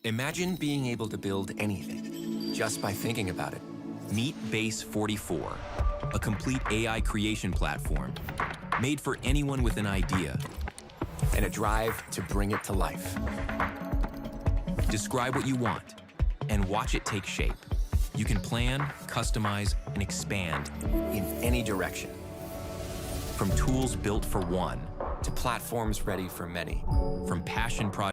Imagine being able to build anything just by thinking about it. Meet Base 44, a complete AI creation platform made for anyone with an idea and a drive to bring it to life. Describe what you want and watch it take shape. You can plan, customize, and expand in any direction. From tools built for one to platforms ready for many. From passion projects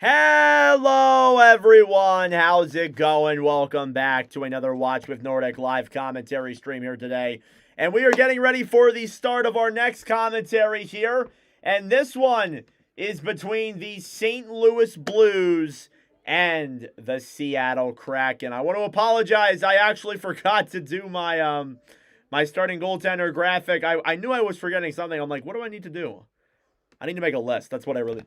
Hello, everyone. How's it going? Welcome back to another Watch with Nordic live commentary stream here today. And we are getting ready for the start of our next commentary here. And this one is between the St. Louis Blues and the Seattle Kraken. I want to apologize. I actually forgot to do my my starting goaltender graphic. I knew I was forgetting something. I'm like, what do I need to do? I need to make a list. That's what I really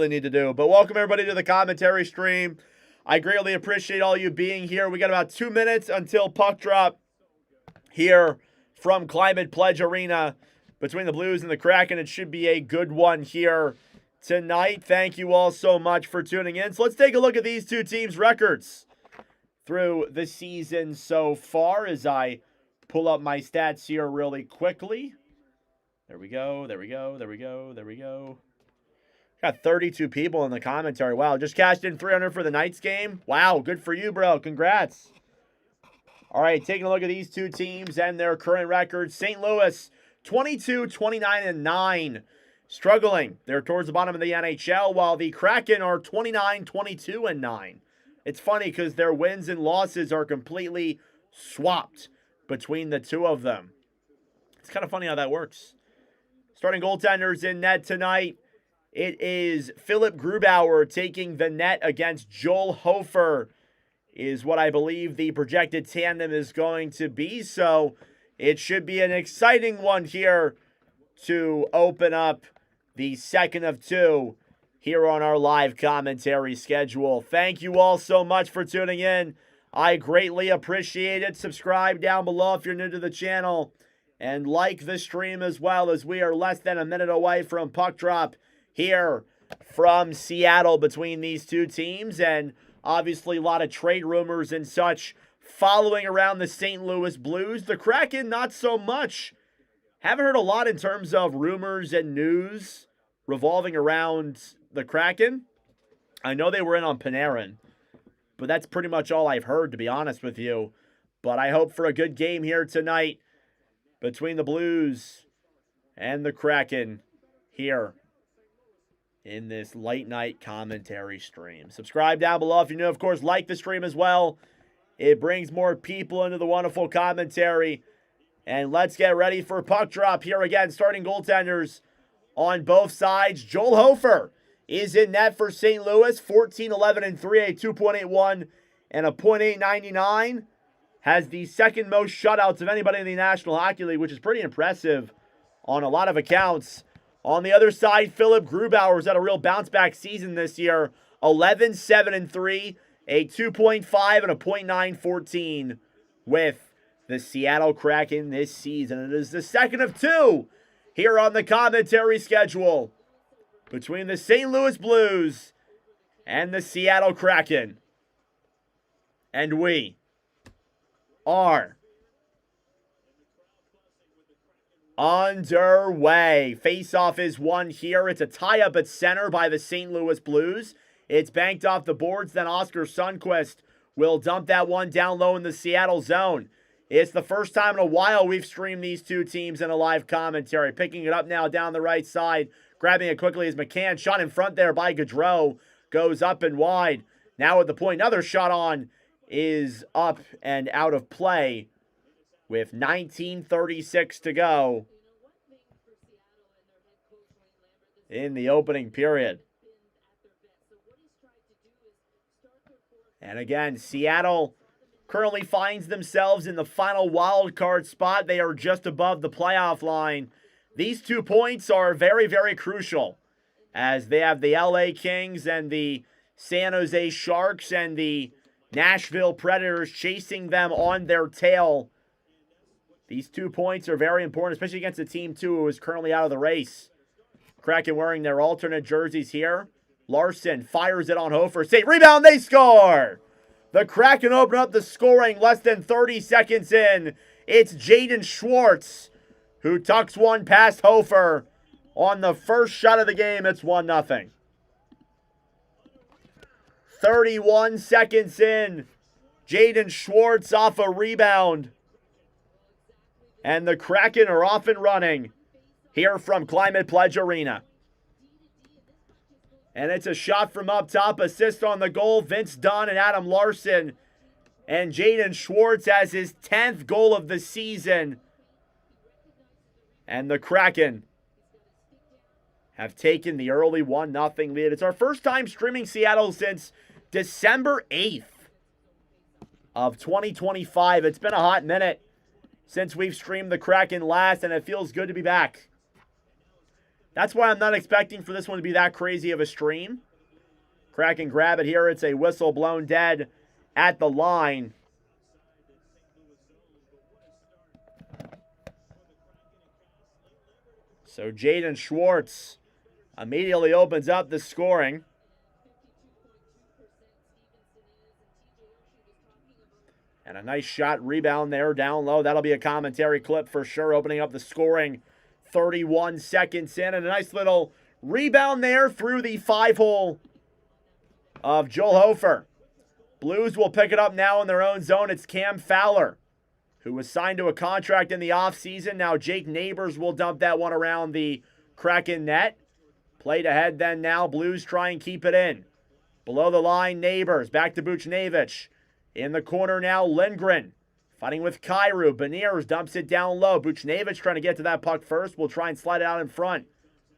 need to do. But welcome everybody to the commentary stream. I greatly appreciate all you being here. We got about 2 minutes until puck drop here from Climate Pledge Arena between the Blues and the Kraken. It should be a good one here tonight. Thank you all so much for tuning in. So let's take a look at these two teams' records through the season so far as I pull up my stats here really quickly. There we go. Got 32 people in the commentary. Wow, just cashed in 300 for the Knights game. Wow, good for you, bro. Congrats. All right, taking a look at these two teams and their current records. St. Louis, 22, 29, and 9. Struggling. They're towards the bottom of the NHL, while the Kraken are 29, 22, and 9. It's funny because their wins and losses are completely swapped between the two of them. It's kind of funny how that works. Starting goaltenders in net tonight. It is Philip Grubauer taking the net against Joel Hofer, is what I believe the projected tandem is going to be. So it should be an exciting one here to open up the second of two here on our live commentary schedule. Thank you all so much for tuning in. I greatly appreciate it. Subscribe down below if you're new to the channel. And like the stream as well, as we are less than a minute away from puck drop here from Seattle between these two teams. And obviously a lot of trade rumors and such following around the St. Louis Blues. The Kraken, not so much. Haven't heard a lot in terms of rumors and news revolving around the Kraken. I know they were in on Panarin, but that's pretty much all I've heard, to be honest with you. But I hope for a good game here tonight between the Blues and the Kraken here in this late night commentary stream. Subscribe down below if you're new. Of course, like the stream as well. It brings more people into the wonderful commentary. And let's get ready for puck drop here again. Starting goaltenders on both sides. Joel Hofer is in net for St. Louis. 14, 11, and 3, a 2.81 and a .899. Has the second most shutouts of anybody in the National Hockey League, which is pretty impressive on a lot of accounts. On the other side, Philip Grubauer has had a real bounce-back season this year. 11, 7, and 3, a 2.5 and a .914 with the Seattle Kraken this season. It is the second of two here on the commentary schedule between the St. Louis Blues and the Seattle Kraken. And we are underway. Face-off is won here. It's a tie-up at center by the St. Louis Blues. It's banked off the boards. Then Oscar Sundqvist will dump that one down low in the Seattle zone. It's the first time in a while we've streamed these two teams in a live commentary. Picking it up now down the right side. Grabbing it quickly as McCann. Shot in front there by Gaudreau. Goes up and wide. Now at the point, another shot on is up and out of play with 19:36 to go in the opening period. And again, Seattle currently finds themselves in the final wild card spot. They are just above the playoff line. These 2 points are very, very crucial, as they have the LA Kings and the San Jose Sharks and the Nashville Predators chasing them on their tail. These 2 points are very important, especially against a team, too, who is currently out of the race. Kraken wearing their alternate jerseys here. Larson fires it on Hofer. Save, rebound, they score! The Kraken open up the scoring less than 30 seconds in. It's Jaden Schwartz who tucks one past Hofer on the first shot of the game. It's 1-0. 31 seconds in. Jaden Schwartz off a rebound. And the Kraken are off and running here from Climate Pledge Arena. And it's a shot from up top. Assist on the goal. Vince Dunn and Adam Larson. And Jaden Schwartz has his 10th goal of the season. And the Kraken have taken the early 1-0 lead. It's our first time streaming Seattle since December 8th of 2025. It's been a hot minute since we've streamed the Kraken last, and it feels good to be back. That's why I'm not expecting for this one to be that crazy of a stream. Kraken grab it here. It's a whistle blown dead at the line. So Jaden Schwartz immediately opens up the scoring. And a nice shot rebound there down low. That'll be a commentary clip for sure, opening up the scoring 31 seconds in. And a nice little rebound there through the 5-hole of Joel Hofer. Blues will pick it up now in their own zone. It's Cam Fowler, who was signed to a contract in the offseason. Now Jake Neighbors will dump that one around the Kraken net. Played ahead then now. Blues try and keep it in. Below the line, Neighbors. Back to Buchnevich. In the corner now, Lindgren. Fighting with Kyrou. Beniers dumps it down low. Buchnevich trying to get to that puck first. Will try and slide it out in front.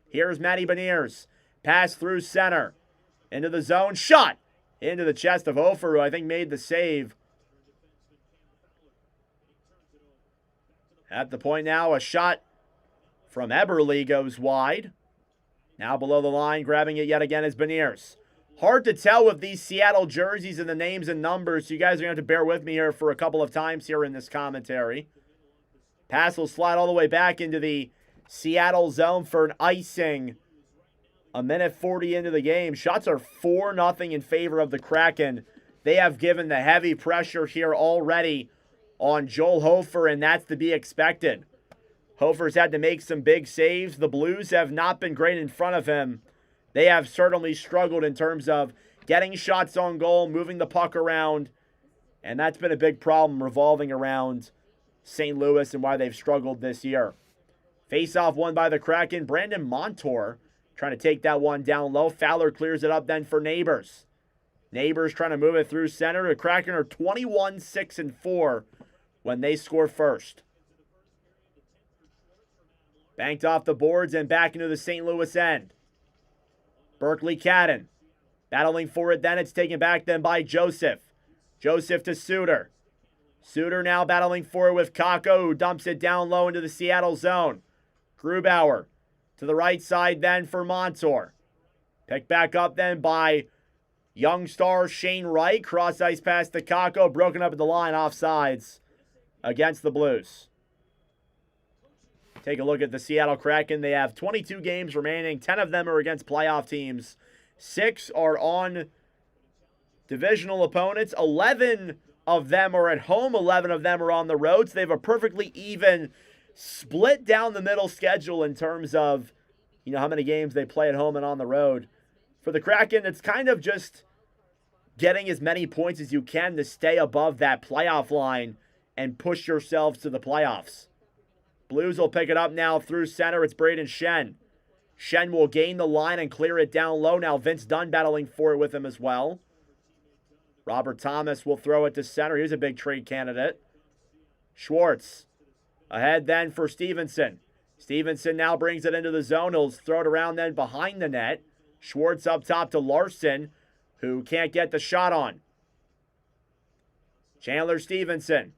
Here's Matty Beniers. Pass through center. Into the zone. Shot. Into the chest of Hofer, who I think made the save. At the point now, a shot from Eberle goes wide. Now below the line, grabbing it yet again is Beniers. Hard to tell with these Seattle jerseys and the names and numbers, so you guys are going to have to bear with me here for a couple of times here in this commentary. Pass will slide all the way back into the Seattle zone for an icing. A minute 40 into the game. Shots are 4-0 in favor of the Kraken. They have given the heavy pressure here already on Joel Hofer, and that's to be expected. Hofer's had to make some big saves. The Blues have not been great in front of him. They have certainly struggled in terms of getting shots on goal, moving the puck around, and that's been a big problem revolving around St. Louis and why they've struggled this year. Face-off won by the Kraken. Brandon Montour trying to take that one down low. Fowler clears it up then for Neighbors. Neighbors trying to move it through center. The Kraken are 21-6-4 when they score first. Banked off the boards and back into the St. Louis end. Berkeley Cadden battling for it then. It's taken back then by Joseph. Joseph to Suter. Suter now battling for it with Kakko, who dumps it down low into the Seattle zone. Grubauer to the right side then for Montour. Picked back up then by young star Shane Wright. Cross ice pass to Kakko. Broken up at the line, offsides against the Blues. Take a look at the Seattle Kraken. They have 22 games remaining. 10 of them are against playoff teams. 6 are on divisional opponents. 11 of them are at home. 11 of them are on the road. So they have a perfectly even split down the middle schedule in terms of, how many games they play at home and on the road. For the Kraken, it's kind of just getting as many points as you can to stay above that playoff line and push yourselves to the playoffs. Blues will pick it up now through center. It's Braden Shen. Shen will gain the line and clear it down low. Now Vince Dunn battling for it with him as well. Robert Thomas will throw it to center. He's a big trade candidate. Schwartz ahead then for Stevenson. Stevenson now brings it into the zone. He'll throw it around then behind the net. Schwartz up top to Larson, who can't get the shot on. Chandler Stevenson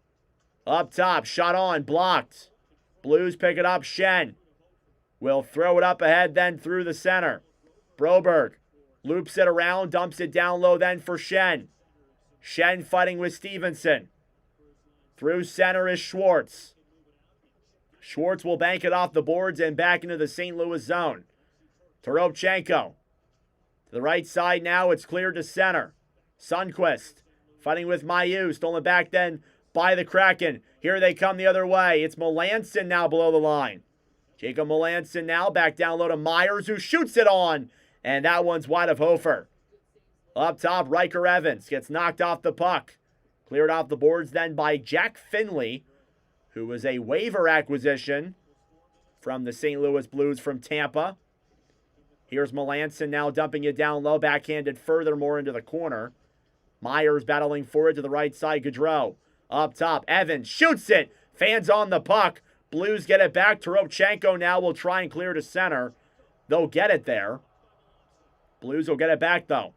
up top. Shot on. Blocked. Blues pick it up. Shen will throw it up ahead then through the center. Broberg loops it around, dumps it down low then for Shen. Shen fighting with Stevenson. Through center is Schwartz. Schwartz will bank it off the boards and back into the St. Louis zone. Toropchenko. To the right side now, it's cleared to center. Sundqvist fighting with Mailloux. Stolen back then by the Kraken. Here they come the other way. It's Melanson now below the line. Jacob Melanson now back down low to Myers, who shoots it on. And that one's wide of Hofer. Up top, Riker Evans gets knocked off the puck. Cleared off the boards then by Jack Finley, who was a waiver acquisition from the St. Louis Blues from Tampa. Here's Melanson now dumping it down low, backhanded furthermore into the corner. Myers battling forward to the right side. Gaudreau up top. Evans shoots it. Fans on the puck. Blues get it back. Toropchenko now will try and clear to center. They'll get it there. Blues will get it back, though.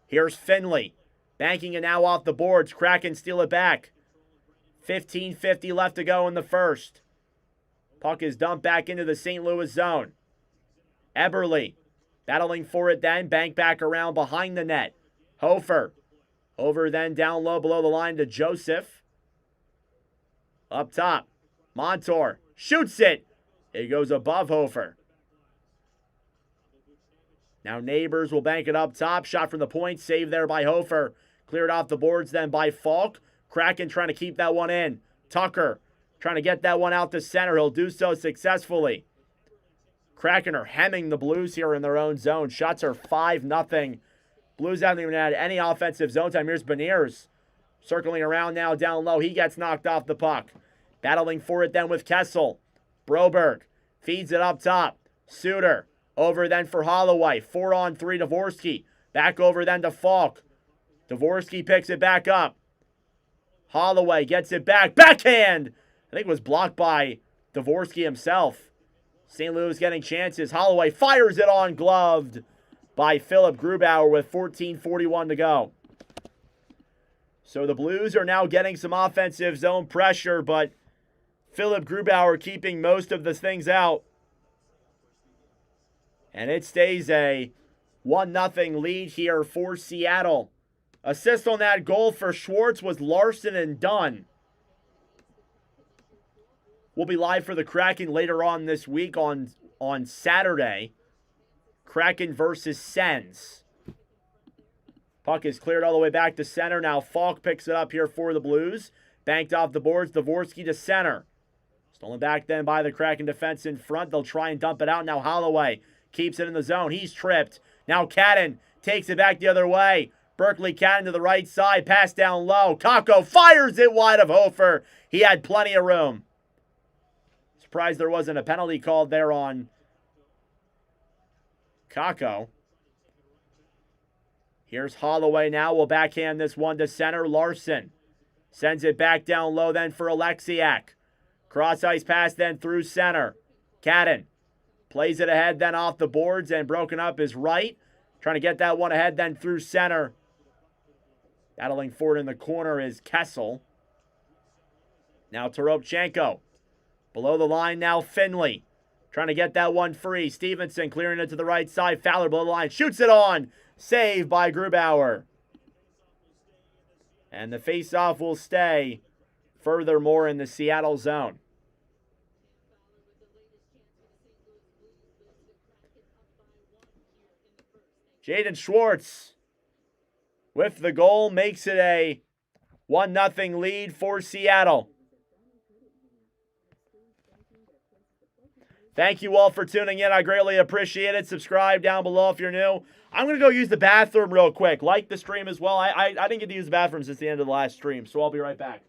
Here's Finley. Banking it now off the boards. Kraken steal it back. 15:50 left to go in the first. Puck is dumped back into the St. Louis zone. Eberle battling for it then. Bank back around behind the net. Hofer. Over then down low below the line to Joseph. Up top. Montour shoots it. It goes above Hofer. Now Neighbors will bank it up top. Shot from the point. Saved there by Hofer. Cleared off the boards then by Falk. Kraken trying to keep that one in. Tucker trying to get that one out to center. He'll do so successfully. Kraken are hemming the Blues here in their own zone. Shots are 5-0. Blues haven't even had any offensive zone time. Here's Beniers circling around now down low. He gets knocked off the puck. Battling for it then with Kessel. Broberg feeds it up top. Suter over then for Holloway. 4-on-3 Dvorsky. Back over then to Falk. Dvorsky picks it back up. Holloway gets it back. Backhand! I think it was blocked by Dvorsky himself. St. Louis getting chances. Holloway fires it on, gloved by Philip Grubauer with 14:41 to go. So the Blues are now getting some offensive zone pressure, but Philip Grubauer keeping most of the things out. And it stays a 1-0 lead here for Seattle. Assist on that goal for Schwartz was Larson and Dunn. We'll be live for the Kraken later on this week on Saturday. Kraken versus Sens. Puck is cleared all the way back to center. Now Falk picks it up here for the Blues. Banked off the boards. Dvorsky to center. Stolen back then by the Kraken defense in front. They'll try and dump it out. Now Holloway keeps it in the zone. He's tripped. Now Cadden takes it back the other way. Berkeley Cadden to the right side. Pass down low. Kakko fires it wide of Hofer. He had plenty of room. Surprised there wasn't a penalty called there on Kakko. Here's Holloway now. We'll backhand this one to center. Larson sends it back down low then for Alexiak. Cross ice pass then through center. Cadden plays it ahead then off the boards and broken up is right. Trying to get that one ahead then through center. Battling forward in the corner is Kessel. Now Toropchenko. Below the line now Finley. Trying to get that one free. Stevenson clearing it to the right side. Fowler below the line. Shoots it on. Saved by Grubauer. And the faceoff will stay furthermore in the Seattle zone. Jaden Schwartz with the goal makes it a 1-0 lead for Seattle. Thank you all for tuning in. I greatly appreciate it. Subscribe down below if you're new. I'm going to go use the bathroom real quick. Like the stream as well. I didn't get to use the bathroom since the end of the last stream, so I'll be right back.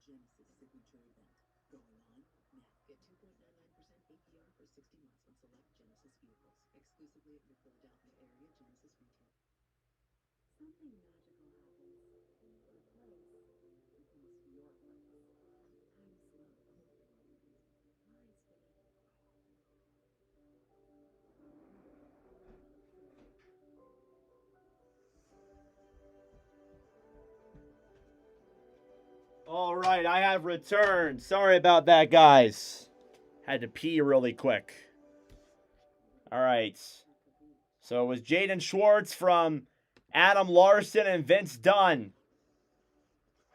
Genesis signature event going on now. Get 2.99% APR for 60 months on select Genesis vehicles, exclusively at your Philadelphia area Genesis retailer. Something magical happens. A place becomes your place. Time slows. My space. All right, I have returned. Sorry about that, guys. Had to pee really quick. All right. So it was Jaden Schwartz from Adam Larson and Vince Dunn,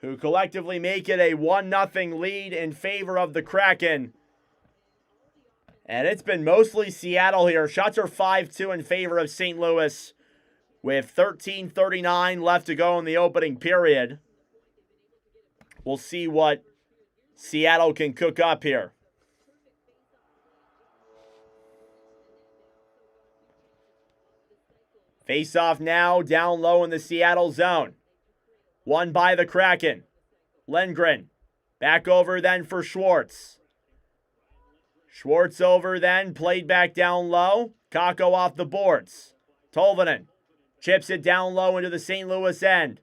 who collectively make it a 1-0 lead in favor of the Kraken And it's been mostly Seattle here. Shots are 5-2 in favor of St. Louis with 13:39 left to go in the opening period. We'll see what Seattle can cook up here. Face off now, down low in the Seattle zone. Won by the Kraken. Lindgren. Back over then for Schwartz. Schwartz over then, played back down low. Kakko off the boards. Tolvanen chips it down low into the St. Louis end.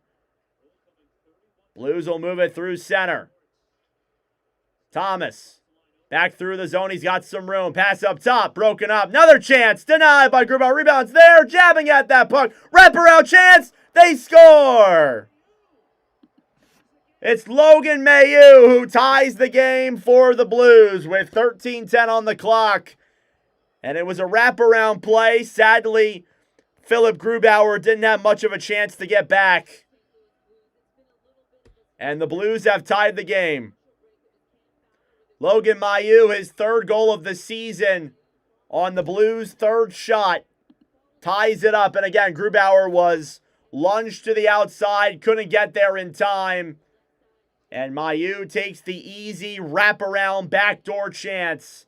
Blues will move it through center. Thomas. Back through the zone. He's got some room. Pass up top. Broken up. Another chance. Denied by Grubauer. Rebounds there. Jabbing at that puck. Wraparound chance. They score. It's Logan Mailloux who ties the game for the Blues with 13:10 on the clock. And it was a wraparound play. Sadly, Philip Grubauer didn't have much of a chance to get back. And the Blues have tied the game. Logan Mailloux, his third goal of the season on the Blues' third shot, ties it up. And again, Grubauer was lunged to the outside, couldn't get there in time. And Mailloux takes the easy wraparound backdoor chance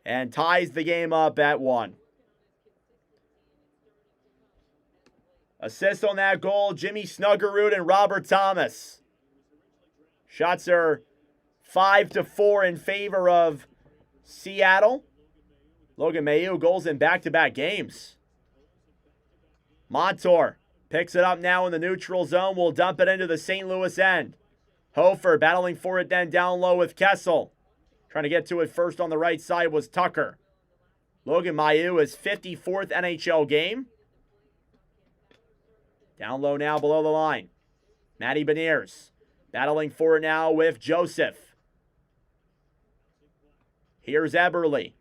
and ties the game up at 1. Assist on that goal, Jimmy Snuggerud and Robert Thomas. Shots are 5-4 in favor of Seattle. Logan Mailloux goals in back-to-back games. Montour picks it up now in the neutral zone. Will dump it into the St. Louis end. Hofer battling for it then down low with Kessel. Trying to get to it first on the right side was Tucker. Logan Mailloux, his 54th NHL game. Down low now below the line. Matty Beniers battling for it now with Joseph. Here's Eberle.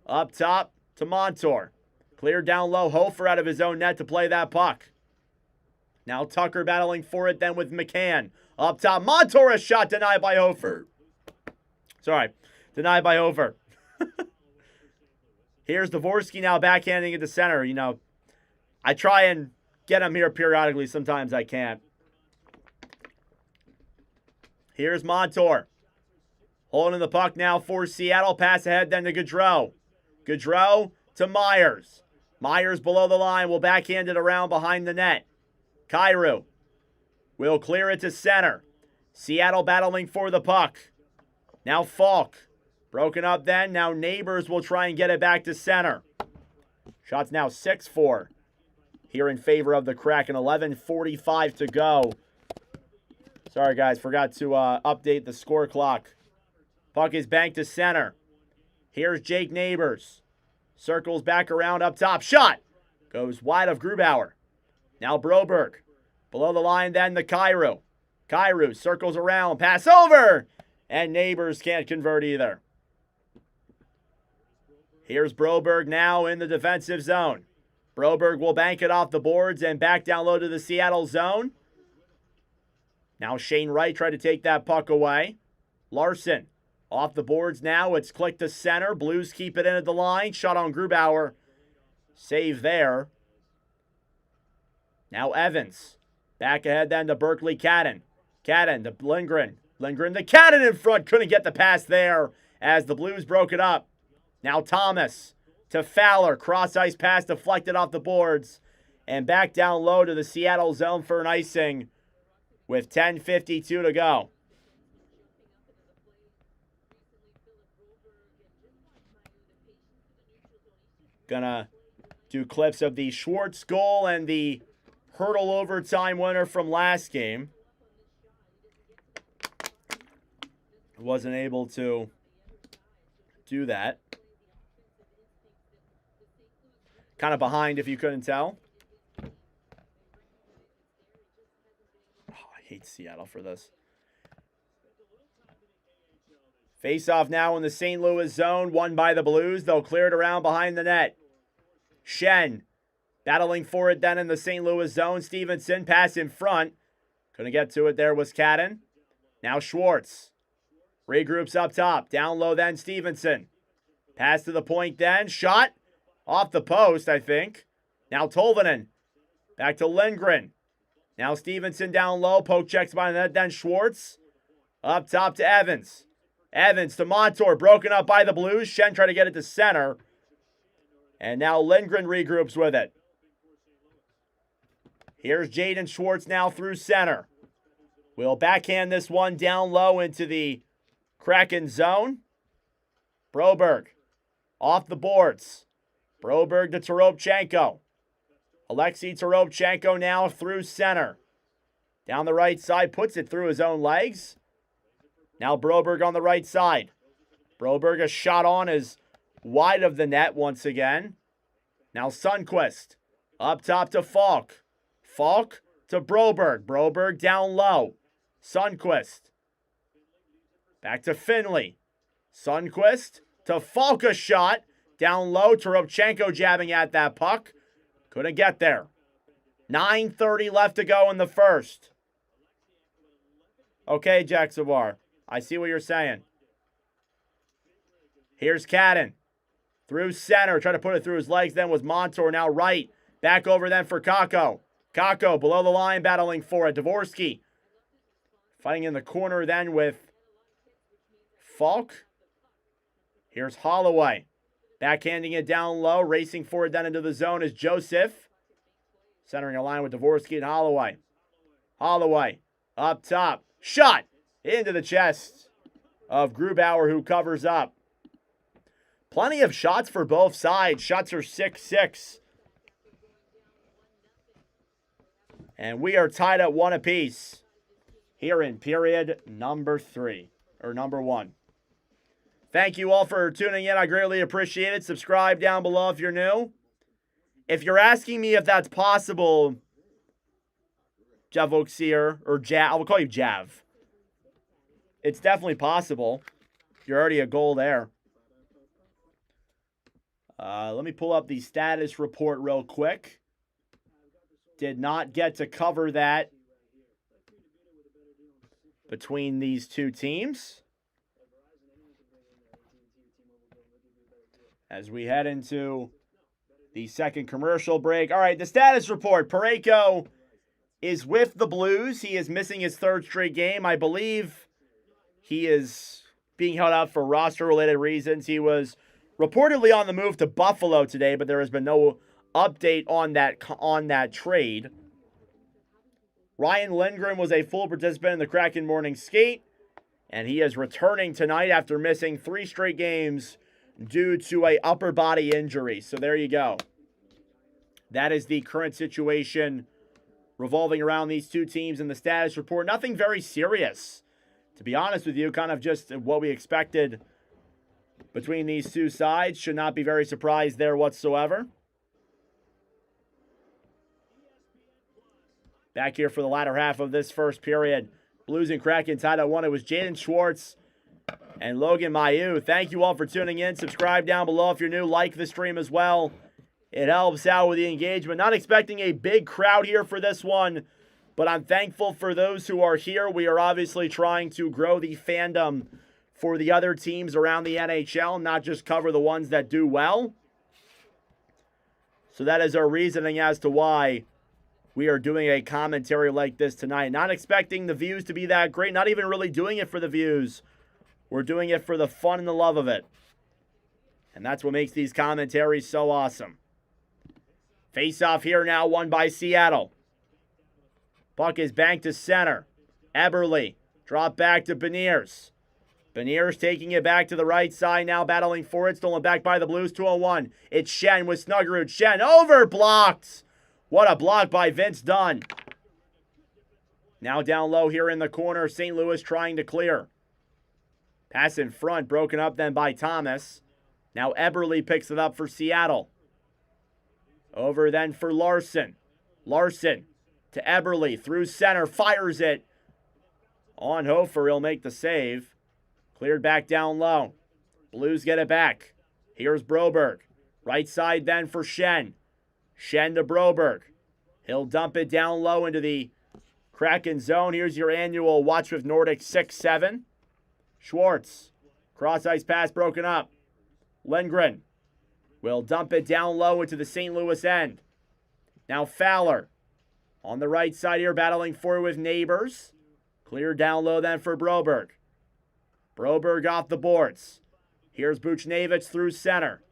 Up top to Montour. Cleared down low. Hofer out of his own net to play that puck. Now Tucker battling for it then with McCann. Up top. Montour, a shot denied by Hofer. Sorry. Denied by Hofer. Here's Dvorsky now backhanding it to center. You know, I try and get him here periodically. Sometimes I can't. Here's Montour. Holding the puck now for Seattle. Pass ahead then to Gaudreau. Gaudreau to Myers. Myers below the line will backhand it around behind the net. Kyrou will clear it to center. Seattle battling for the puck. Now Falk. Broken up then. Now Neighbors will try and get it back to center. Shots now 6-4 here in favor of the Kraken. 11:45 to go. Sorry, guys. Forgot to update the score clock. Puck is banked to center. Here's Jake Neighbors. Circles back around up top. Shot! Goes wide of Grubauer. Now Broberg. Below the line then the Kyrou. Kyrou circles around. Pass over! And Neighbors can't convert either. Here's Broberg now in the defensive zone. Broberg will bank it off the boards and back down low to the Seattle zone. Now Shane Wright tried to take that puck away. Larson off the boards now. It's clicked to center. Blues keep it in at the line. Shot on Grubauer. Save there. Now Evans. Back ahead then to Berkeley Cadden. Cadden to Lindgren. Lindgren to Cadden in front. Couldn't get the pass there as the Blues broke it up. Now Thomas to Fowler. Cross-ice pass deflected off the boards. And back down low to the Seattle zone for an icing with 10:52 to go. Gonna do clips of the Schwartz goal and the hurdle overtime winner from last game. Wasn't able to do that. Kind of behind if you couldn't tell. Oh, I hate Seattle for this. Face-off now in the St. Louis zone, won by the Blues. They'll clear it around behind the net. Shen battling for it then in the St. Louis zone. Stevenson pass in front. Couldn't get to it there was Cadden. Now Schwartz. Regroups up top. Down low then Stevenson. Pass to the point then. Shot off the post, I think. Now Tolvanen. Back to Lindgren. Now Stevenson down low. Poke checks by the net. Then Schwartz. Up top to Evans. Evans to Montour. Broken up by the Blues. Schenn trying to get it to center. And now Lindgren regroups with it. Here's Jaden Schwartz now through center. We'll backhand this one down low into the Kraken zone. Broberg off the boards. Broberg to Toropchenko. Alexei Toropchenko now through center. Down the right side, puts it through his own legs. Now Broberg on the right side. Broberg, a shot on, is wide of the net once again. Now Sundqvist up top to Falk. Falk to Broberg. Broberg down low. Sundqvist. Back to Finley. Sundqvist to Falk, a shot. Down low. Toropchenko jabbing at that puck. Couldn't get there. 9:30 left to go in the first. Okay, Jack Savar. I see what you're saying. Here's Cadden. Through center. Trying to put it through his legs. Then was Montour. Now right. Back over then for Kakko. Kakko below the line battling for it. Dvorsky. Fighting in the corner then with Falk. Here's Holloway. Backhanding it down low. Racing for it then into the zone is Joseph. Centering a line with Dvorsky and Holloway. Holloway up top. Shot into the chest of Grubauer, who covers up. Plenty of shots for both sides. Shots are 6-6. And we are tied at 1 apiece here in period number 3, or number 1. Thank you all for tuning in. I greatly appreciate it. Subscribe down below if you're new. If you're asking me if that's possible, Jav Oxier, or Jav, I will call you Jav. It's definitely possible. You're already a goal there. Let me pull up the status report real quick. Did not get to cover that between these two teams. As we head into the second commercial break. All right, the status report. Parayko is with the Blues. He is missing his 3rd straight game. I believe he is being held out for roster-related reasons. He was reportedly on the move to Buffalo today, but there has been no update on that trade. Ryan Lindgren was a full participant in the Kraken morning skate, and he is returning tonight after missing 3 straight games due to a upper body injury. So there you go. That is the current situation revolving around these two teams in the status report. Nothing very serious, to be honest with you. Kind of just what we expected between these two sides. Should not be very surprised there whatsoever. Back here for the latter half of this first period. Blues and Kraken tied at 1. It was Jaden Schwartz and Logan Mailloux. Thank you all for tuning in. Subscribe down below if you're new. Like the stream as well. It helps out with the engagement. Not expecting a big crowd here for this one, but I'm thankful for those who are here. We are obviously trying to grow the fandom for the other teams around the NHL, not just cover the ones that do well. So that is our reasoning as to why we are doing a commentary like this tonight. Not expecting the views to be that great. Not even really doing it for the views. We're doing it for the fun and the love of it. And that's what makes these commentaries so awesome. Face-off here now, won by Seattle. Puck is banked to center. Eberle. Drop back to Beniers. Beniers taking it back to the right side now, battling for it. Stolen back by the Blues, 2-on-1. It's Schenn with Snuggerud. Schenn over, blocked. What a block by Vince Dunn. Now down low here in the corner. St. Louis trying to clear. Pass in front, broken up then by Thomas. Now Eberle picks it up for Seattle. Over then for Larson. Larson to Eberle through center, fires it. On Hofer, he'll make the save. Cleared back down low. Blues get it back. Here's Broberg. Right side then for Schenn. Schenn to Broberg. He'll dump it down low into the Kraken zone. Here's your annual Watch with Nordic 6-7. Schwartz. Cross ice pass broken up. Lindgren will dump it down low into the St. Louis end. Now Fowler on the right side here, battling forward with Neighbors. Clear down low then for Broberg. Broberg off the boards. Here's Buchnevich through center.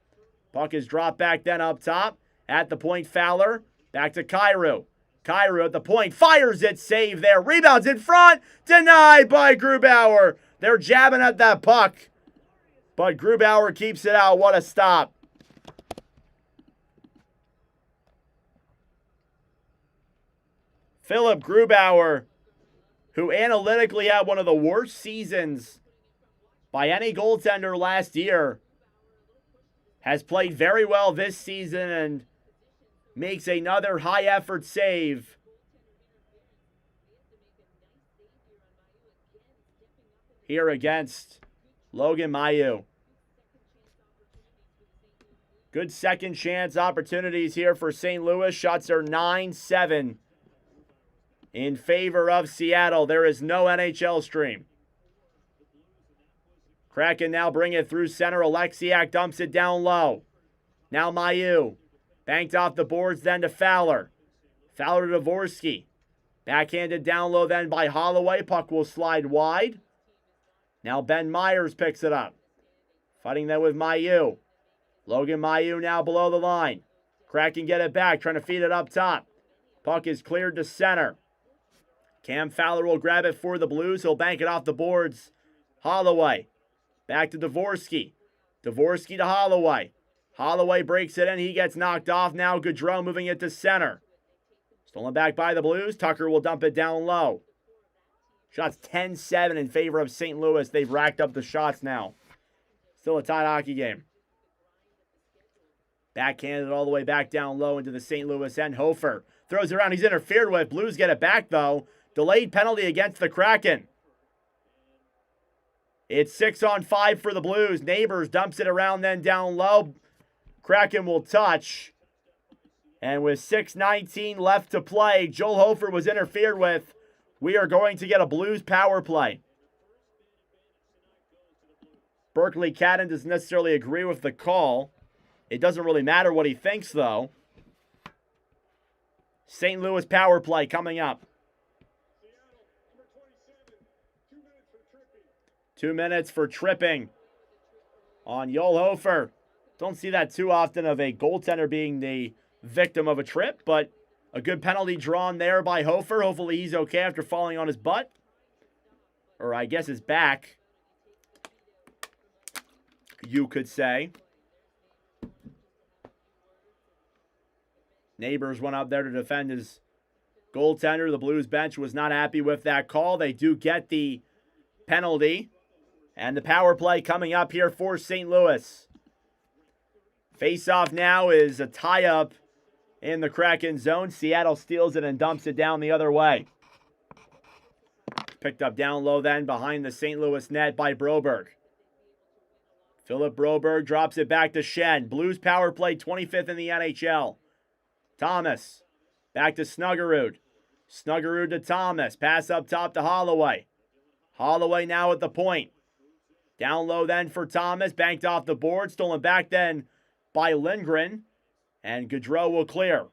Puck is dropped back then up top. At the point, Fowler. Back to Kyrou. Kyrou at the point. Fires it. Save there. Rebounds in front. Denied by Grubauer. They're jabbing at that puck. But Grubauer keeps it out. What a stop. Philip Grubauer, who analytically had one of the worst seasons by any goaltender last year, has played very well this season and makes another high-effort save. Here against Logan Mailloux. Good second chance opportunities here for St. Louis. Shots are 9-7 in favor of Seattle. There is no NHL stream. Kraken now bring it through center. Alexiak dumps it down low. Now Mailloux. Banked off the boards then to Fowler. Fowler to Dvorsky. Backhanded down low then by Holloway. Puck will slide wide. Now Ben Myers picks it up. Fighting then with Mailloux. Logan Mailloux now below the line. Kraken get it back, trying to feed it up top. Puck is cleared to center. Cam Fowler will grab it for the Blues. He'll bank it off the boards. Holloway. Back to Dvorsky. Dvorsky to Holloway. Holloway breaks it in. He gets knocked off. Now Gaudreau moving it to center. Stolen back by the Blues. Tucker will dump it down low. Shots 10-7 in favor of St. Louis. They've racked up the shots now. Still a tight hockey game. Backhanded all the way back down low into the St. Louis end. Hofer throws it around. He's interfered with. Blues get it back, though. Delayed penalty against the Kraken. It's 6-on-5 for the Blues. Neighbors dumps it around then down low. Kraken will touch. And with 6:19 left to play, Joel Hofer was interfered with. We are going to get a Blues power play. Berkeley Cadden doesn't necessarily agree with the call. It doesn't really matter what he thinks, though. St. Louis power play coming up. 2 minutes for tripping on Joel Hofer. Don't see that too often of a goaltender being the victim of a trip, but a good penalty drawn there by Hofer. Hopefully he's okay after falling on his butt. Or I guess his back, you could say. Neighbors went up there to defend his goaltender. The Blues bench was not happy with that call. They do get the penalty. And the power play coming up here for St. Louis. Face-off now is a tie-up in the Kraken zone. Seattle steals it and dumps it down the other way. Picked up down low then behind the St. Louis net by Broberg. Philip Broberg drops it back to Schenn. Blues power play 25th in the NHL. Thomas. Back to Snuggerud. Snuggerud to Thomas. Pass up top to Holloway. Holloway now at the point. Down low then for Thomas. Banked off the board. Stolen back then by Lindgren. And Gaudreau will clear.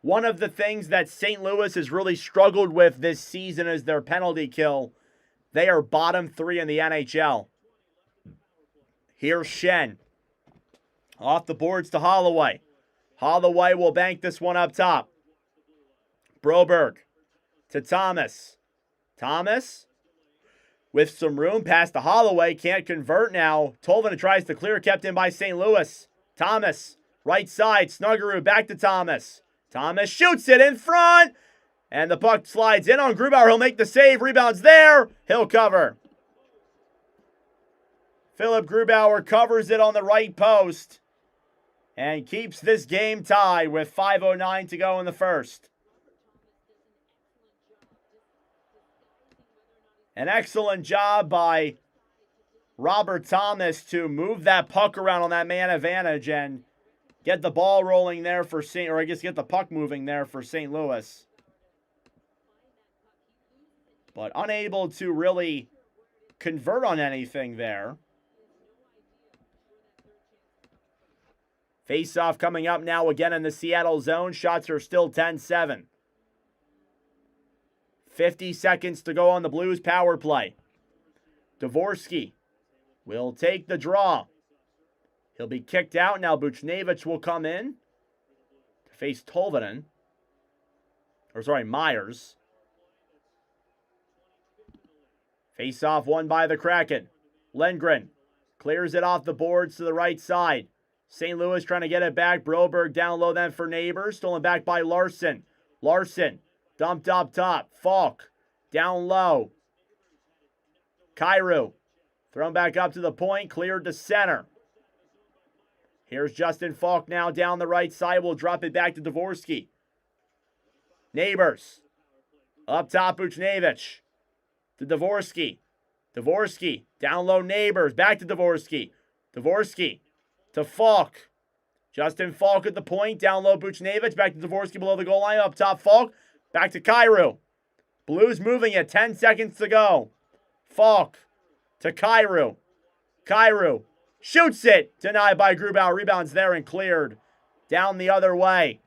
One of the things that St. Louis has really struggled with this season is their penalty kill. They are bottom 3 in the NHL. Here's Schenn. Off the boards to Holloway. Holloway will bank this one up top. Broberg to Thomas. Thomas with some room past to Holloway. Can't convert now. Tolvanen tries to clear. Kept in by St. Louis. Thomas. Right side. Snuggerud back to Thomas. Thomas shoots it in front. And the puck slides in on Grubauer. He'll make the save. Rebounds there. He'll cover. Philip Grubauer covers it on the right post. And keeps this game tied with 5:09 to go in the first. An excellent job by Robert Thomas to move that puck around on that man advantage and get the ball rolling there for get the puck moving there for St. Louis. But unable to really convert on anything there. Face-off coming up now again in the Seattle zone. Shots are still 10-7. 50 seconds to go on the Blues power play. Dvorsky will take the draw. He'll be kicked out. Now Buchnevich will come in to face Tolvanen. Myers. Face-off won by the Kraken. Lindgren clears it off the boards to the right side. St. Louis trying to get it back. Broberg down low then for Neighbors. Stolen back by Larson. Larson dumped up top. Falk down low. Kyrou thrown back up to the point. Cleared to center. Here's Justin Falk now down the right side. We'll drop it back to Dvorsky. Neighbors. Up top, Buchnevich. To Dvorsky. Dvorsky. Down low, Neighbors. Back to Dvorsky. Dvorsky. To Falk. Justin Falk at the point. Down low, Buchnevich. Back to Dvorsky below the goal line. Up top, Falk. Back to Kyrou. Blues moving it. 10 seconds to go. Falk. To Kyrou. Kyrou. Shoots it. Denied by Grubauer. Rebounds there and cleared. Down the other way.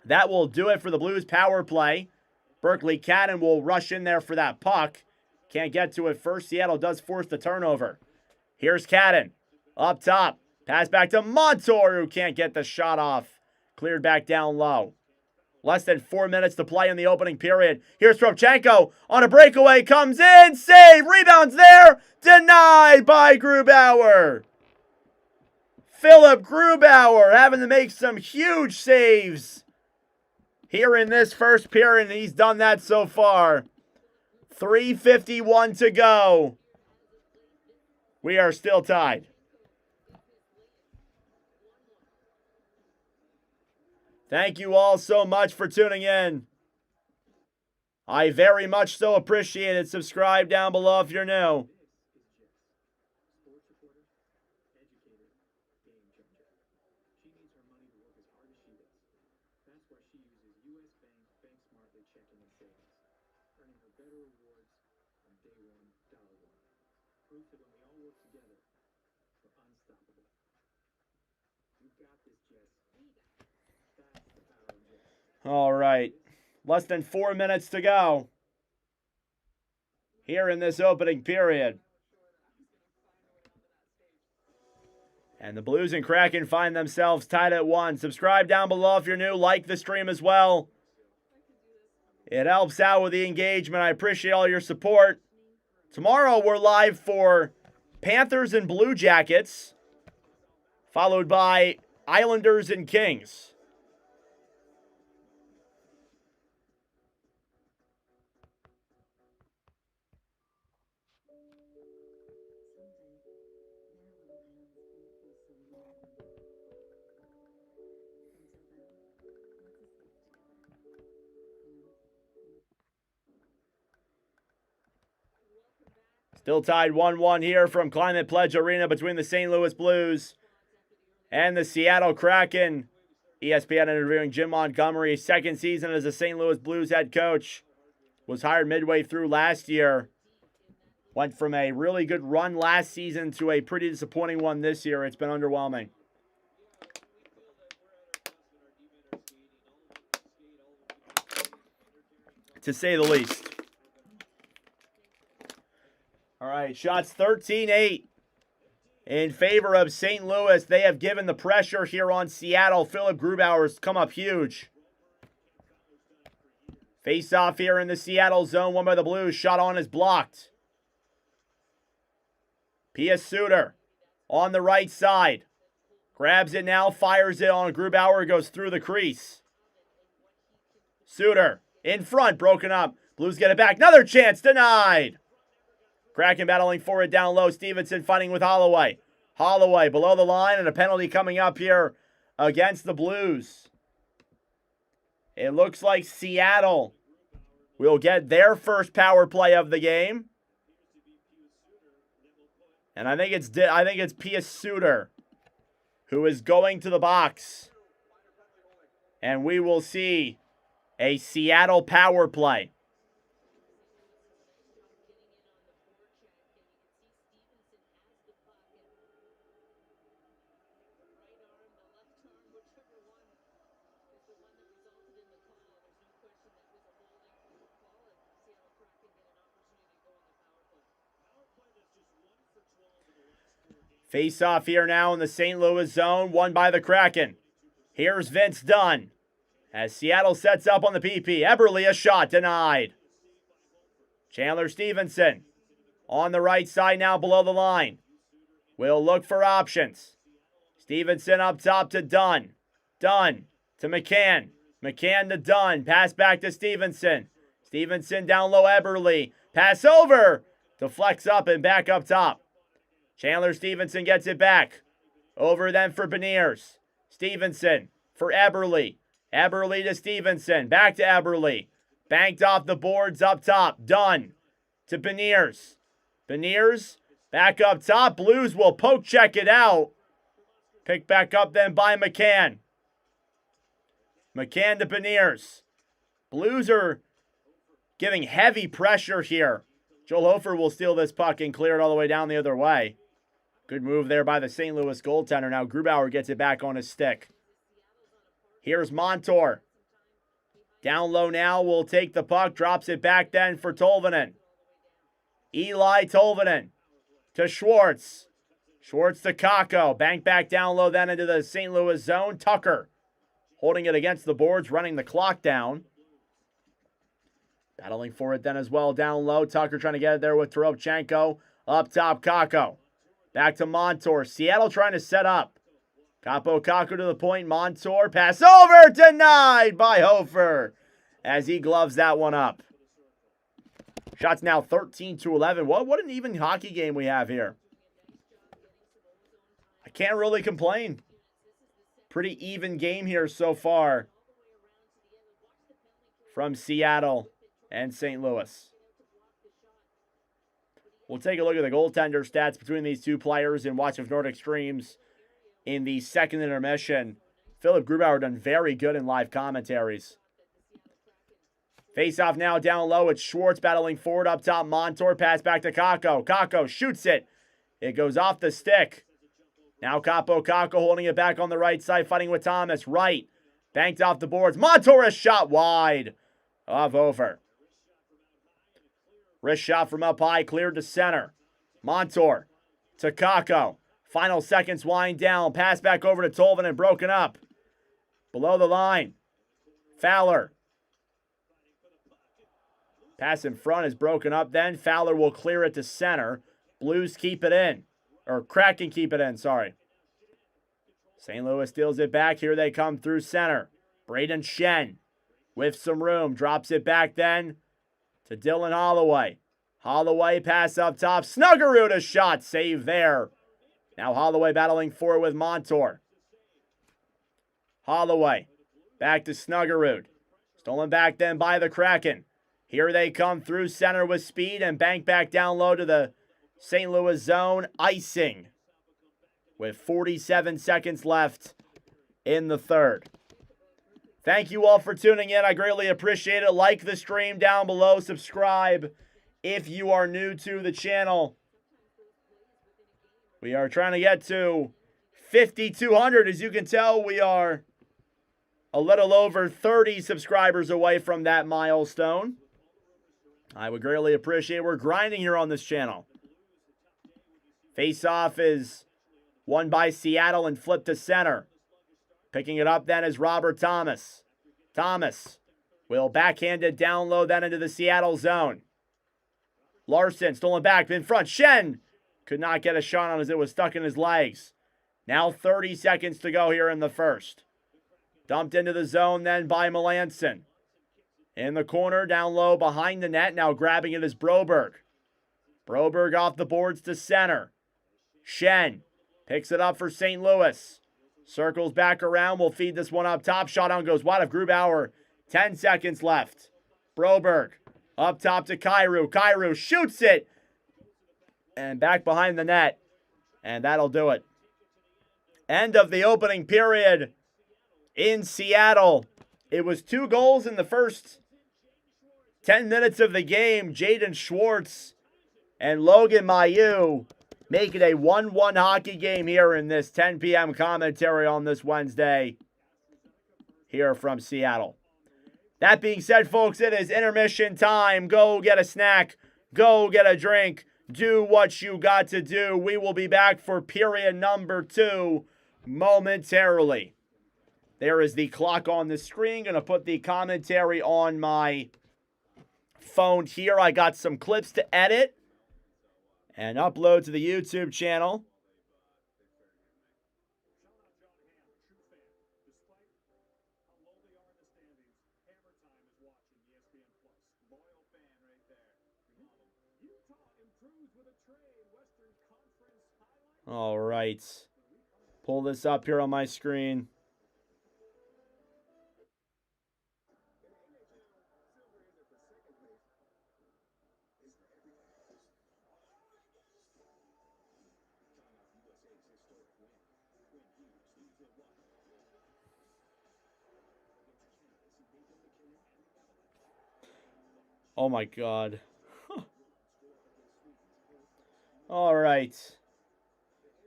That will do it for the Blues power play. Berkeley Cannon will rush in there for that puck. Can't get to it first. Seattle does force the turnover. Here's Cannon. Up top. Pass back to Montour, who can't get the shot off. Cleared back down low. Less than 4 minutes to play in the opening period. Here's Stropchenko on a breakaway. Comes in. Save. Rebounds there. Denied by Grubauer. Philip Grubauer having to make some huge saves here in this first period, and he's done that so far. 3:51 to go. We are still tied. Thank you all so much for tuning in. I very much so appreciate it. Subscribe down below if you're new. All right. Less than 4 minutes to go here in this opening period. And the Blues and Kraken find themselves tied at 1. Subscribe down below if you're new. Like the stream as well. It helps out with the engagement. I appreciate all your support. Tomorrow we're live for Panthers and Blue Jackets, followed by Islanders and Kings. Still tied 1-1 here from Climate Pledge Arena between the St. Louis Blues and the Seattle Kraken. ESPN interviewing Jim Montgomery, second season as a St. Louis Blues head coach. Was hired midway through last year. Went from a really good run last season to a pretty disappointing one this year. It's been underwhelming, to say the least. All right, shots 13-8 in favor of St. Louis. They have given the pressure here on Seattle. Philip Grubauer's come up huge. Face off here in the Seattle zone, won by the Blues. Shot on is blocked. Pius Suter on the right side. Grabs it now, fires it on Grubauer, goes through the crease. Suter in front, broken up. Blues get it back. Another chance, denied. Kraken battling for it down low. Stevenson fighting with Holloway. Holloway below the line, and a penalty coming up here against the Blues. It looks like Seattle will get their first power play of the game. And I think it's Pius Suter who is going to the box. And we will see a Seattle power play. Face off here now in the St. Louis zone, won by the Kraken. Here's Vince Dunn as Seattle sets up on the PP. Eberle, a shot denied. Chandler Stevenson on the right side now below the line. Will look for options. Stevenson up top to Dunn. Dunn to McCann. McCann to Dunn. Pass back to Stevenson. Stevenson down low, Eberle. Pass over. Deflects up and back up top. Chandler Stevenson gets it back. Over then for Beniers. Stevenson for Eberle. Eberle to Stevenson. Back to Eberle. Banked off the boards up top. Dunn to Beniers. Beniers back up top. Blues will poke check it out. Picked back up then by McCann. McCann to Beniers. Blues are giving heavy pressure here. Joel Hofer will steal this puck and clear it all the way down the other way. Good move there by the St. Louis goaltender. Now Grubauer gets it back on his stick. Here's Montour. Down low now, will take the puck. Drops it back then for Tolvanen. Eli Tolvanen to Schwartz. Schwartz to Kakko. Bank back down low then into the St. Louis zone. Tucker holding it against the boards, running the clock down. Battling for it then as well down low. Tucker trying to get it there with Toropchenko. Up top, Kakko. Back to Montour. Seattle trying to set up. Capo Kakko to the point. Montour. Pass over. Denied by Hofer as he gloves that one up. Shots now 13-11. What an even hockey game we have here. I can't really complain. Pretty even game here so far from Seattle and St. Louis. We'll take a look at the goaltender stats between these two players and watch if Nordic Streams in the second intermission. Philip Grubauer done very good in live commentaries. Face off now down low. It's Schwartz battling forward up top. Montour pass back to Kakko. Kakko shoots it. It goes off the stick. Now Capo Kakko holding it back on the right side, fighting with Thomas. Right. Banked off the boards. Montour, a shot wide of over. Wrist shot from up high, cleared to center. Montour to Kakko. Final seconds wind down. Pass back over to Tolvanen and broken up. Below the line. Fowler. Pass in front is broken up then. Fowler will clear it to center. Blues keep it in. Or Kraken keep it in, sorry. St. Louis steals it back. Here they come through center. Braden Shen with some room. Drops it back then to Dylan Holloway. Holloway pass up top. Snuggerud, a shot. Save there. Now Holloway battling forward with Montour. Holloway back to Snuggerud. Stolen back then by the Kraken. Here they come through center with speed and bank back down low to the St. Louis zone. Icing with 47 seconds left in the third. Thank you all for tuning in. I greatly appreciate it. Like the stream down below. Subscribe if you are new to the channel. We are trying to get to 5,200. As you can tell, we are a little over 30 subscribers away from that milestone. I would greatly appreciate it. We're grinding here on this channel. Face-off is won by Seattle and flipped to center. Picking it up then is Robert Thomas. Thomas will backhand it down low then into the Seattle zone. Larson stolen back in front. Shen could not get a shot on as it was stuck in his legs. Now 30 seconds to go here in the first. Dumped into the zone then by Melanson. In the corner, down low behind the net. Now grabbing it is Broberg. Broberg off the boards to center. Shen picks it up for St. Louis. Circles back around. Will feed this one up top. Shot on goes wide of Grubauer. 10 seconds left. Broberg up top to Kyrou. Kyrou shoots it. And back behind the net. And that'll do it. End of the opening period in Seattle. It was 2 goals in the first 10 minutes of the game. Jaden Schwartz and Logan Mailloux make it a 1-1 hockey game here in this 10 p.m. commentary on this Wednesday. here from Seattle. That being said, folks, it is intermission time. Go get a snack. Go get a drink. Do what you got to do. We will be back for period number 2 momentarily. There is the clock on the screen. Going to put the commentary on my phone here. I got some clips to edit and upload to the YouTube channel. All right. Pull this up here on my screen. Oh my God. All right.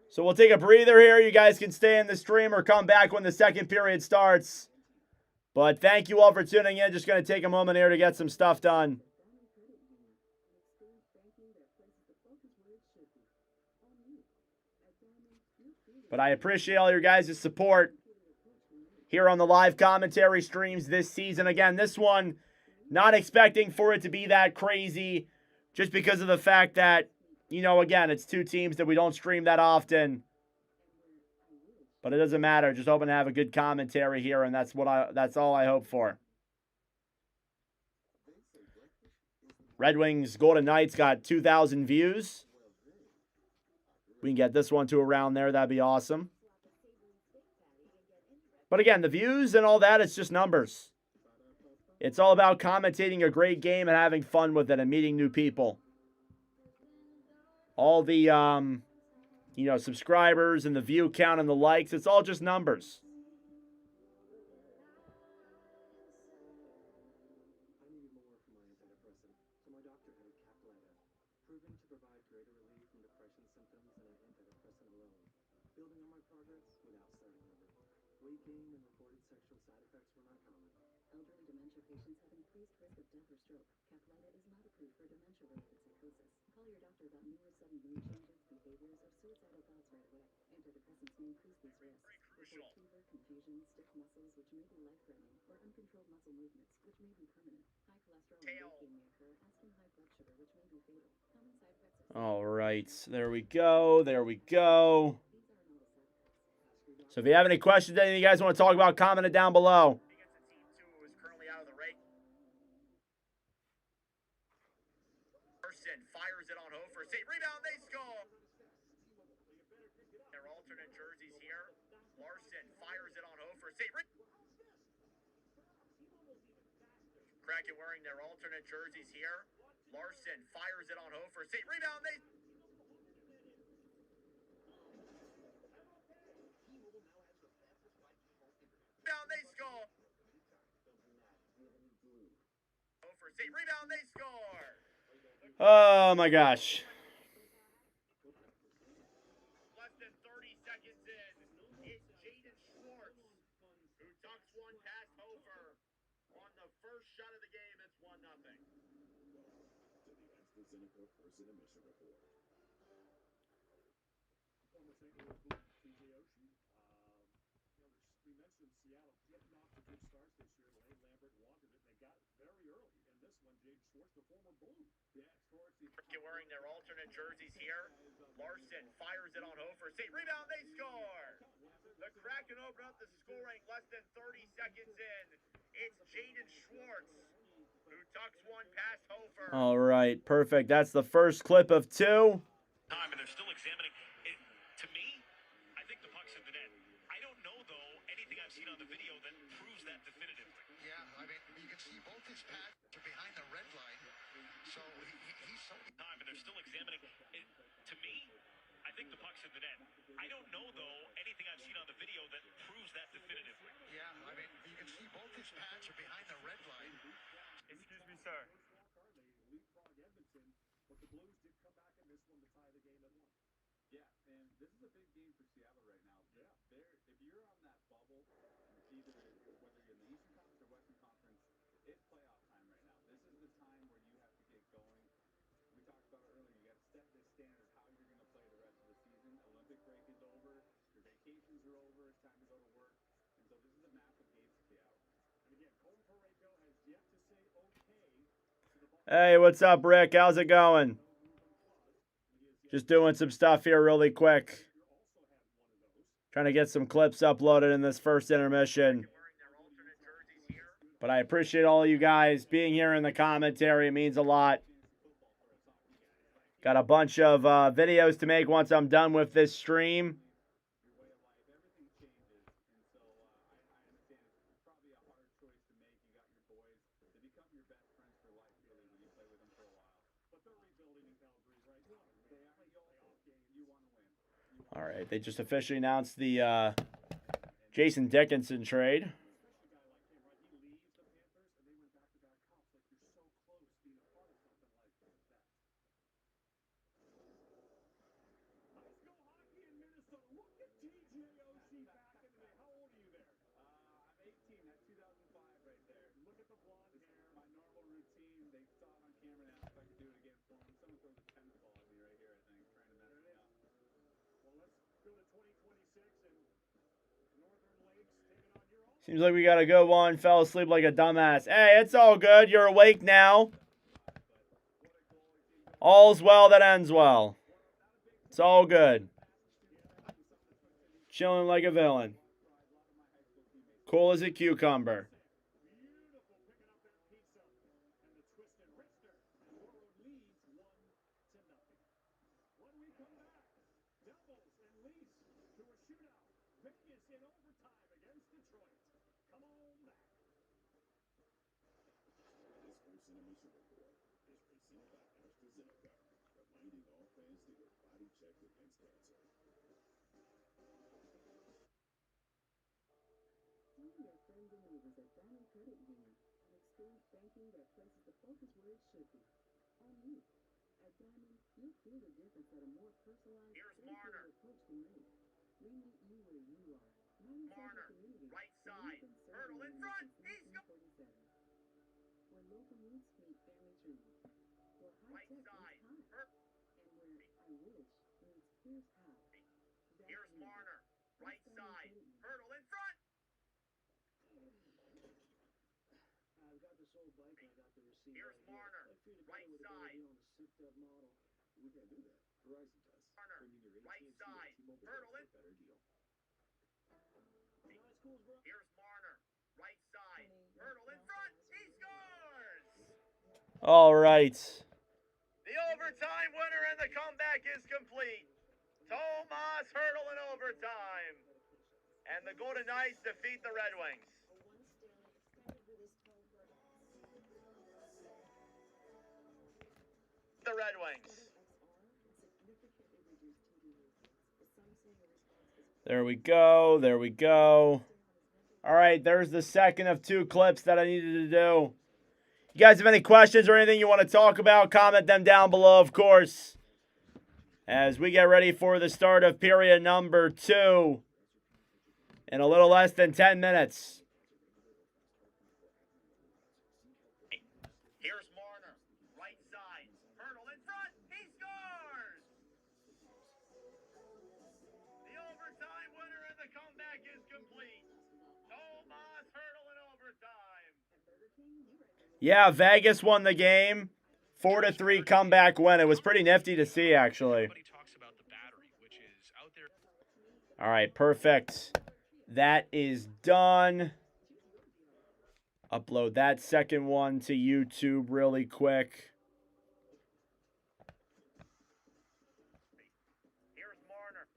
So we'll take a breather here. You guys can stay in the stream or come back when the second period starts. But thank you all for tuning in. Just going to take a moment here to get some stuff done. But I appreciate all your guys' support here on the live commentary streams this season. Again, this one, not expecting for it to be that crazy just because of the fact that, you know, again, it's 2 teams that we don't stream that often. But it doesn't matter. Just hoping to have a good commentary here, and that's all I hope for. Red Wings Golden Knights got 2,000 views. We can get this one to around there. That'd be awesome. But again, the views and all that, it's just numbers. It's all about commentating a great game and having fun with it and meeting new people. All the, subscribers and the view count and the likes, it's all just numbers. Elderly dementia patients have increased risk of death or stroke. Caplyta is not approved for dementia-related psychosis. Call your doctor about new or sudden mood changes, behaviors, or suicidal thoughts right away. Antidepressants may increase these risks. Report fever, confusion, stiff muscles, which may be life-threatening, or uncontrolled muscle movements, which may be permanent. High cholesterol and weight gain may occur, as can high blood sugar, which may be fatal. Common side effects of All right, there we go. There we go. So if you have any questions, anything you guys want to talk about, comment it down below. Fires it on Hofer. Save rebound, they score. Their alternate jerseys here. Larson fires it on Hofer. Save Kraken wearing their alternate jerseys here. Larson fires it on Hofer. Save rebound, they score. Hofer, save rebound, they score. Oh my gosh. Less than 30 seconds in. It's Jaden Schwartz who tucks one past Hofer. On the first shot of the game, it's 1-0. We mentioned Seattle getting off to good starts this year. Lane Lambert wanted it, and they got it very early. In this one, Jaden Schwartz, the former Blue. Yeah, Schwartz. Wearing their alternate jerseys here. Larson fires it on Hofer. Save rebound, they score. The Kraken open up the scoring less than 30 seconds in. It's Jaden Schwartz who tucks one past Hofer. All right, perfect. That's the first clip of 2. Time, and they're still examining it. To me, I think the puck's in the net. I don't know, though, anything I've seen on the video that proves that definitively. Yeah, I mean, you can see both his pads are behind the red line. So he's so... Time, and they're still examining it. To me, I think the puck's in the net. I don't know, though, anything I've seen on the video that proves that definitively. Yeah, I mean, you can see both his pads are behind the red line. Excuse me, sir. But the Blues did come back in this one to tie the game at 1. Yeah, and this is a big game for Seattle right now. Yeah. If you're on that bubble, it's either whether you're in it's playoff time right now. This is the time where you have to get going. We talked about it earlier. You got to set this standard how you're going to play the rest of the season. Olympic break is over. Your vacations are over. It's time to go to work. And so this is a massive game to stay out. And again, Colton Parayko has yet to say okay to the ball. Hey, what's up, Rick? How's it going? Just doing some stuff here really quick. Trying to get some clips uploaded in this first intermission. But I appreciate all of you guys being here in the commentary. It means a lot. Got a bunch of videos to make once I'm done with this stream. All right, they just officially announced the Jason Dickinson trade. Seems like we got a good one. Fell asleep like a dumbass. Hey, it's all good. You're awake now. All's well that ends well. It's all good. Chilling like a villain. Cool as a cucumber. Your friends and neighbors at Diamond Credit Union and experience banking that places the focus where it should be, on you. At Diamond, you'll feel the difference that a more personalized, dedicated approach can make. We meet you where you are. Marner, right side, hurdle in front, he's going! Where local roots meet family trees. Where high tech meets high. And where I wish meets here's how. Here's Marner, right side, hurdle in front! I've got this old bike and I got the receipt. Here's Marner, right side. On the souped-up model. We can't do that. Verizon does. Marner, Bringing your right AT&T side, T-Mobile hurdle for in a better deal. Here's Marner, right side, hurdle in front, he scores! All right. The overtime winner and the comeback is complete. Tomas hurdle in overtime. And the Golden Knights defeat the Red Wings. The Red Wings. There we go. There we go. All right, there's the second of two clips that I needed to do. You guys have any questions or anything you want to talk about, comment them down below, of course. As we get ready for the start of period number 2 in a little less than 10 minutes. Here's Marner, right side, hurdle in front, he scores! The overtime winner and the comeback is complete. Tomas hurdle in overtime. Yeah, Vegas won the game. 4-3 comeback win. It was pretty nifty to see, actually. All right, perfect. That is done. Upload that second one to YouTube really quick. Here's Marner.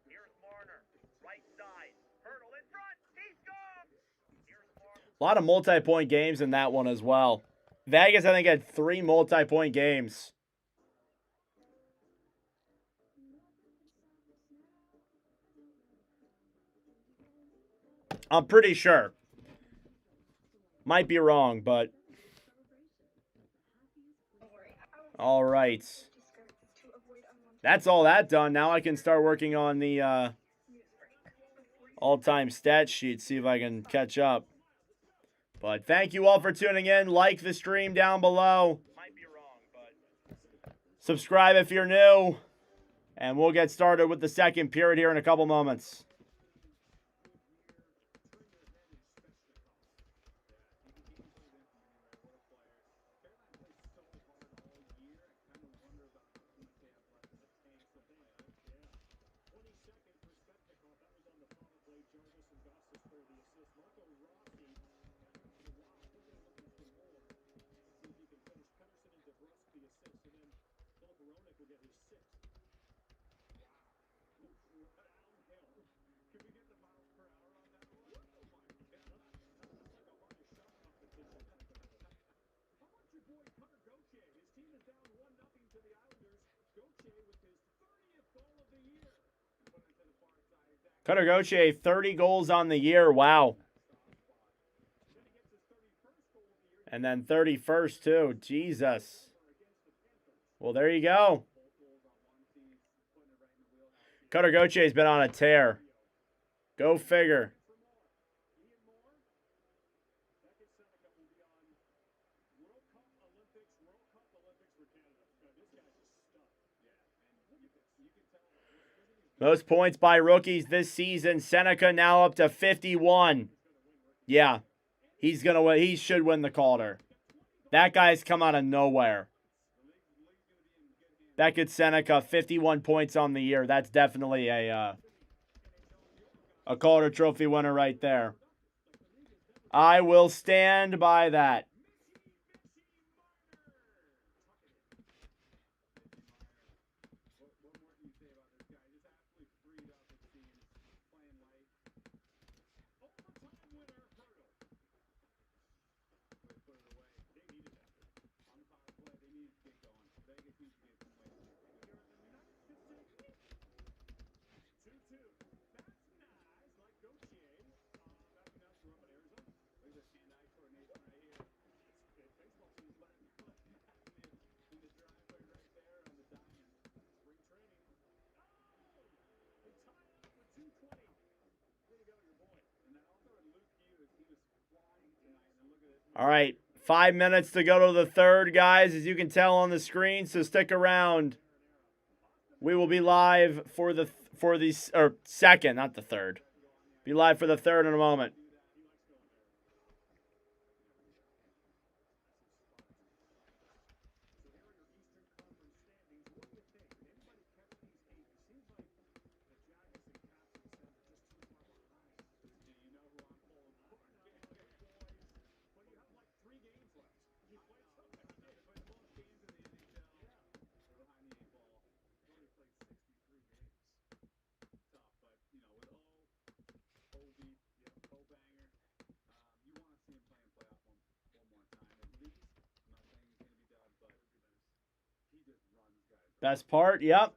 Here's Marner, right side, hurdle in front, he's gone. A lot of multi-point games in that one as well. Vegas, I think, had 3 multi-point games. I'm pretty sure. Might be wrong, but... All right. That's all that done. Now I can start working on the all-time stat sheet, see if I can catch up. But thank you all for tuning in. Like the stream down below. Subscribe if you're new. And we'll get started with the second period here in a couple moments. Cutter Gauthier, 30 goals on the year. Wow. And then 31st, too. Jesus. Well, there you go. Cutter Gauthier's been on a tear. Go figure. Most points by rookies this season. Seneca now up to 51. Yeah. He's gonna win. He should win the Calder. That guy's come out of nowhere. That gets Seneca 51 points on the year. That's definitely a Calder Trophy winner right there. I will stand by that. All right, 5 minutes to go to the third, guys, as you can tell on the screen, so stick around. We will be live for the second, not the third. Be live for the third in a moment. Best part, yep.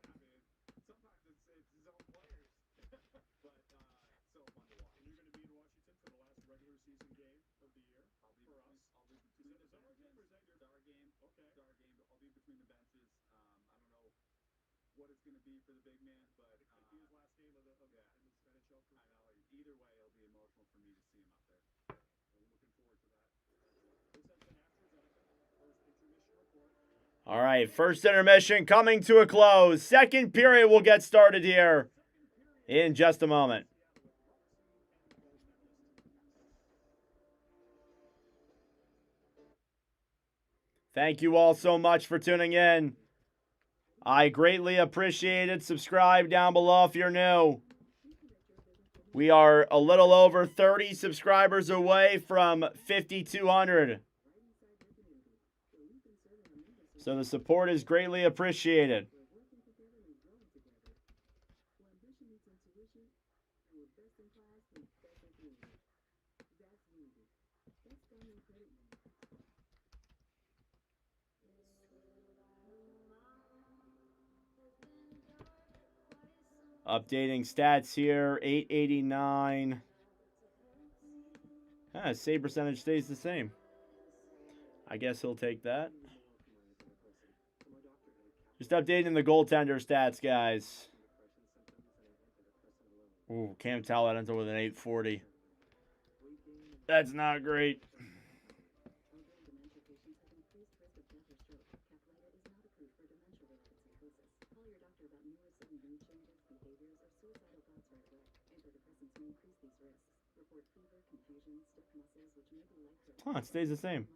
All right, first intermission coming to a close. Second period will get started here in just a moment. Thank you all so much for tuning in. I greatly appreciate it. Subscribe down below if you're new. We are a little over 30 subscribers away from 5,200. So the support is greatly appreciated. Updating stats here, 889. Save percentage stays the same. I guess he'll take that. Just updating the goaltender stats, guys. Ooh, Cam Talbot ends up with an 840. That's not great. Huh, it stays the same.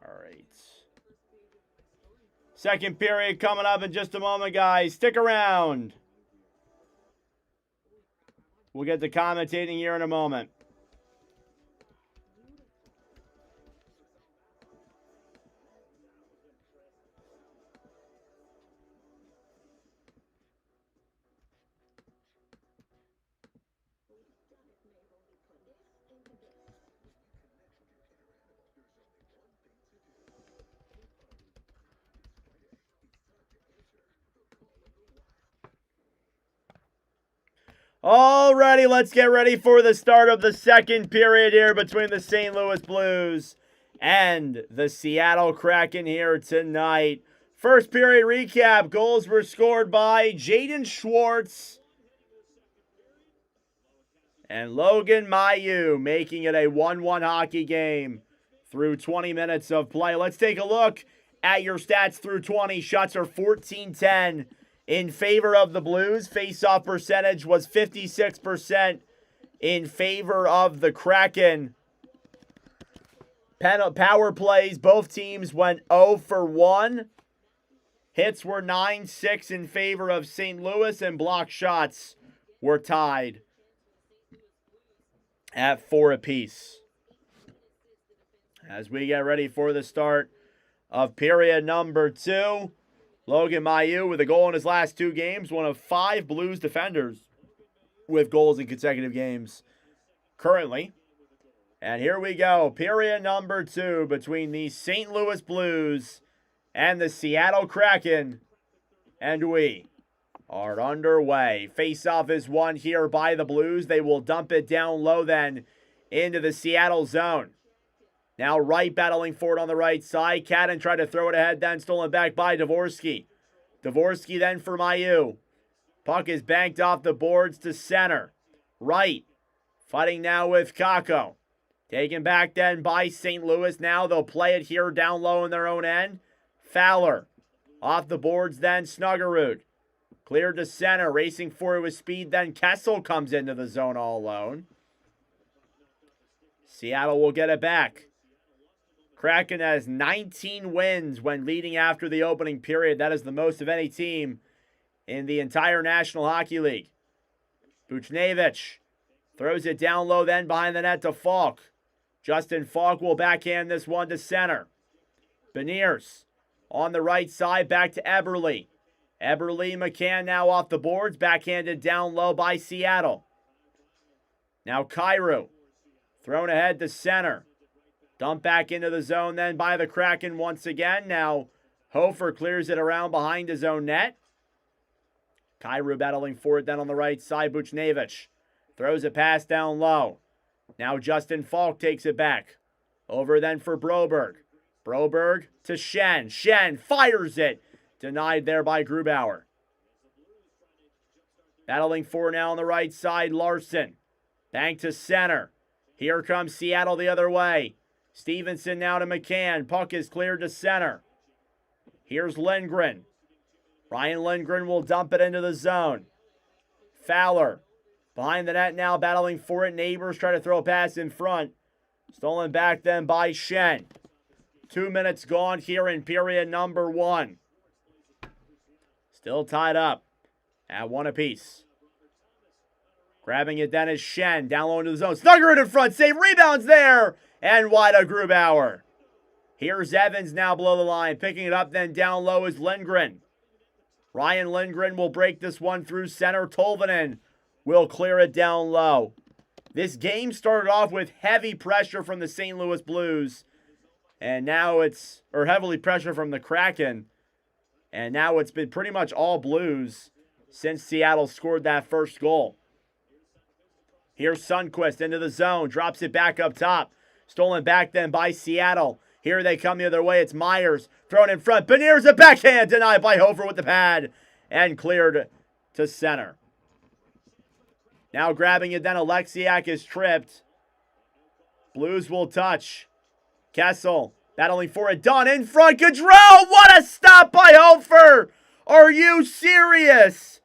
All right. Second period coming up in just a moment, guys. Stick around. We'll get to commentating here in a moment. Alrighty, let's get ready for the start of the second period here between the St. Louis Blues and the Seattle Kraken here tonight. First period recap. Goals were scored by Jaden Schwartz and Logan Mailloux, making it a 1-1 hockey game through 20 minutes of play. Let's take a look at your stats through 20. Shots are 14-10 in favor of the Blues. Face-off percentage was 56% in favor of the Kraken. Power plays, both teams went 0 for 1. Hits were 9-6 in favor of St. Louis, and block shots were tied at 4 apiece. As we get ready for the start of period number 2, Logan Mailloux with a goal in his last 2 games, one of 5 Blues defenders with goals in consecutive games currently. And here we go, period number 2 between the St. Louis Blues and the Seattle Kraken. And we are underway. Face-off is won here by the Blues. They will dump it down low then into the Seattle zone. Now Wright battling for it on the right side. Cadden tried to throw it ahead, then stolen back by Dvorsky. Dvorsky then for Mailloux. Puck is banked off the boards to center. Wright fighting now with Kakko. Taken back then by St. Louis. Now they'll play it here down low in their own end. Fowler off the boards then Snuggerud. Cleared to center, racing for it with speed. Then Kessel comes into the zone all alone. Seattle will get it back. Kraken has 19 wins when leading after the opening period. That is the most of any team in the entire National Hockey League. Buchnevich throws it down low then behind the net to Falk. Justin Falk will backhand this one to center. Beniers on the right side back to Eberle. Eberle McCann now off the boards, backhanded down low by Seattle. Now Kyrou thrown ahead to center. Dump back into the zone then by the Kraken once again. Now Hofer clears it around behind his own net. Kyrou battling for it then on the right side. Buchnevich throws a pass down low. Now Justin Falk takes it back. Over then for Broberg. Broberg to Shen. Shen fires it. Denied there by Grubauer. Battling for now on the right side, Larson. Bank to center. Here comes Seattle the other way. Stevenson now to McCann. Puck is cleared to center. Here's Lindgren. Ryan Lindgren will dump it into the zone. Fowler behind the net now, battling for it. Neighbors try to throw a pass in front. Stolen back then by Shen. 2 minutes gone here in period number 1. Still tied up at 1 apiece. Grabbing it then is Shen. Down low into the zone. Snugger it in front. Save. Rebounds there. And wide of Grubauer. Here's Evans now below the line. Picking it up then down low is Lindgren. Ryan Lindgren will break this one through center. Tolvanen will clear it down low. This game started off with heavy pressure from the St. Louis Blues. And now or heavily pressure from the Kraken. And now it's been pretty much all Blues since Seattle scored that first goal. Here's Sundqvist into the zone. Drops it back up top. Stolen back then by Seattle. Here they come the other way. It's Myers. Thrown in front. Beniers, a backhand. Denied by Hofer with the pad. And cleared to center. Now grabbing it then. Alexiak is tripped. Blues will touch. Kessel battling for it. Dunn in front. Gaudreau. What a stop by Hofer. Are you serious?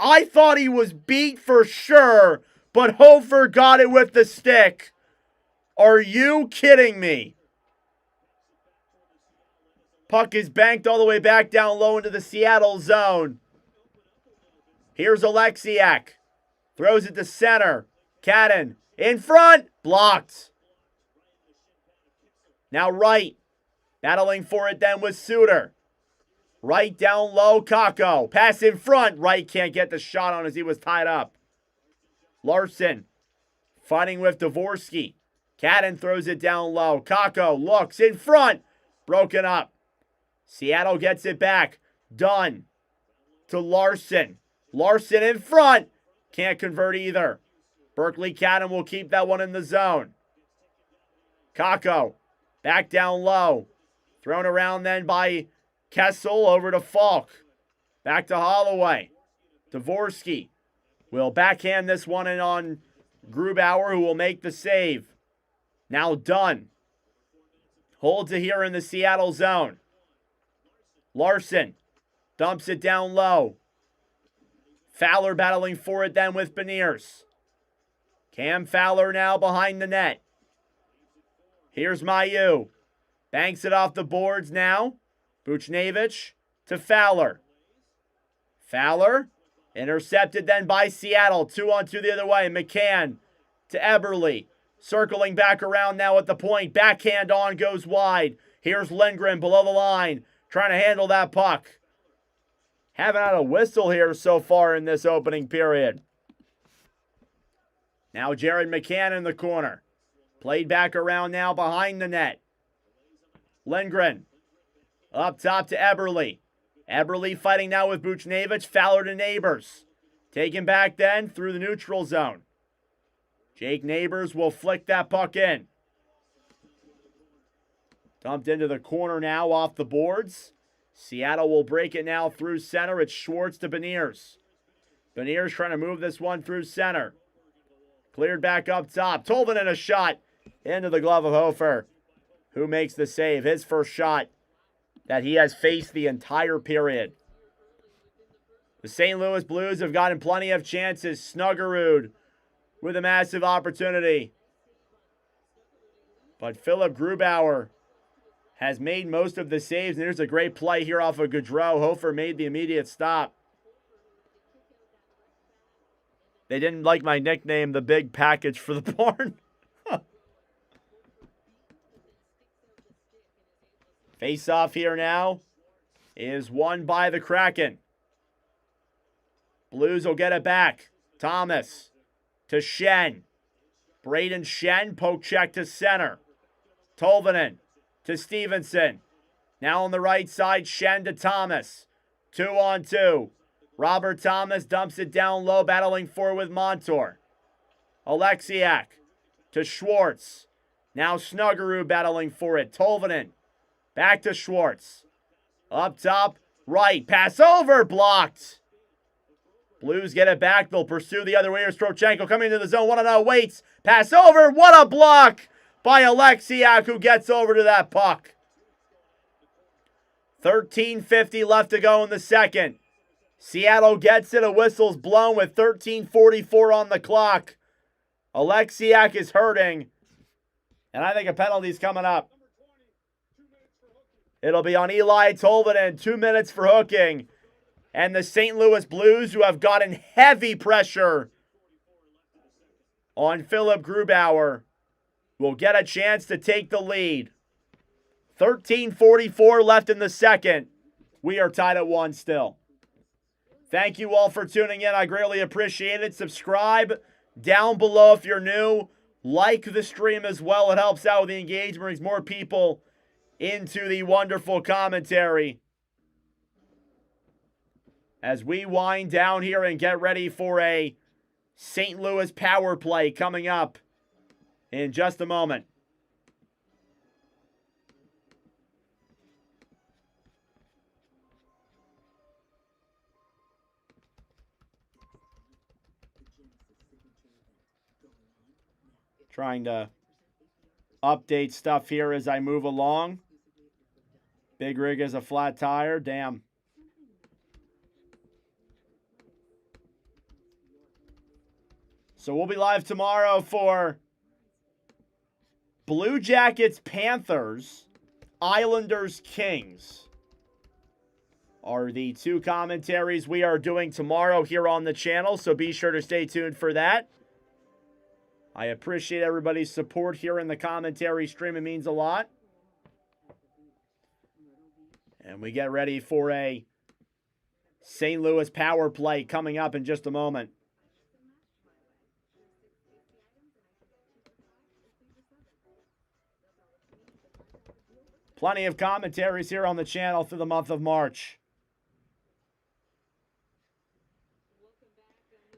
I thought he was beat for sure, but Hofer got it with the stick. Are you kidding me? Puck is banked all the way back down low into the Seattle zone. Here's Alexiak. Throws it to center. Cadden in front. Blocked. Now Wright. Battling for it then with Suter. Right down low, Kakko. Pass in front. Wright can't get the shot on as he was tied up. Larson fighting with Dvorsky. Cadden throws it down low. Kakko looks in front. Broken up. Seattle gets it back. Dunn to Larson. Larson in front. Can't convert either. Berkeley Cadden will keep that one in the zone. Kakko back down low. Thrown around then by Kessel over to Falk. Back to Holloway. Dvorsky will backhand this one in on Grubauer, who will make the save. Now Dunn holds it here in the Seattle zone. Larson dumps it down low. Fowler battling for it then with Beniers. Cam Fowler now behind the net. Here's Mailloux. Banks it off the boards now. Buchnevich to Fowler. Fowler intercepted then by Seattle. 2-on-2 the other way. McCann to Eberle. Circling back around now at the point. Backhand on goes wide. Here's Lindgren below the line. Trying to handle that puck. Haven't had a whistle here so far in this opening period. Now Jared McCann in the corner. Played back around now behind the net. Lindgren. Up top to Eberle. Eberle fighting now with Buchnevich. Fowler to Neighbors. Taken back then through the neutral zone. Jake Neighbors will flick that puck in. Dumped into the corner now off the boards. Seattle will break it now through center. It's Schwartz to Beniers. Beniers trying to move this one through center. Cleared back up top. Tolvanen a shot into the glove of Hofer, who makes the save. His first shot that he has faced the entire period. The St. Louis Blues have gotten plenty of chances. Snuggerud with a massive opportunity. But Philip Grubauer has made most of the saves. And there's a great play here off of Gaudreau. Hofer made the immediate stop. They didn't like my nickname, the big package for the barn. Face off here now is won by the Kraken. Blues will get it back. Thomas to Shen. Braden Shen, poke check to center. Tolvanen to Stevenson. Now on the right side, Shen to Thomas. 2-on-2. Robert Thomas dumps it down low, battling for with Montour. Alexiak to Schwartz. Now Snuggerud battling for it. Tolvanen back to Schwartz. Up top, right. Pass over, blocked Blues get it back. They'll pursue the other way. Strochenko coming into the zone. 1-0. Waits. Pass over. What a block by Alexiak, who gets over to that puck. 13:50 left to go in the second. Seattle gets it. A whistle's blown with 13:44 on the clock. Alexiak is hurting. And I think a penalty's coming up. It'll be on Eli Tolvanen. 2 minutes for hooking. And the St. Louis Blues, who have gotten heavy pressure on Philip Grubauer, will get a chance to take the lead. 13:44 left in the second. We are tied at 1 still. Thank you all for tuning in. I greatly appreciate it. Subscribe down below if you're new. Like the stream as well. It helps out with the engagement, brings more people into the wonderful commentary. As we wind down here and get ready for a St. Louis power play coming up in just a moment. Trying to update stuff here as I move along. Big rig is a flat tire. Damn. So we'll be live tomorrow for Blue Jackets, Panthers, Islanders, Kings are the 2 commentaries we are doing tomorrow here on the channel. So be sure to stay tuned for that. I appreciate everybody's support here in the commentary stream. It means a lot. And we get ready for a St. Louis power play coming up in just a moment. Plenty of commentaries here on the channel through the month of March.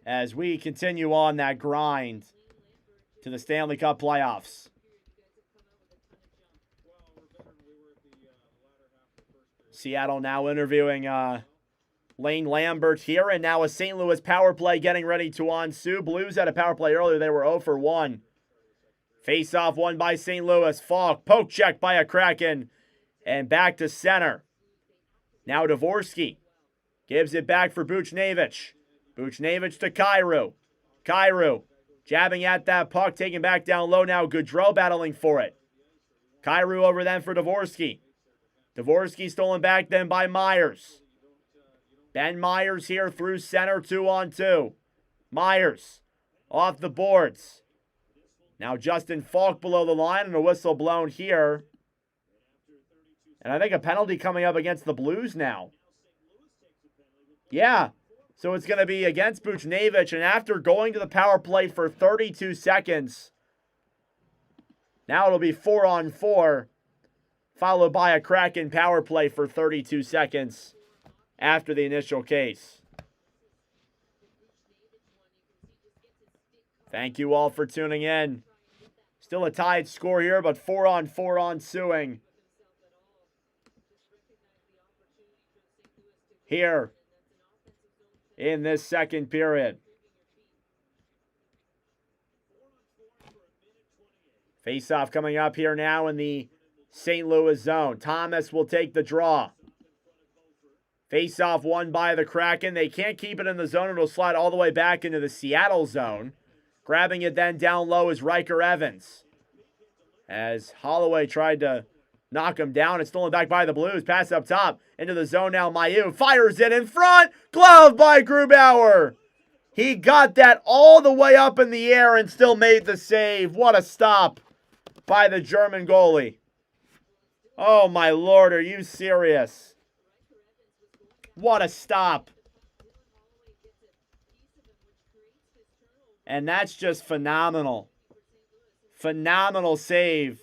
As we continue on that grind to the Stanley Cup playoffs. Seattle now interviewing Lane Lambert here, and now a St. Louis power play getting ready to ensue. Blues had a power play earlier. They were 0 for 1. Face-off won by St. Louis. Falk, poke check by a Kraken, and back to center. Now Dvorsky gives it back for Buchnevich. Buchnevich to Kyrou. Kyrou jabbing at that puck, taking back down low now. Gaudreau battling for it. Kyrou over then for Dvorsky. Dvorsky stolen back then by Myers. Ben Myers here through center, 2-on-2. Myers off the boards. Now Justin Falk below the line and a whistle blown here. And I think a penalty coming up against the Blues now. Yeah. So it's going to be against Buchnevich, and after going to the power play for 32 seconds, now it'll be 4-on-4, followed by a Kraken power play for 32 seconds after the initial case. Thank you all for tuning in. Still a tied score here, but 4-on-4 ensuing here in this second period. Face-off coming up here now in the St. Louis zone. Thomas will take the draw. Face-off won by the Kraken. They can't keep it in the zone. It'll slide all the way back into the Seattle zone. Grabbing it then down low is Riker Evans. As Holloway tried to knock him down. It's stolen back by the Blues. Pass up top. Into the zone now. Mailloux fires it in front. Glove by Grubauer. He got that all the way up in the air and still made the save. What a stop by the German goalie. Oh, my Lord. Are you serious? What a stop. And that's just phenomenal. Phenomenal save.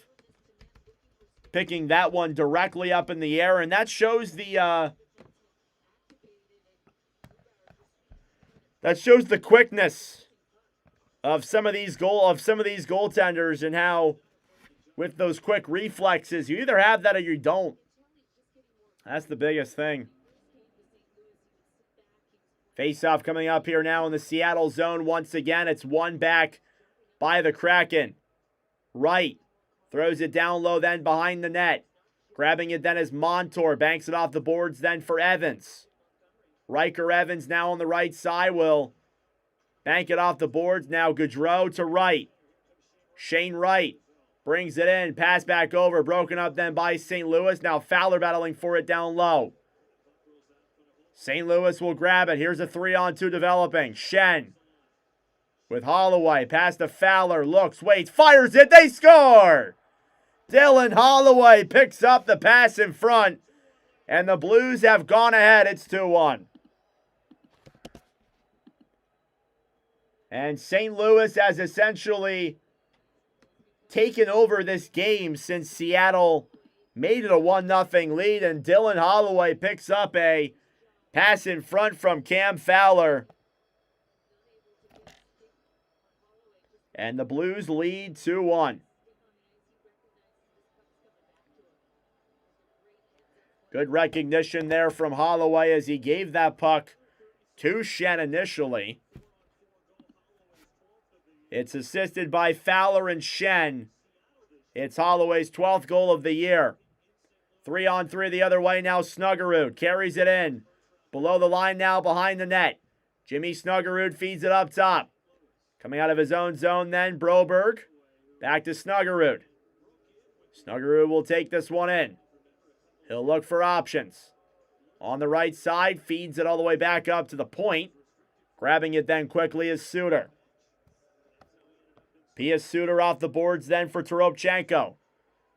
Picking that one directly up in the air, and that shows the quickness of some of these goaltenders, and how with those quick reflexes, you either have that or you don't. That's the biggest thing. Face-off coming up here now in the Seattle zone once again. It's one back by the Kraken. Right. Throws it down low then behind the net. Grabbing it then is Montour. Banks it off the boards then for Evans. Riker Evans now on the right side will bank it off the boards. Now Gaudreau to Wright. Shane Wright brings it in. Pass back over. Broken up then by St. Louis. Now Fowler battling for it down low. St. Louis will grab it. Here's a 3-on-2 developing. Shen with Holloway. Pass to Fowler. Looks, waits, fires it. They score! Dylan Holloway picks up the pass in front. And the Blues have gone ahead. It's 2-1. And St. Louis has essentially taken over this game since Seattle made it a 1-0 lead. And Dylan Holloway picks up a pass in front from Cam Fowler. And the Blues lead 2-1. Good recognition there from Holloway as he gave that puck to Shen initially. It's assisted by Fowler and Shen. It's Holloway's 12th goal of the year. 3-on-3 the other way now. Snuggerud carries it in. Below the line now behind the net. Jimmy Snuggerud feeds it up top. Coming out of his own zone then, Broberg. Back to Snuggerud. Snuggerud will take this one in. He'll look for options. On the right side, feeds it all the way back up to the point. Grabbing it then quickly is Suter. Pius Suter off the boards then for Toropchenko.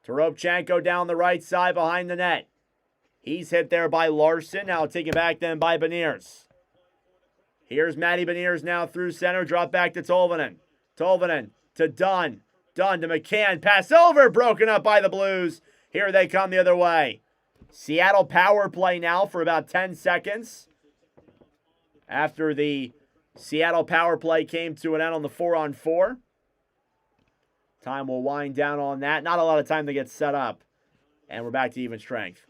Toropchenko down the right side behind the net. He's hit there by Larson. Now taken back then by Beniers. Here's Matty Beniers now through center. Drop back to Tolvanen. Tolvanen to Dunn. Dunn to McCann. Pass over. Broken up by the Blues. Here they come the other way. Seattle power play now for about 10 seconds. After the Seattle power play came to an end on the 4-on-4. Time will wind down on that. Not a lot of time to get set up. And we're back to even strength.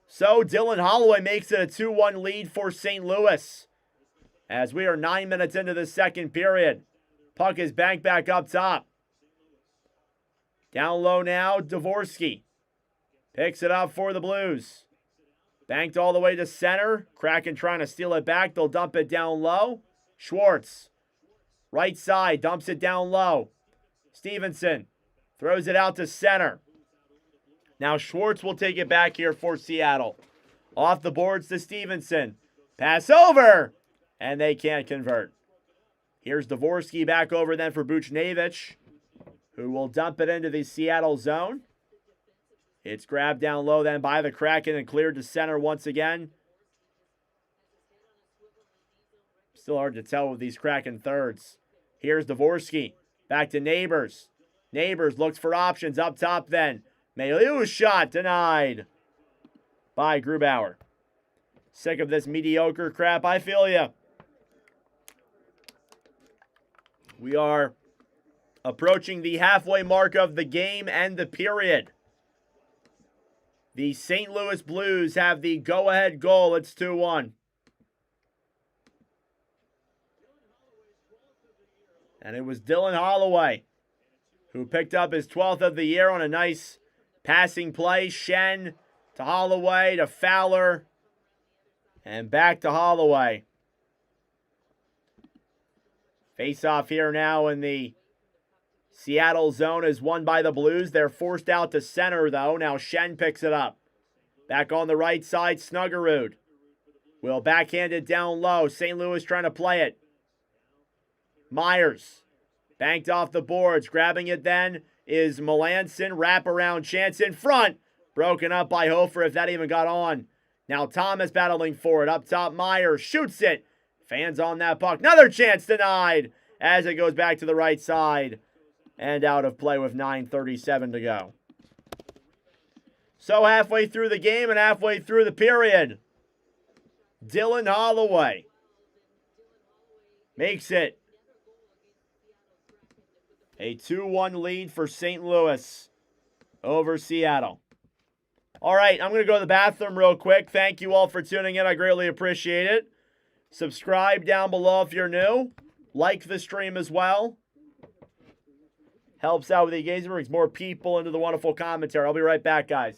So Dylan Holloway makes it a 2-1 lead for St. Louis. As we are 9 minutes into the second period. Puck is banked back up top. Down low now, Dvorsky. Picks it up for the Blues. Banked all the way to center. Kraken trying to steal it back. They'll dump it down low. Schwartz. Right side, dumps it down low. Stevenson throws it out to center. Now Schwartz will take it back here for Seattle. Off the boards to Stevenson. Pass over. And they can't convert. Here's Dvorsky back over then for Buchnevich, who will dump it into the Seattle zone. It's grabbed down low then by the Kraken and cleared to center once again. Still hard to tell with these Kraken thirds. Here's Dvorsky. Back to Neighbors. Neighbors looks for options up top then. Maillou's shot denied by Grubauer. Sick of this mediocre crap. I feel ya. We are approaching the halfway mark of the game and the period. The St. Louis Blues have the go-ahead goal. It's 2-1. And it was Dylan Holloway who picked up his 12th of the year on a nice passing play. Shen to Holloway to Fowler. And back to Holloway. Face-off here now in the Seattle zone is won by the Blues. They're forced out to center, though. Now Shen picks it up. Back on the right side, Snuggerud will backhand it down low. St. Louis trying to play it. Myers banked off the boards. Grabbing it then is Melanson. Wraparound chance in front. Broken up by Hofer if that even got on. Now Thomas battling for it. Up top, Myers shoots it. Fans on that puck. Another chance denied as it goes back to the right side. And out of play with 9:37 to go. So halfway through the game and halfway through the period, Dylan Holloway makes it a 2-1 lead for St. Louis over Seattle. All right, I'm going to go to the bathroom real quick. Thank you all for tuning in. I greatly appreciate it. Subscribe down below if you're new. Like the stream as well. Helps out with the engagement, brings more people into the wonderful commentary. I'll be right back, guys.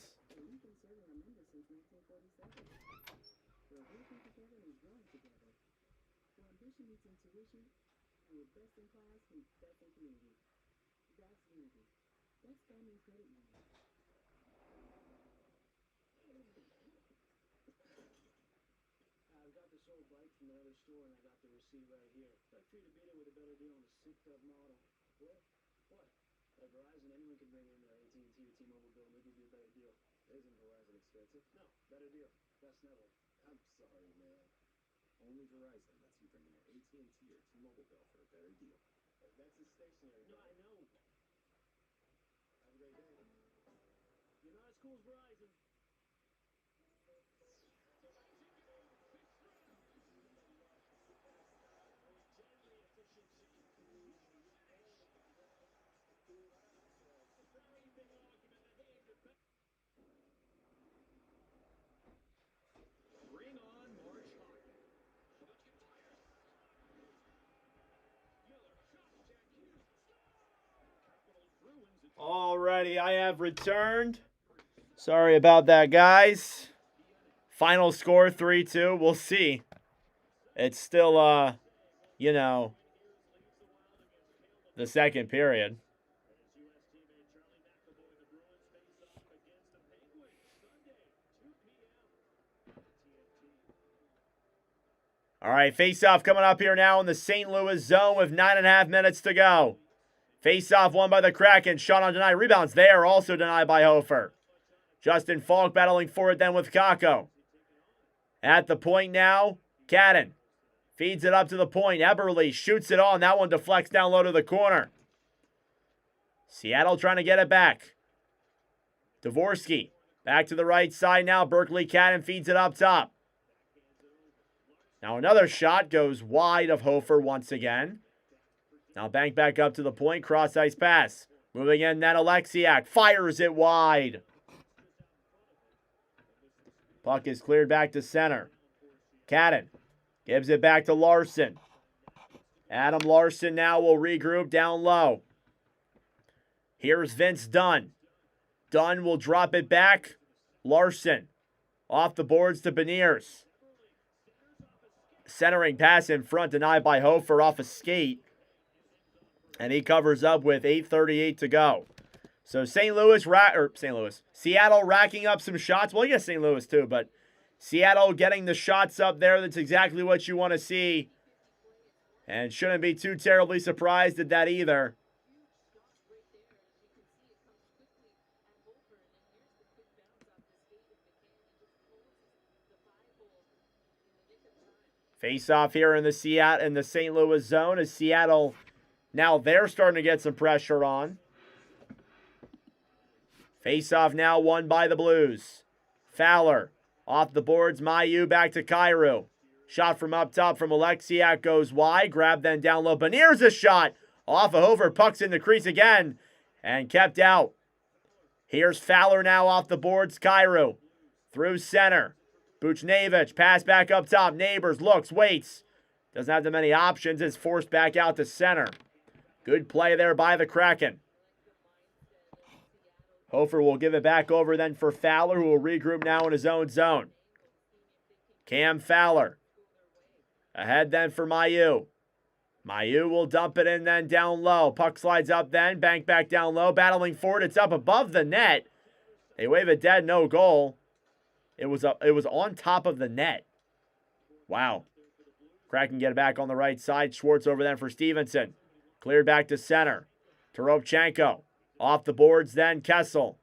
I've got this old bike from another store and I got the receipt right here. I'd free to beat it with a better deal on the souped-up model. What? What? At Verizon, anyone can bring in their AT&T or T-Mobile bill and they'll give you a better deal. Isn't Verizon expensive? No, better deal. Best network. I'm sorry, man. Only Verizon lets you bring in your AT&T or T-Mobile bill for a better deal. That's a stationary. No, I know. Have a great day. You're not as cool as Verizon. Bring on March Hockey. Alrighty, I have returned. Sorry about that, guys. Final score 3-2. We'll see. It's still, you know, the second period. All right, face-off coming up here now in the St. Louis zone with 9.5 minutes to go. Face-off won by the Kraken. Shot on denied. Rebounds there, also denied by Hofer. Justin Falk battling for it then with Kakko. At the point now, Cadden feeds it up to the point. Eberle shoots it on. That one deflects down low to the corner. Seattle trying to get it back. Dvorsky back to the right side now. Berkeley Cadden feeds it up top. Now another shot goes wide of Hofer once again. Now bank back up to the point. Cross-ice pass. Moving in then Alexiak. Fires it wide. Puck is cleared back to center. Cadden gives it back to Larson. Adam Larson now will regroup down low. Here's Vince Dunn. Dunn will drop it back. Larson off the boards to Beniers. Centering pass in front, denied by Hofer off a skate. And he covers up with 8:38 to go. So Seattle racking up some shots. Well, I guess St. Louis too, but Seattle getting the shots up there. That's exactly what you want to see. And shouldn't be too terribly surprised at that either. Face off here in the St. Louis zone as Seattle, now they're starting to get some pressure on. Face off now won by the Blues. Fowler off the boards. Mailloux back to Kyrou. Shot from up top from Alexiak goes wide. Grab then down low. Beniers a shot off of Hofer. Puck's in the crease again and kept out. Here's Fowler now off the boards. Kyrou through center. Buchnevich, pass back up top. Neighbors, looks, waits. Doesn't have that many options. Is forced back out to center. Good play there by the Kraken. Hofer will give it back over then for Fowler, who will regroup now in his own zone. Cam Fowler. Ahead then for Mailloux. Mailloux will dump it in then down low. Puck slides up then. Bank back down low. Battling for it. It's up above the net. They wave it dead. No goal. It was on top of the net. Wow. Kraken get it back on the right side. Schwartz over then for Stevenson. Cleared back to center. Toropchenko. Off the boards then Kessel.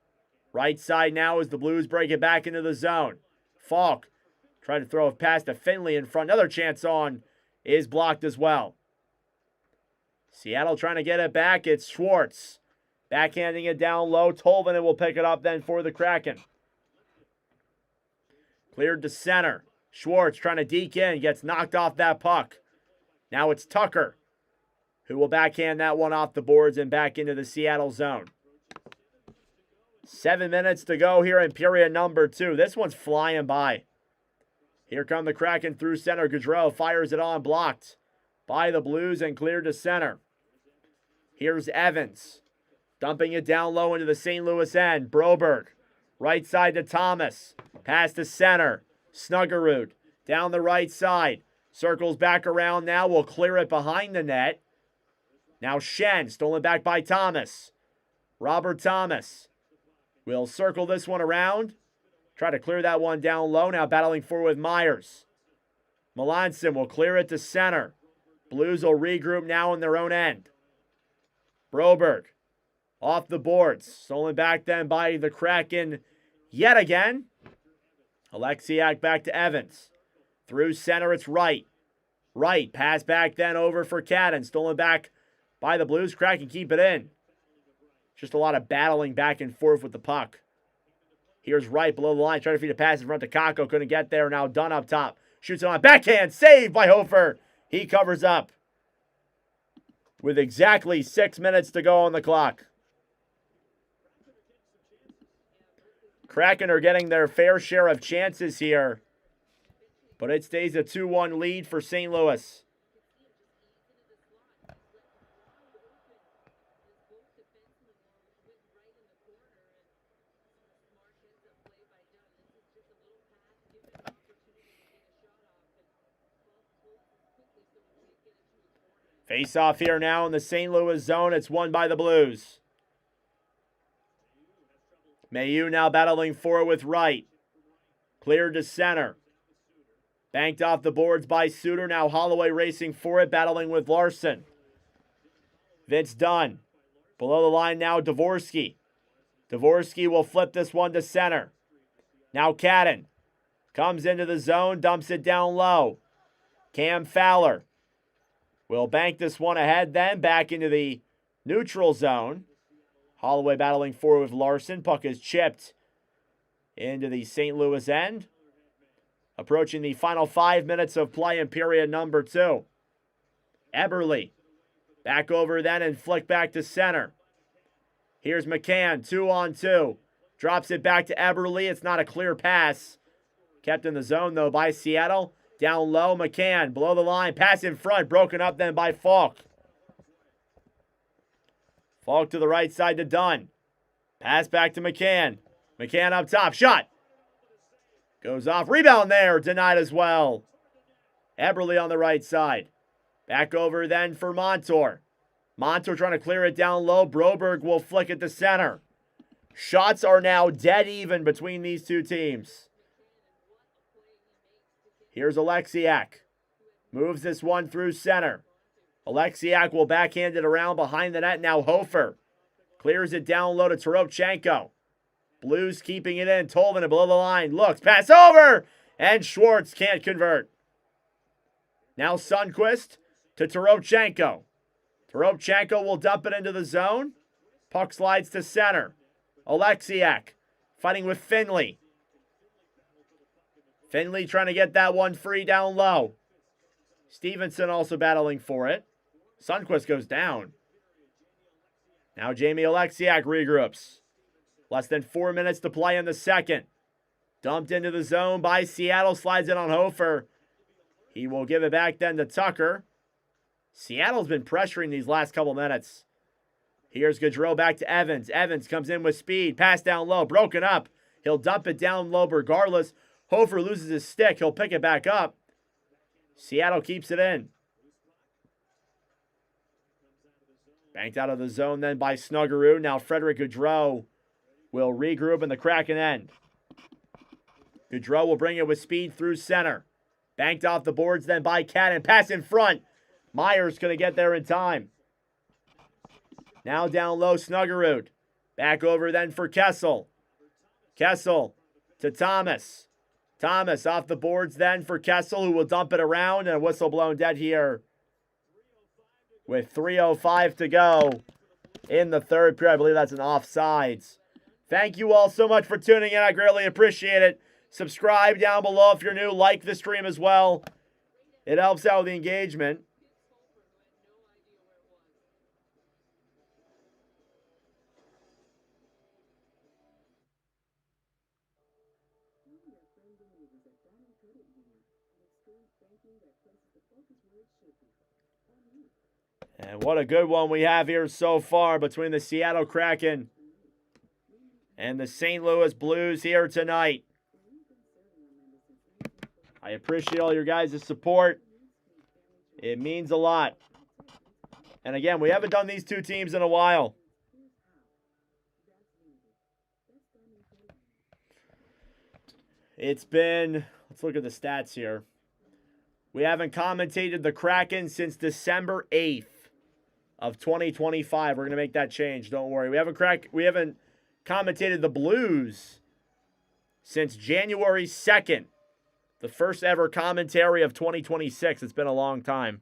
Right side now as the Blues break it back into the zone. Falk tried to throw a pass to Finley in front. Another chance on is blocked as well. Seattle trying to get it back. It's Schwartz. Backhanding it down low. Tolvanen will pick it up then for the Kraken. Cleared to center. Schwartz trying to deke in. Gets knocked off that puck. Now it's Tucker who will backhand that one off the boards and back into the Seattle zone. 7 minutes to go here in period number 2. This one's flying by. Here come the Kraken through center. Gaudreau fires it on, blocked by the Blues and cleared to center. Here's Evans, dumping it down low into the St. Louis end. Broberg, right side to Thomas. Pass to center. Snuggerud, down the right side. Circles back around now. Will clear it behind the net. Now Shen, stolen back by Thomas. Robert Thomas will circle this one around. Try to clear that one down low. Now battling forward with Myers. Melanson will clear it to center. Blues will regroup now in their own end. Broberg off the boards. Stolen back then by the Kraken yet again. Alexiak back to Evans. Through center, it's Wright. Wright, pass back then over for Cadden. Stolen back by the Blues. Kraken keep it in. Just a lot of battling back and forth with the puck. Here's Wright below the line. Trying to feed a pass in front to Kakko. Couldn't get there. Now Dunn up top. Shoots it on backhand. Saved by Hofer. He covers up. With exactly 6 minutes to go on the clock. Kraken are getting their fair share of chances here. But it stays a 2-1 lead for St. Louis. Face off here now in the St. Louis zone. It's won by the Blues. Mayu now battling forward with Wright. Cleared to center. Banked off the boards by Suter. Now Holloway racing for it, battling with Larson. Vince Dunn. Below the line now, Dvorsky. Dvorsky will flip this one to center. Now Cadden. Comes into the zone, dumps it down low. Cam Fowler will bank this one ahead then, back into the neutral zone. Holloway battling forward with Larson. Puck is chipped into the St. Louis end. Approaching the final 5 minutes of play in period number 2. Eberle back over then and flick back to center. Here's McCann, 2-on-2. Drops it back to Eberle. It's not a clear pass. Kept in the zone though by Seattle. Down low, McCann, below the line. Pass in front, broken up then by Falk. Falk to the right side to Dunn. Pass back to McCann. McCann up top, shot. Goes off, rebound there, denied as well. Eberle on the right side. Back over then for Montour. Montour trying to clear it down low. Broberg will flick it to center. Shots are now dead even between these two teams. Here's Alexiak. Moves this one through center. Alexiak will backhand it around behind the net. Now Hofer clears it down low to Toropchenko. Blues keeping it in. Tolvanen below the line. Looks. Pass over. And Schwartz can't convert. Now Sundqvist to Toropchenko. Toropchenko will dump it into the zone. Puck slides to center. Alexiak fighting with Finley. Finley trying to get that one free down low. Stevenson also battling for it. Sundqvist goes down. Now Jamie Alexiak regroups. Less than 4 minutes to play in the second. Dumped into the zone by Seattle. Slides it on Hofer. He will give it back then to Tucker. Seattle's been pressuring these last couple minutes. Here's Gaudreau back to Evans. Evans comes in with speed. Pass down low. Broken up. He'll dump it down low regardless. Hofer loses his stick. He'll pick it back up. Seattle keeps it in. Banked out of the zone then by Snuggerud. Now Frederick Gaudreau will regroup in the Kraken end. Gaudreau will bring it with speed through center. Banked off the boards then by Cadden. Pass in front. Myers going to get there in time. Now down low, Snuggerud. Back over then for Kessel. Kessel to Thomas. Thomas off the boards then for Kessel, who will dump it around, and a whistle blown dead here with 3:05 to go in the third period. I believe that's an offsides. Thank you all so much for tuning in. I greatly appreciate it. Subscribe down below if you're new. Like the stream as well. It helps out with the engagement. believers at Diamond Credit Union. An experience banking that places the focus where it should be. On you. And what a good one we have here so far between the Seattle Kraken and the St. Louis Blues here tonight. I appreciate all your guys' support. It means a lot. And again, we haven't done these two teams in a while. It's been, let's look at the stats here. We haven't commentated the Kraken since December 8th of 2025. We're going to make that change, don't worry. We haven't commentated the Blues since January 2nd. The first ever commentary of 2026. It's been a long time.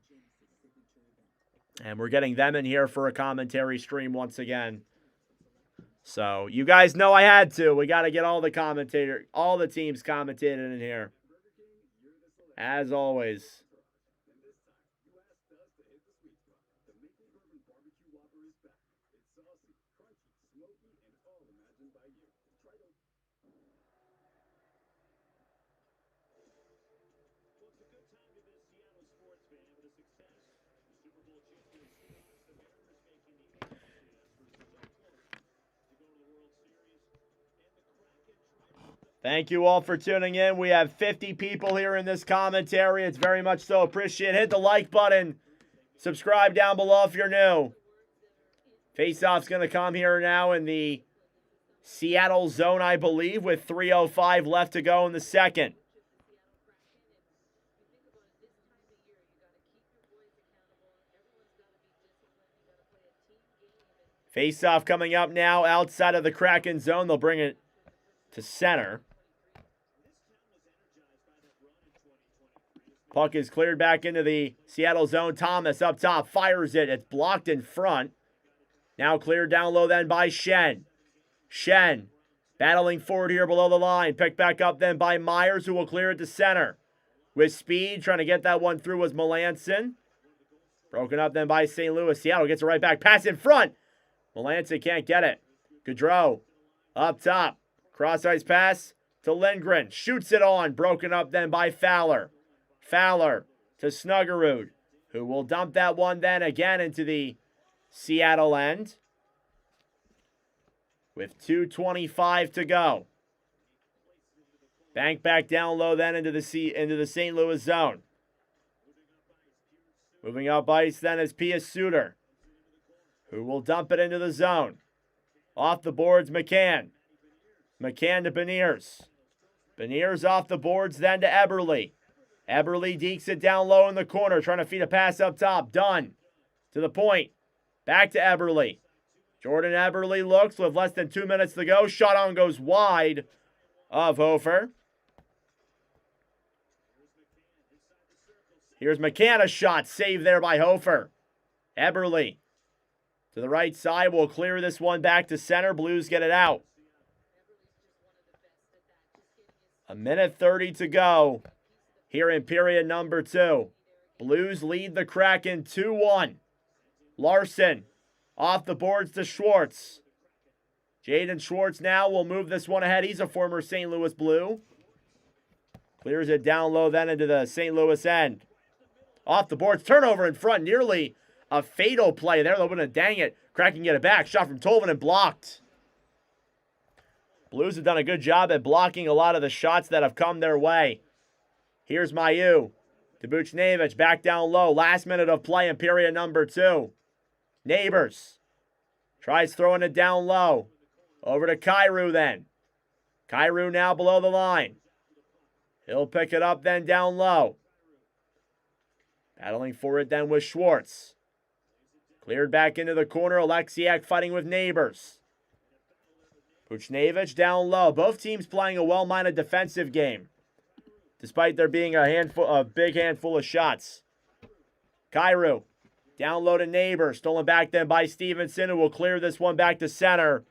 And we're getting them in here for a commentary stream once again. So, you guys know I had to. We got to get all the teams commentated in here. As always. Thank you all for tuning in. We have 50 people here in this commentary. It's very much so appreciated. Hit the like button. Subscribe down below if you're new. Faceoff's going to come here now in the Seattle zone, I believe, with 3:05 left to go in the second. Faceoff coming up now outside of the Kraken zone. They'll bring it to center. Puck is cleared back into the Seattle zone. Thomas up top, fires it. It's blocked in front. Now cleared down low then by Shen. Shen battling forward here below the line. Picked back up then by Myers, who will clear it to center. With speed, trying to get that one through was Melanson. Broken up then by St. Louis. Seattle gets it right back. Pass in front. Melanson can't get it. Gaudreau up top. Cross-ice pass to Lindgren. Shoots it on. Broken up then by Fowler. Fowler to Snuggerud, who will dump that one then again into the Seattle end. With 2:25 to go. Bank back down low then into the St. Louis zone. Moving up ice then is Pius Suter, who will dump it into the zone. Off the boards, McCann. McCann to Beniers. Beniers off the boards then to Eberle. Eberle dekes it down low in the corner, trying to feed a pass up top. Done. To the point. Back to Eberle. Jordan Eberle looks with less than 2 minutes to go. Shot on goes wide of Hofer. Here's McCann, a shot. Saved there by Hofer. Eberle to the right side. Will clear this one back to center. Blues get it out. 1:30 to go here in period number 2. Blues lead the Kraken 2-1. Larson off the boards to Schwartz. Jaden Schwartz now will move this one ahead. He's a former St. Louis Blue. Clears it down low then into the St. Louis end. Off the boards. Turnover in front. Nearly a fatal play there. They're going to dang it. Kraken get it back. Shot from Tolvanen and blocked. Blues have done a good job at blocking a lot of the shots that have come their way. Here's Mayu. To Buchnevich. Back down low. Last minute of play in period number 2. Neighbors. Tries throwing it down low. Over to Kyrou then. Kyrou now below the line. He'll pick it up then down low. Battling for it then with Schwartz. Cleared back into the corner. Alexiak fighting with Neighbors. Buchnevich down low. Both teams playing a well-minded defensive game, despite there being a big handful of shots. Kyrou down low to Neighbors. Stolen back then by Stevenson, who will clear this one back to center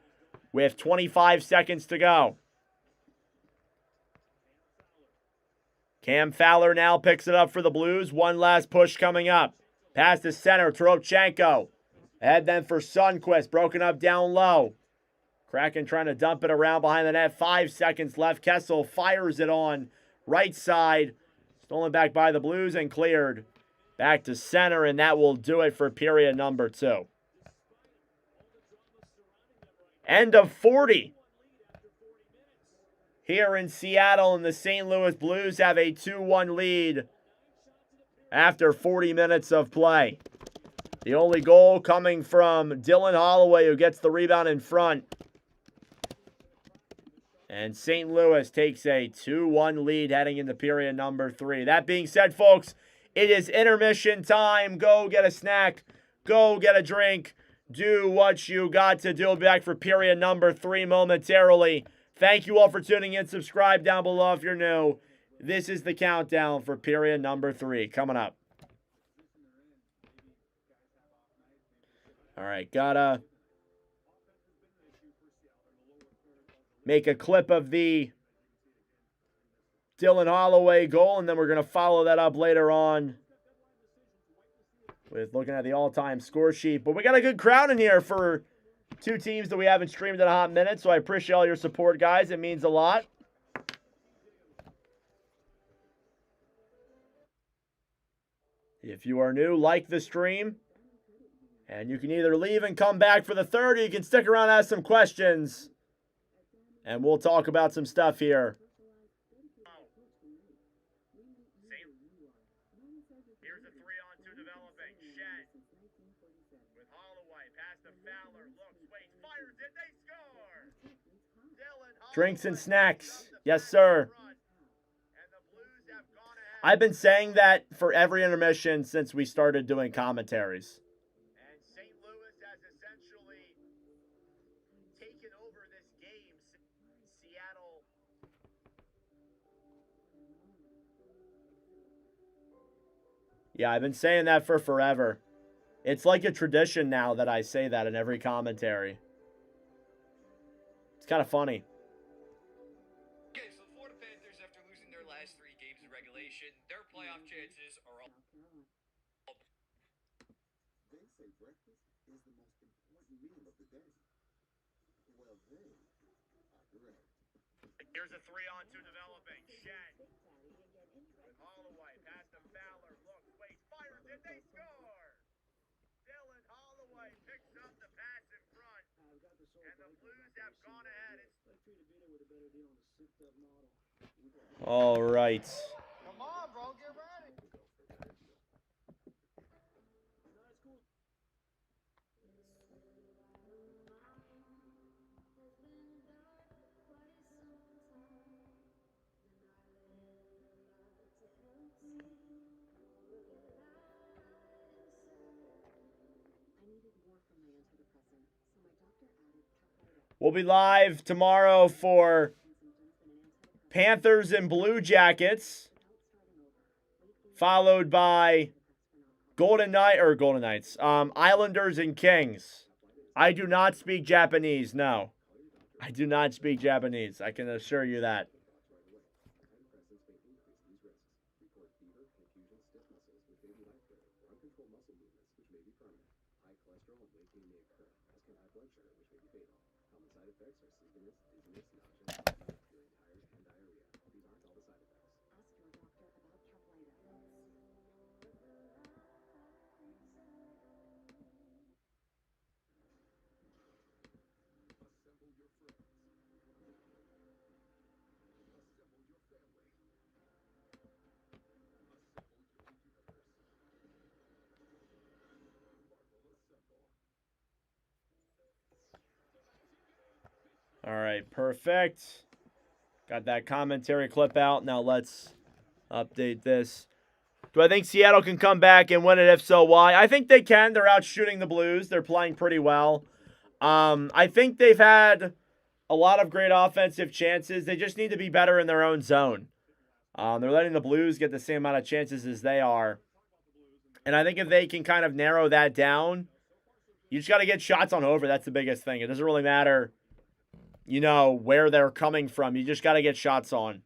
with 25 seconds to go. Cam Fowler now picks it up for the Blues. One last push coming up. Pass to center. Toropchenko. Ahead then for Sundqvist. Broken up down low. Kraken trying to dump it around behind the net. 5 seconds left. Kessel fires it on right side. Stolen back by the Blues and cleared. Back to center, and that will do it for period number 2. End of 40. Here in Seattle, and the St. Louis Blues have a 2-1 lead after 40 minutes of play. The only goal coming from Dylan Holloway, who gets the rebound in front. And St. Louis takes a 2-1 lead heading into period number 3. That being said, folks, it is intermission time. Go get a snack. Go get a drink. Do what you got to do. We'll be back for period number 3 momentarily. Thank you all for tuning in. Subscribe down below if you're new. This is the countdown for period number 3 coming up. All right, gotta make a clip of the Dylan Holloway goal, and then we're going to follow that up later on with looking at the all-time score sheet. But we got a good crowd in here for 2 teams that we haven't streamed in a hot minute, so I appreciate all your support, guys. It means a lot. If you are new, like the stream. And you can either leave and come back for the third, or you can stick around and ask some questions. And we'll talk about some stuff here. Here's a 3-on-2 developing. Shed with Holloway. Pass to Fowler. Looks, waits, fires it. They score! Drinks and snacks. Yes, sir. I've been saying that for every intermission since we started doing commentaries. And St. Louis has essentially taken over this game. Seattle. Yeah, I've been saying that for forever. It's like a tradition now that I say that in every commentary. It's kind of funny. Okay, so the Florida Panthers, after losing their last 3 games in regulation, their playoff chances are all... They say breakfast is the most important meal of the day. Well, they are correct. Here's a 3-on-2 developing. Shed with Holloway. Pass to Fowler. Looks, waits, fires it. They score! Dylan Holloway picks up the pass in front. And the Blues have gone ahead. All right. Come on, bro, get ready. We'll be live tomorrow for Panthers and Blue Jackets, followed by Islanders and Kings. I do not speak Japanese, no. I do not speak Japanese. I can assure you that. All right, perfect. Got that commentary clip out. Now let's update this. Do I think Seattle can come back and win it? If so, why? I think they can. They're out shooting the Blues. They're playing pretty well. I think they've had a lot of great offensive chances. They just need to be better in their own zone. They're letting the Blues get the same amount of chances as they are. And I think if they can kind of narrow that down, you just got to get shots on over. That's the biggest thing. It doesn't really matter, you know, where they're coming from. You just got to get shots on.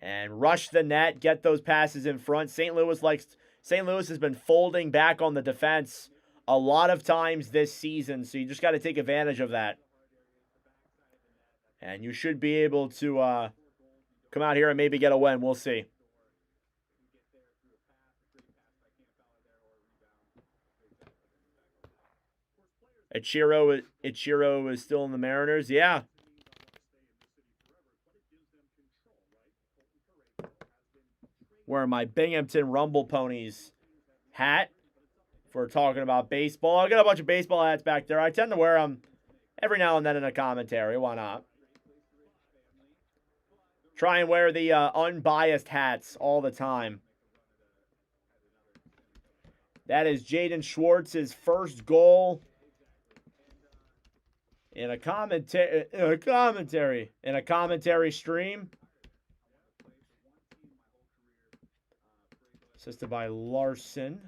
And rush the net, get those passes in front. St. Louis has been folding back on the defense a lot of times this season, so you just got to take advantage of that. And you should be able to come out here and maybe get a win. We'll see. Ichiro is still in the Mariners. Yeah. Wearing my Binghamton Rumble Ponies hat for talking about baseball. I got a bunch of baseball hats back there. I tend to wear them every now and then in a commentary. Why not? Try and wear the unbiased hats all the time. That is Jaden Schwartz's first goal in a commentary stream. Assisted by Larson.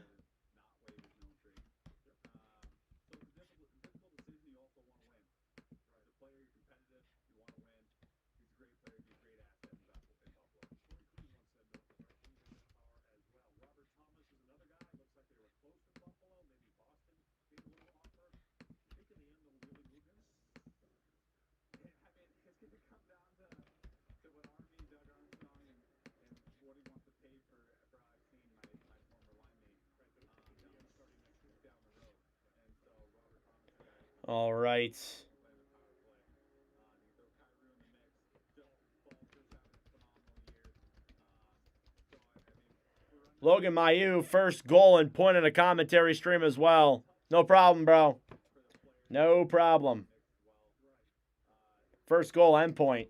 All right. Logan Mailloux, first goal and point in a commentary stream as well. No problem, bro. No problem. First goal and point.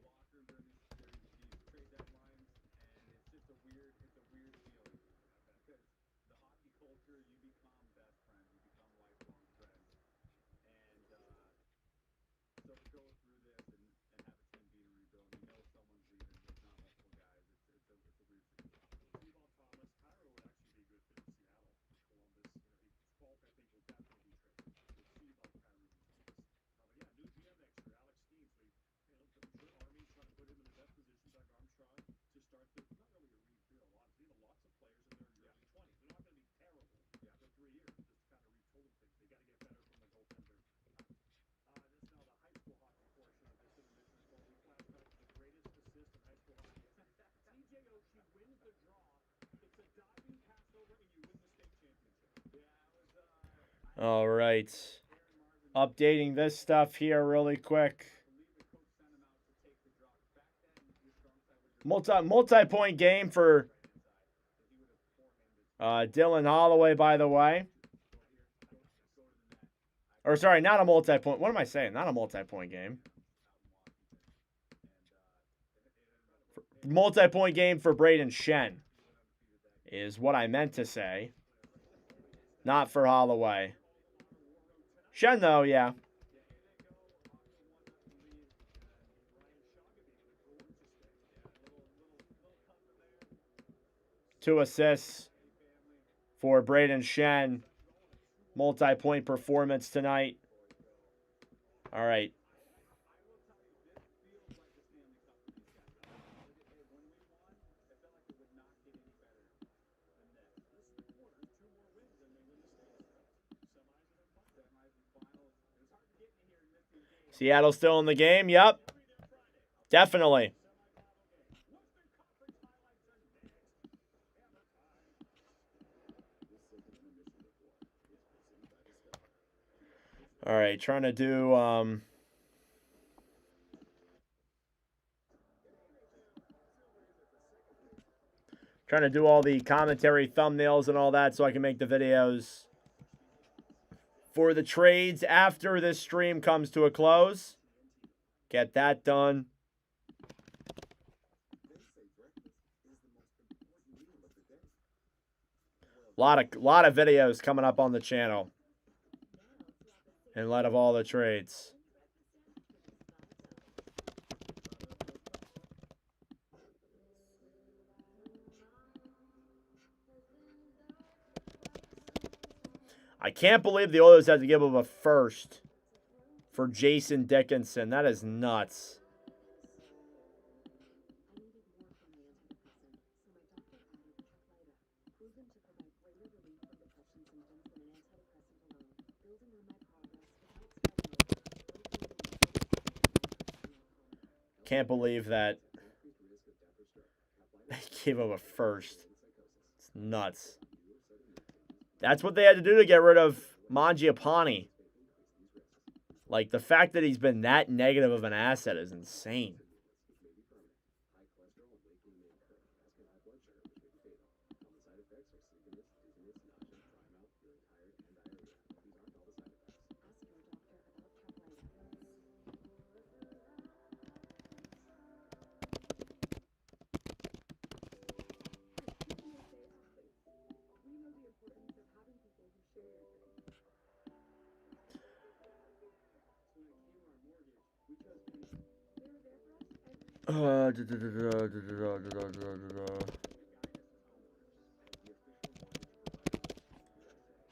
All right. Updating this stuff here really quick. Multi-point game for Dylan Holloway, by the way. Or sorry, not a multi-point. What am I saying? Not a multi-point game. Multi-point game for Braden Shen is what I meant to say. Not for Holloway. Shen, though, yeah. Two assists for Braden Shen. Multi-point performance tonight. All right. Seattle still in the game? Yep. Definitely. All right, trying to do all the commentary thumbnails and all that so I can make the videos for the trades after this stream comes to a close. Get that done. Lot of videos coming up on the channel in light of all the trades. I can't believe the Oilers had to give up a first for Jason Dickinson. That is nuts. Can't believe that they gave up a first. It's nuts. That's what they had to do to get rid of Mangiapane. Like, the fact that he's been that negative of an asset is insane.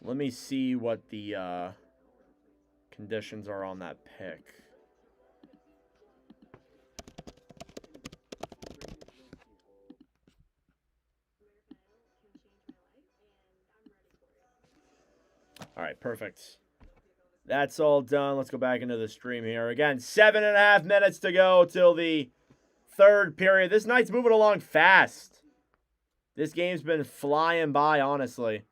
Let me see what the conditions are on that pick. All right, perfect. That's all done. Let's go back into the stream here. Again, 7.5 minutes to go till the third period. This night's moving along fast. This game's been flying by, honestly.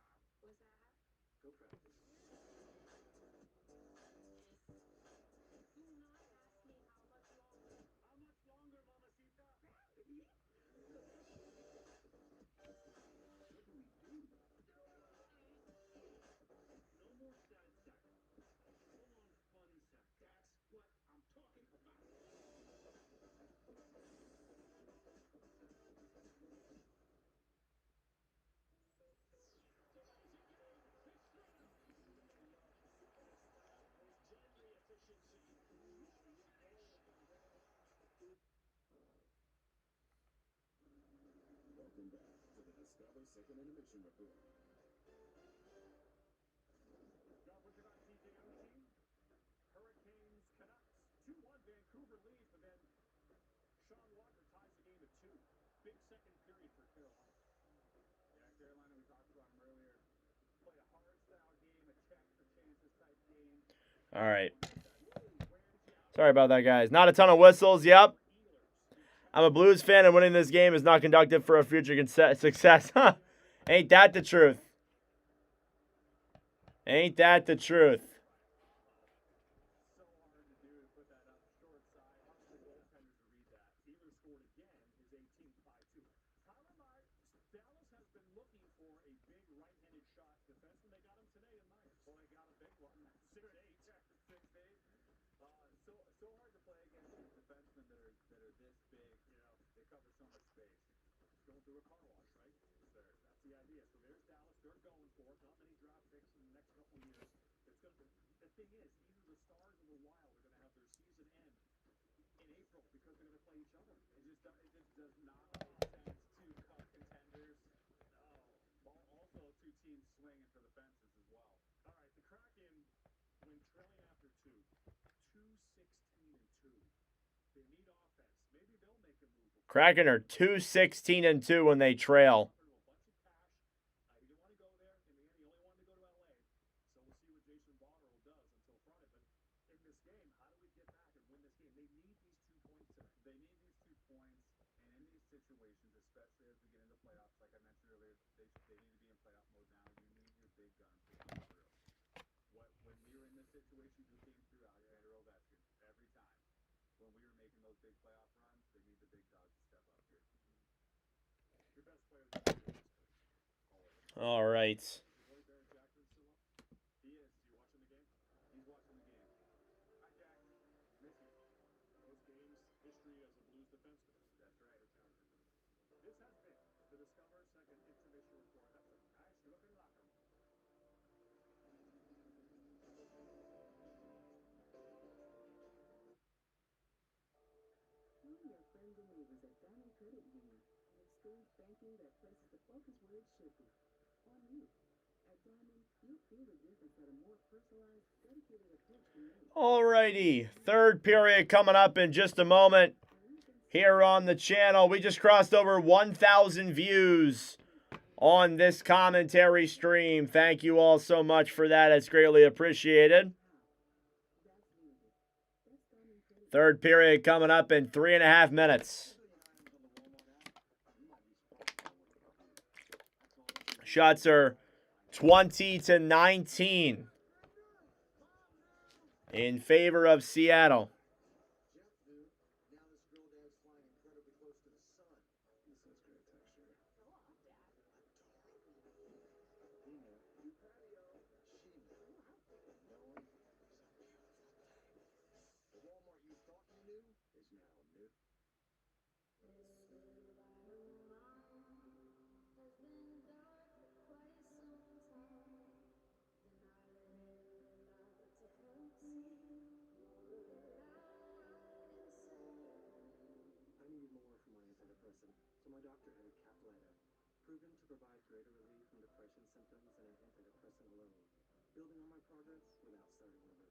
Welcome back to the Discover Second Intermission Report. Got what you got, TJ Oshie. Hurricanes, Canucks, 2-1 Vancouver lead, but then Sean Walker ties the game at 2. Big second period for Carolina. Yeah, Carolina, we talked about them earlier. Play a hard style game, a check for chances type game. All right. Sorry about that, guys. Not a ton of whistles. Yep. I'm a Blues fan, and winning this game is not conductive for a future success. Huh? Ain't that the truth? Ain't that the truth? So hard to do to put that up short side. Hard for the goaltender to read that. Ehlers scored again, his 18th by 2. Tyler Myers, Dallas has been looking for a big right-handed shot defenseman. They got him today in Myers. Well, they got a big one. 6'8", 6'8". So hard to play against these defensemen that are this big. You know, they cover so much space. It's going through a car wash, right? That's the idea. So there's Dallas. They're going for it. Not many draft picks in the next couple of years. It's going to. The thing is, either the Stars or the Wild are going to have their season end in April because they're going to play each other. It just does not make sense. 2 cup contenders. No. Also, 2 teams swinging for the fences as well. All right, the Kraken, when trailing after 2, 2-16-2. They need offense. Maybe they'll make a move. Kraken are 2-16-2 when they trail. A bunch of cash. He didn't want to go there. In the end, he only wanted to go to LA. So we'll see what Jason Botterill does until Friday. But in this game, how do we get back and win this game? They need these 2 points tonight. They need these 2 points. And in these situations, especially as we get into playoffs, like I mentioned earlier, they need to be in playoff mode now. You need your big guns to come through. When we were in this situation, who came through? Alexander Ovechkin. Every time. When we were making those big playoff runs, they need the big dogs to step up here. Your best player of the year. All right. Roy Barrett Jackson still up? He is. You watching the game? He's watching the game. Hi, Jack. Miss you. Most games, history as a Blues defenseman. That's right. This has been the Discover Second Intermission Report. That's a nice looking locker room. Tell your friends and neighbors at Diamond Credit Union and exchange banking that places the focus where it should be, on you. At Diamond, you'll feel the difference that a more personalized, dedicated approach can make. Alrighty. Third period coming up in just a moment here on the channel. We just crossed over 1,000 views on this commentary stream. Thank you all so much for that. It's greatly appreciated. Third period coming up in 3.5 minutes. Shots are 20-19 in favor of Seattle. I needed more for my antidepressant, so my doctor had Caplyta, proven to provide greater relief from depression symptoms than an antidepressant alone. Building on my progress without starting over.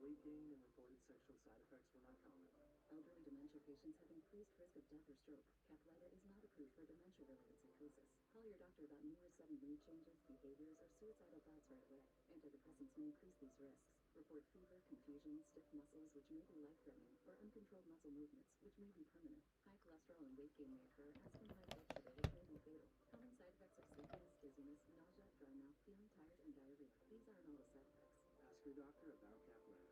Weight gain and reported sexual side effects were not common. Elderly dementia patients have increased risk of death or stroke. Caplyta is not approved for dementia-related psychosis. Call your doctor about new or sudden mood changes, behaviors, or suicidal thoughts right away. Antidepressants may increase these risks. Report fever, confusion, stiff muscles, which may be life-threatening, or uncontrolled muscle movements, which may be permanent. High cholesterol and weight gain may occur, as can high blood sugar, which may be fatal. Common side effects are sleepiness, dizziness, nausea, dry mouth, feeling tired, and diarrhea. These aren't all the side effects. Ask your doctor about Caplyta.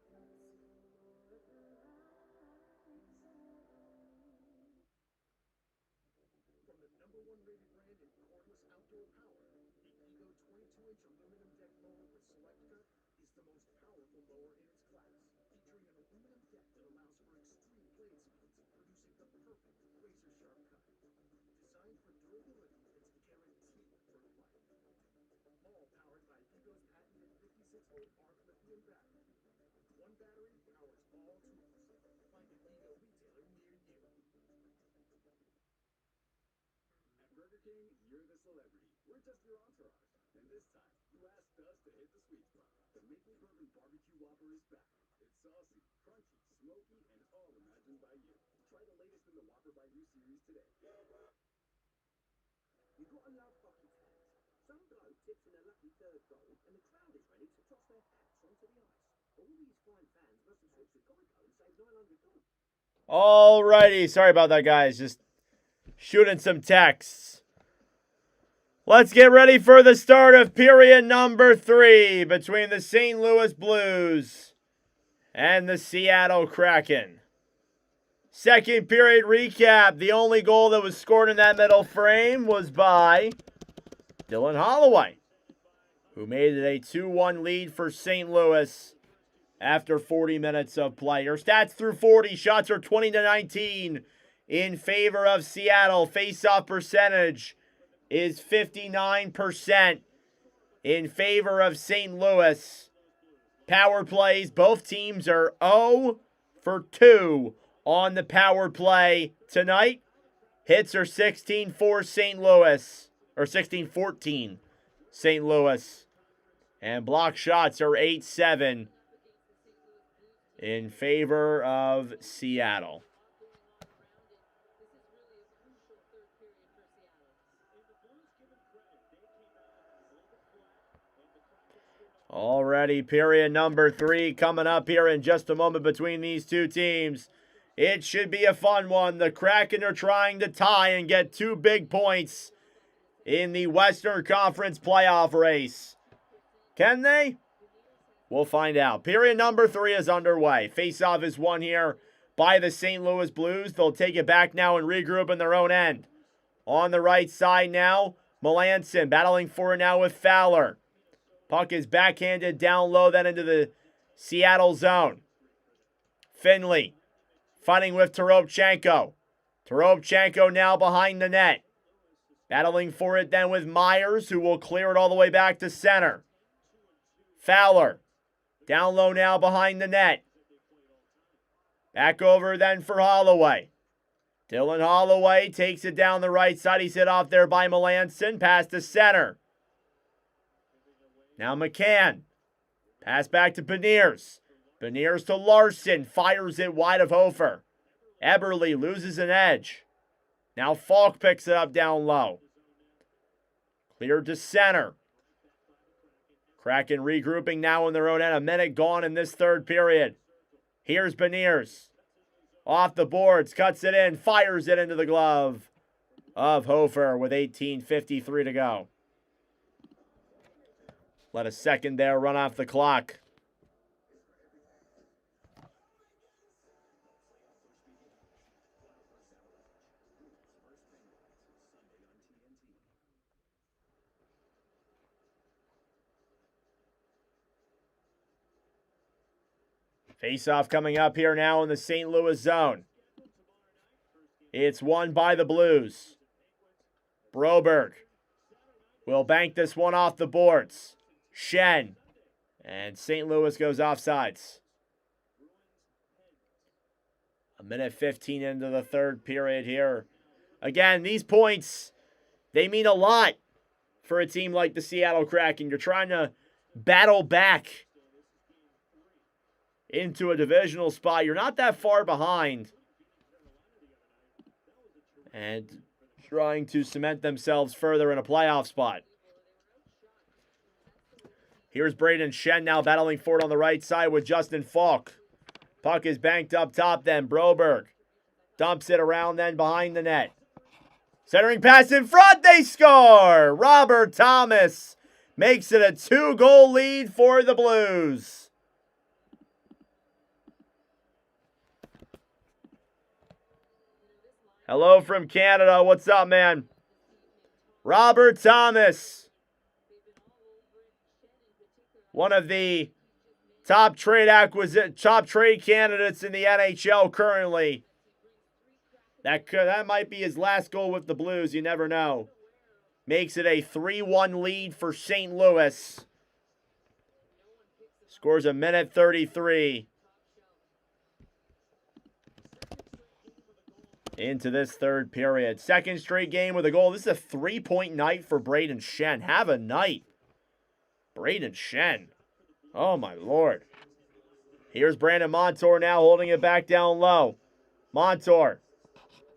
From the #1 rated brand in cordless outdoor power, the Ego 22-inch aluminum deck mower with select cut is the most powerful mower in its class, featuring an aluminum deck that allows for extreme blade speeds, producing the perfect razor-sharp cut. Designed for durability that's guaranteed for life. All powered by Ego's patented 56-volt arc lithium battery. One battery powers all tools. Find an Ego retailer near you. At Burger King, you're the celebrity. We're just your entourage. And this time, you asked us to hit the sweet spot. The Maple Bourbon Barbecue Whopper is back. It's saucy, crunchy, smoky, and all imagined by you. Try the latest in the Whopper by You series today. You've got to love bucket hats. Some bloke tips in a lucky third goal, and the crowd is ready to toss their hats onto the ice. All these fine fans must have switched to Geico and saved $900. Alrighty, sorry about that, guys. Just shooting some texts. Let's get ready for the start of period number 3 between the St. Louis Blues and the Seattle Kraken. Second period recap. The only goal that was scored in that middle frame was by Dylan Holloway, who made it a 2-1 lead for St. Louis after 40 minutes of play. Your stats through 40. Shots are 20-19 in favor of Seattle. Face-off percentage is 59% in favor of St. Louis. Power plays. Both teams are 0 for 2 on the power play tonight. Hits are 16 for St. Louis, or 16-14 St. Louis. And block shots are 8-7 in favor of Seattle. Already, period number 3 coming up here in just a moment between these two teams. It should be a fun one. The Kraken are trying to tie and get 2 big points in the Western Conference playoff race. Can they? We'll find out. Period number 3 is underway. Face-off is won here by the St. Louis Blues. They'll take it back now and regroup in their own end. On the right side now, Melanson battling for it now with Fowler. Puck is backhanded down low, then into the Seattle zone. Finley fighting with Toropchenko. Toropchenko now behind the net. Battling for it then with Myers, who will clear it all the way back to center. Fowler down low now behind the net. Back over then for Holloway. Dylan Holloway takes it down the right side. He's hit off there by Melanson. Pass to center. Now McCann. Pass back to Beniers. Beniers to Larson. Fires it wide of Hofer. Eberle loses an edge. Now Falk picks it up down low. Cleared to center. Kraken regrouping now in their own end. A minute gone in this third period. Here's Beniers. Off the boards, cuts it in, fires it into the glove of Hofer with 18:53 to go. Let a second there run off the clock. Face-off coming up here now in the St. Louis zone. It's won by the Blues. Broberg will bank this one off the boards. Shen. And St. Louis goes offsides. 1:15 into the third period here. Again, these points, they mean a lot for a team like the Seattle Kraken. You're trying to battle back into a divisional spot. You're not that far behind. And trying to cement themselves further in a playoff spot. Here's Braden Shen now battling for it on the right side with Justin Falk. Puck is banked up top then. Broberg dumps it around then behind the net. Centering pass in front. They score. Robert Thomas makes it a 2-goal lead for the Blues. Hello from Canada. What's up, man? Robert Thomas. One of the top trade candidates in the NHL currently. That might be his last goal with the Blues. You never know. Makes it a 3-1 lead for St. Louis. Scores 1:33 into this third period. Second straight game with a goal. This is a 3-point night for Braden Shen. Have a night. Braden Shen. Oh, my Lord. Here's Brandon Montour now holding it back down low. Montour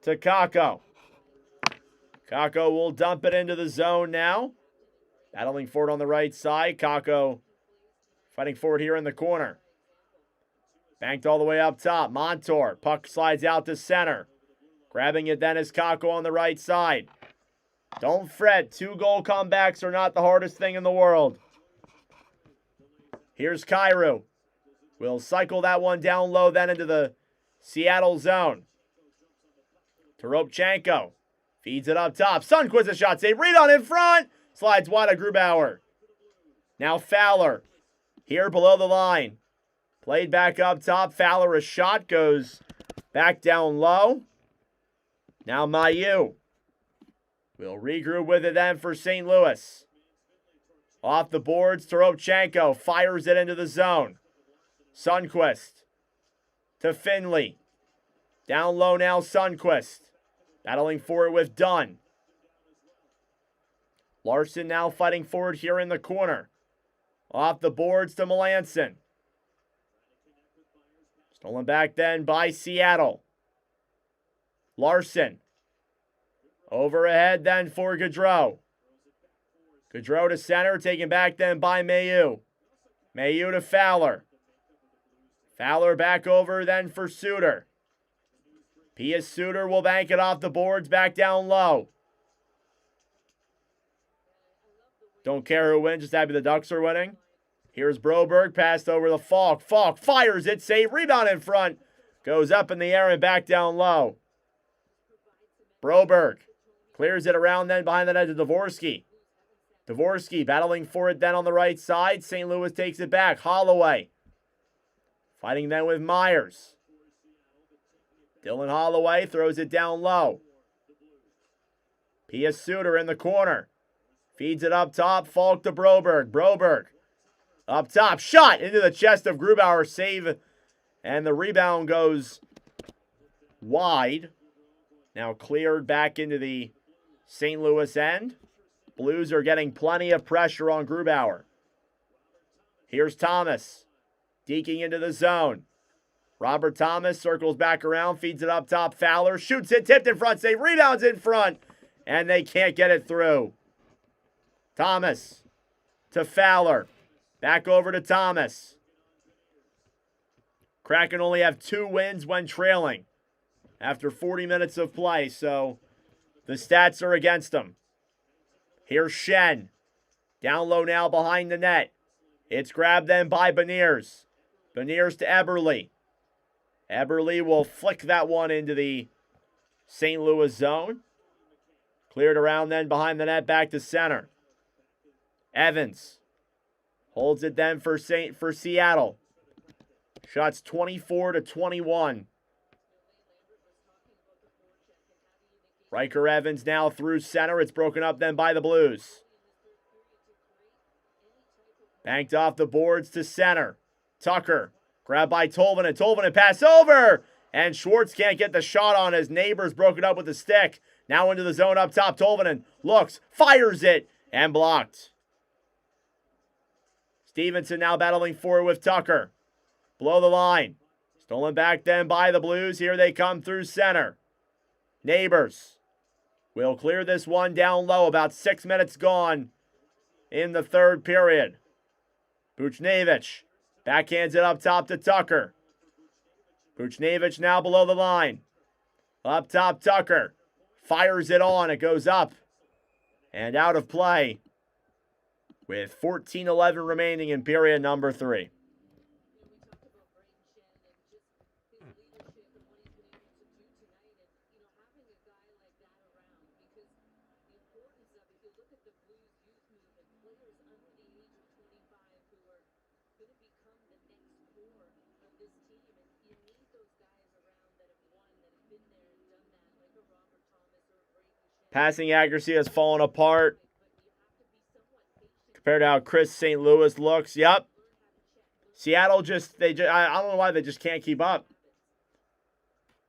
to Kakko. Kakko will dump it into the zone now. Battling for it on the right side. Kakko fighting for it here in the corner. Banked all the way up top. Montour. Puck slides out to center. Grabbing it then is Kakko on the right side. Don't fret. 2-goal comebacks are not the hardest thing in the world. Here's Kyrou. We'll cycle that one down low then into the Seattle zone. Toropchenko feeds it up top. Sundqvist a shot save. Rebound in front. Slides wide of Grubauer. Now Fowler. Here below the line. Played back up top. Fowler, a shot goes back down low. Now Mailloux will regroup with it then for St. Louis. Off the boards, Toropchenko fires it into the zone. Sundqvist to Finley. Down low now, Sundqvist. Battling for it with Dunn. Larson now fighting forward here in the corner. Off the boards to Melanson. Stolen back then by Seattle. Larson. Over ahead then for Gaudreau. Gaudreau to center, taken back then by Mailloux. Mailloux to Fowler. Fowler back over then for Suter. Pius Suter will bank it off the boards back down low. Don't care who wins, just happy the Ducks are winning. Here's Broberg, passed over the Falk. Falk fires it, save, rebound in front. Goes up in the air and back down low. Broberg clears it around then behind the net to Dvorsky. Dvorsky battling for it then on the right side. St. Louis takes it back. Holloway fighting then with Myers. Dylan Holloway throws it down low. Pius Suter in the corner. Feeds it up top. Falk to Broberg. Broberg up top. Shot into the chest of Grubauer. Save. And the rebound goes wide. Now cleared back into the St. Louis end. Blues are getting plenty of pressure on Grubauer. Here's Thomas. Deking into the zone. Robert Thomas circles back around, feeds it up top. Fowler shoots it, tipped in front, save, rebounds in front, and they can't get it through. Thomas to Fowler. Back over to Thomas. Kraken only have 2 wins when trailing. after 40 minutes of play, so the stats are against him. Here's Shen. Down low now behind the net. It's grabbed then by Beniers. Beniers to Eberle. Eberle will flick that one into the St. Louis zone. Cleared around then behind the net, back to center. Evans holds it then for Seattle. Shots 24-21. Riker Evans now through center. It's broken up then by the Blues. Banked off the boards to center. Tucker. Grabbed by Tolvanen. Tolvanen pass over. And Schwartz can't get the shot on. His neighbor's broken up with the stick. Now into the zone up top. Tolvanen looks, fires it, and blocked. Stevenson now battling forward with Tucker. Below the line. Stolen back then by the Blues. Here they come through center. Neighbors will clear this one down low. About 6 minutes gone in the third period. Buchnevich backhands it up top to Tucker. Buchnevich now below the line. Up top, Tucker. Fires it on. It goes up and out of play with 14:11 remaining in period number 3. Passing accuracy has fallen apart compared to how Chris St. Louis looks. Yep. Seattle I don't know why they just can't keep up.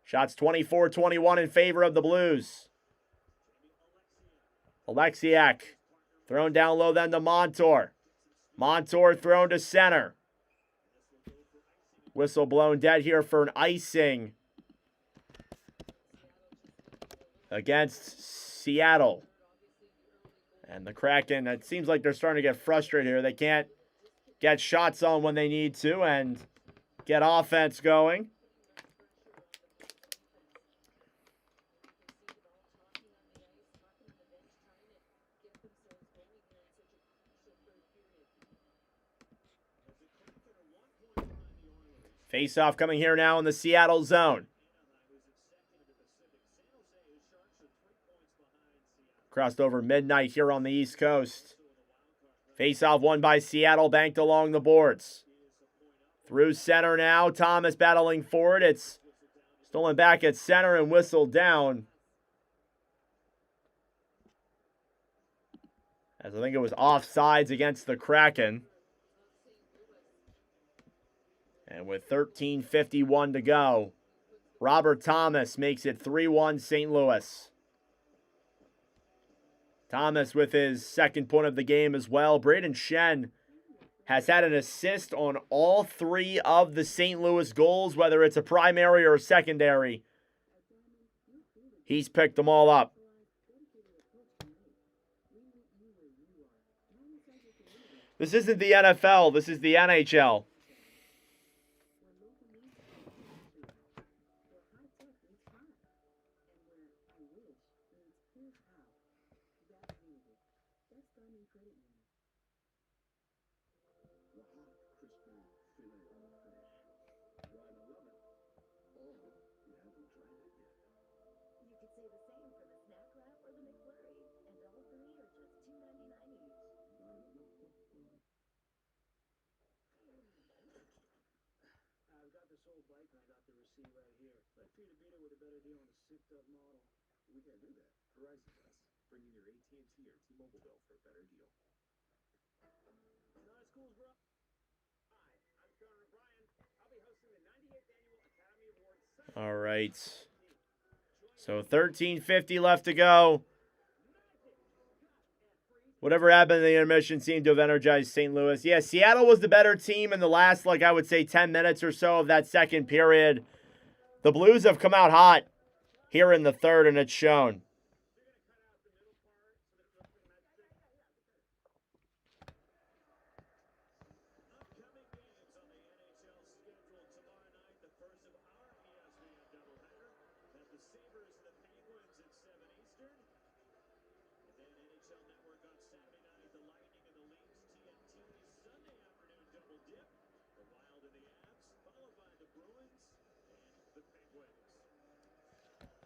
Shots 24-21 in favor of the Blues. Alexiak thrown down low then to Montour. Montour thrown to center. Whistle blown dead here for an icing against Seattle. And the Kraken, it seems like they're starting to get frustrated here. They can't get shots on when they need to and get offense going. Face-off coming here now in the Seattle zone. Crossed over midnight here on the East Coast. Face-off won by Seattle, banked along the boards. Through center now, Thomas battling forward. It's stolen back at center and whistled down. As I think it was offsides against the Kraken. And with 13:51 to go, Robert Thomas makes it 3-1 St. Louis. Thomas with his second point of the game as well. Braden Shen has had an assist on all 3 of the St. Louis goals, whether it's a primary or a secondary. He's picked them all up. This isn't the NFL. This is the NHL. We can't do that. Verizon does. Bring in your AT&T or T-Mobile bill for a better deal. Not schools, bro. Hi, I'm Conan O'Brien. I'll be hosting the 98th Annual Academy Awards. All right. So 13:50 left to go. Whatever happened in the intermission seemed to have energized St. Louis. Yeah, Seattle was the better team in the last, I would say, 10 minutes or so of that second period. The Blues have come out hot here in the third, and it's shown.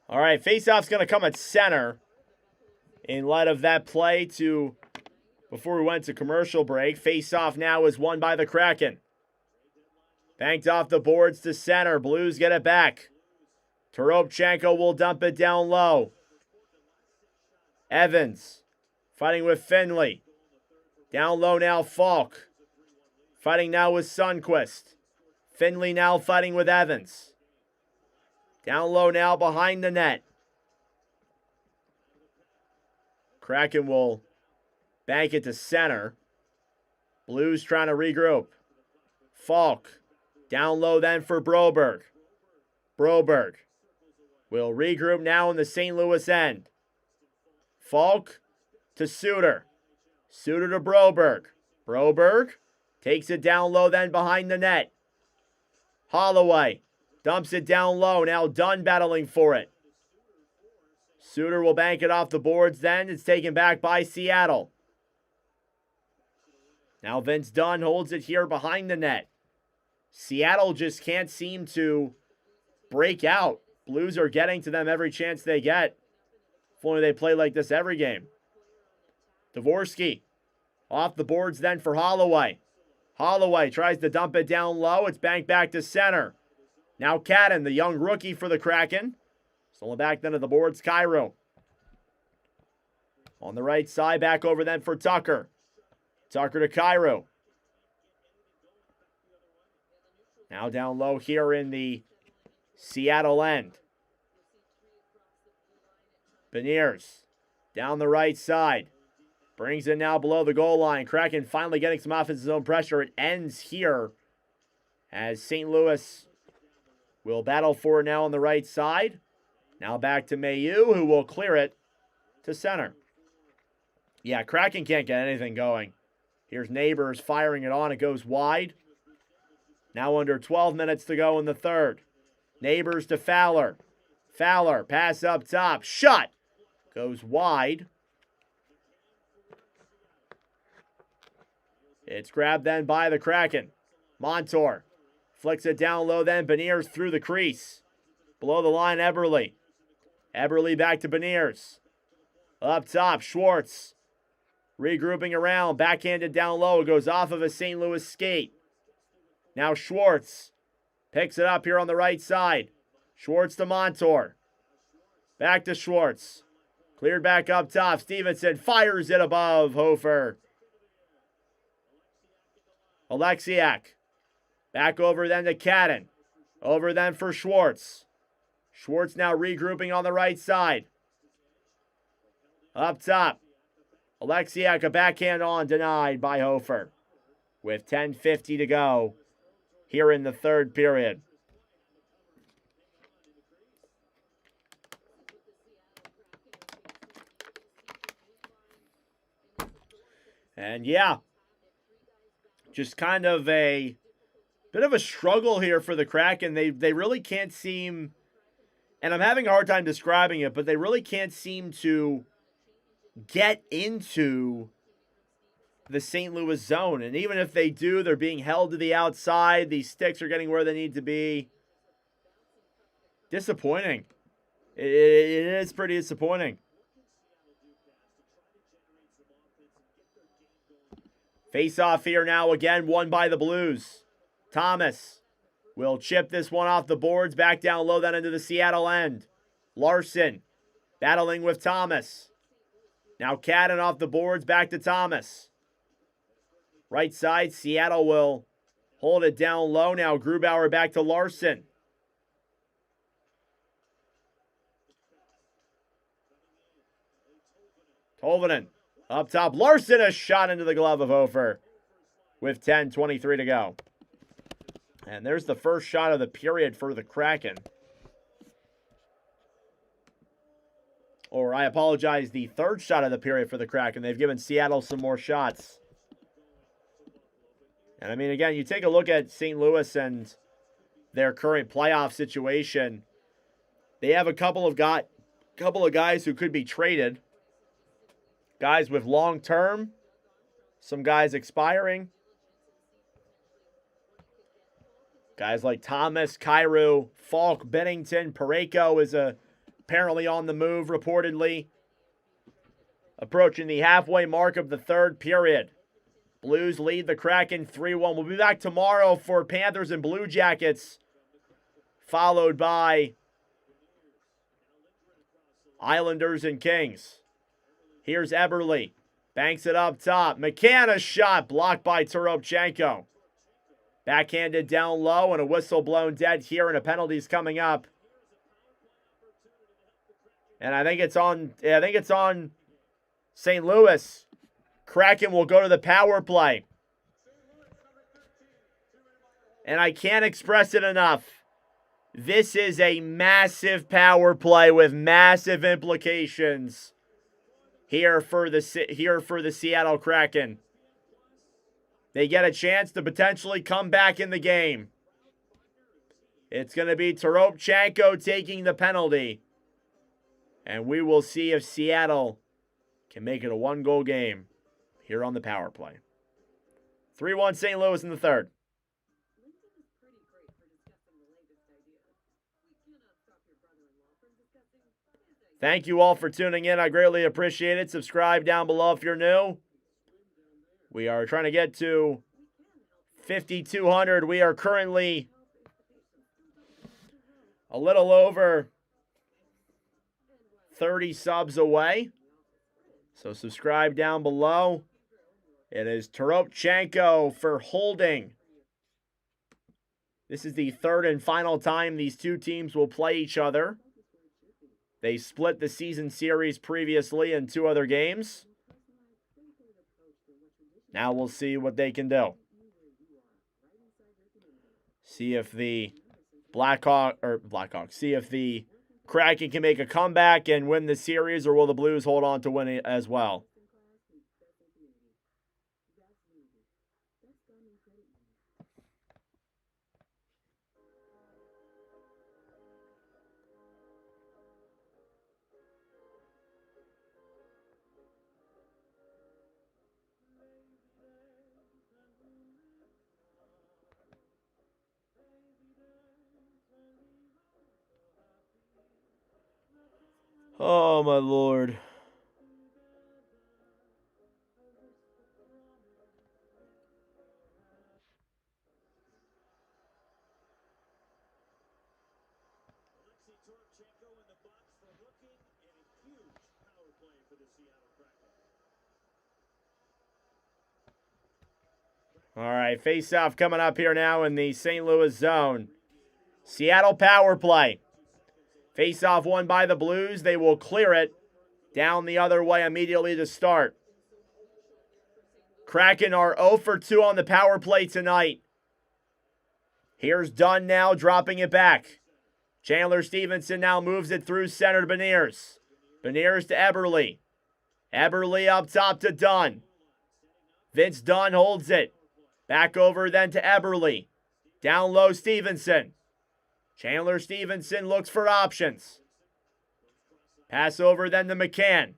All right, faceoff's going to come at center in light of that play before we went to commercial break. Faceoff now is won by the Kraken. Banked off the boards to center. Blues get it back. Toropchenko will dump it down low. Evans fighting with Finley. Down low now, Falk. Fighting now with Sundqvist. Finley now fighting with Evans. Down low now behind the net. Kraken will bank it to center. Blues trying to regroup. Falk. Down low then for Broberg. Broberg will regroup now in the St. Louis end. Falk to Suter. Suter to Broberg. Broberg takes it down low then behind the net. Holloway dumps it down low. Now Dunn battling for it. Suter will bank it off the boards then. It's taken back by Seattle. Now Vince Dunn holds it here behind the net. Seattle just can't seem to break out. Blues are getting to them every chance they get. If only they play like this every game. Dvorsky off the boards then for Holloway. Holloway tries to dump it down low. It's banked back to center. Now Cadden, the young rookie for the Kraken. Stolen back then to the boards, Cairo. On the right side, back over then for Tucker. Tucker to Cairo. Now down low here in the Seattle end. Beniers down the right side. Brings it now below the goal line. Kraken finally getting some offensive zone pressure. It ends here as St. Louis will battle for it now on the right side. Now back to Mayu, who will clear it to center. Yeah, Kraken can't get anything going. Here's Neighbors firing it on. It goes wide. Now under 12 minutes to go in the third. Neighbors to Fowler. Fowler, pass up top. Shot. Goes wide. It's grabbed then by the Kraken. Montour flicks it down low then. Beniers through the crease. Below the line, Eberle. Eberle back to Beniers. Up top, Schwartz. Regrouping around. Backhanded down low. It goes off of a St. Louis skate. Now Schwartz picks it up here on the right side. Schwartz to Montour. Back to Schwartz. Cleared back up top. Stevenson fires it above Hofer. Alexiak. Back over then to Cadden. Over then for Schwartz. Schwartz now regrouping on the right side. Up top. Alexiak, a backhand on, denied by Hofer. With 10:50 to go here in the third period. And yeah, just kind of a bit of a struggle here for the Kraken. They really can't seem, and I'm having a hard time describing it, but they really can't seem to get into the St. Louis zone. And even if they do, they're being held to the outside. These sticks are getting where they need to be. Disappointing. It is pretty disappointing. Face off here now again, won by the Blues. Thomas will chip this one off the boards, back down low then into the Seattle end. Larson battling with Thomas. Now Cadden off the boards, back to Thomas. Right side, Seattle will hold it down low now. Grubauer back to Larson. Tolvanen up top. Larson, a shot into the glove of Hofer with 10:23 to go. And there's the first shot of the period for the Kraken. Or I apologize, the third shot of the period for the Kraken. They've given Seattle some more shots. And I mean, again, you take a look at St. Louis and their current playoff situation. They have a couple of guys who could be traded. Guys with long term, some guys expiring. Guys like Thomas, Cairo, Falk, Bennington, Pareko is apparently on the move, reportedly. Approaching the halfway mark of the third period. Blues lead the Kraken 3-1. We'll be back tomorrow for Panthers and Blue Jackets, followed by Islanders and Kings. Here's Eberle. Banks it up top. McCann, a shot blocked by Toropchenko. Backhanded down low and a whistle blown dead here, and a penalty's coming up. And I think it's on St. Louis. Kraken will go to the power play. And I can't express it enough. This is a massive power play with massive implications here for the Seattle Kraken. They get a chance to potentially come back in the game. It's going to be Toropchenko taking the penalty. And we will see if Seattle can make it a one-goal game here on the power play. 3-1 St. Louis in the third. LinkedIn is pretty great for discussing the latest ideas. We cannot stop your brother-in-law from discussing his ideas. Thank you all for tuning in. I greatly appreciate it. Subscribe down below if you're new. We are trying to get to 5,200. We are currently a little over 30 subs away. So subscribe down below. It is Toropchenko for holding. This is the third and final time these two teams will play each other. They split the season series previously in 2 other games. Now we'll see what they can do. See if the see if the Kraken can make a comeback and win the series, or will the Blues hold on to win it as well? Oh, my Lord. Toropchenko in the box for hooking, and a huge power play for the Seattle Kraken. All right, face-off coming up here now in the St. Louis zone. Seattle power play. Face-off won by the Blues. They will clear it down the other way immediately to start. Kraken are 0 for 2 on the power play tonight. Here's Dunn now dropping it back. Chandler Stevenson now moves it through center to Beniers. Beniers to Eberle. Eberle up top to Dunn. Vince Dunn holds it. Back over then to Eberle. Down low Stevenson. Chandler Stevenson looks for options. Pass over then to McCann.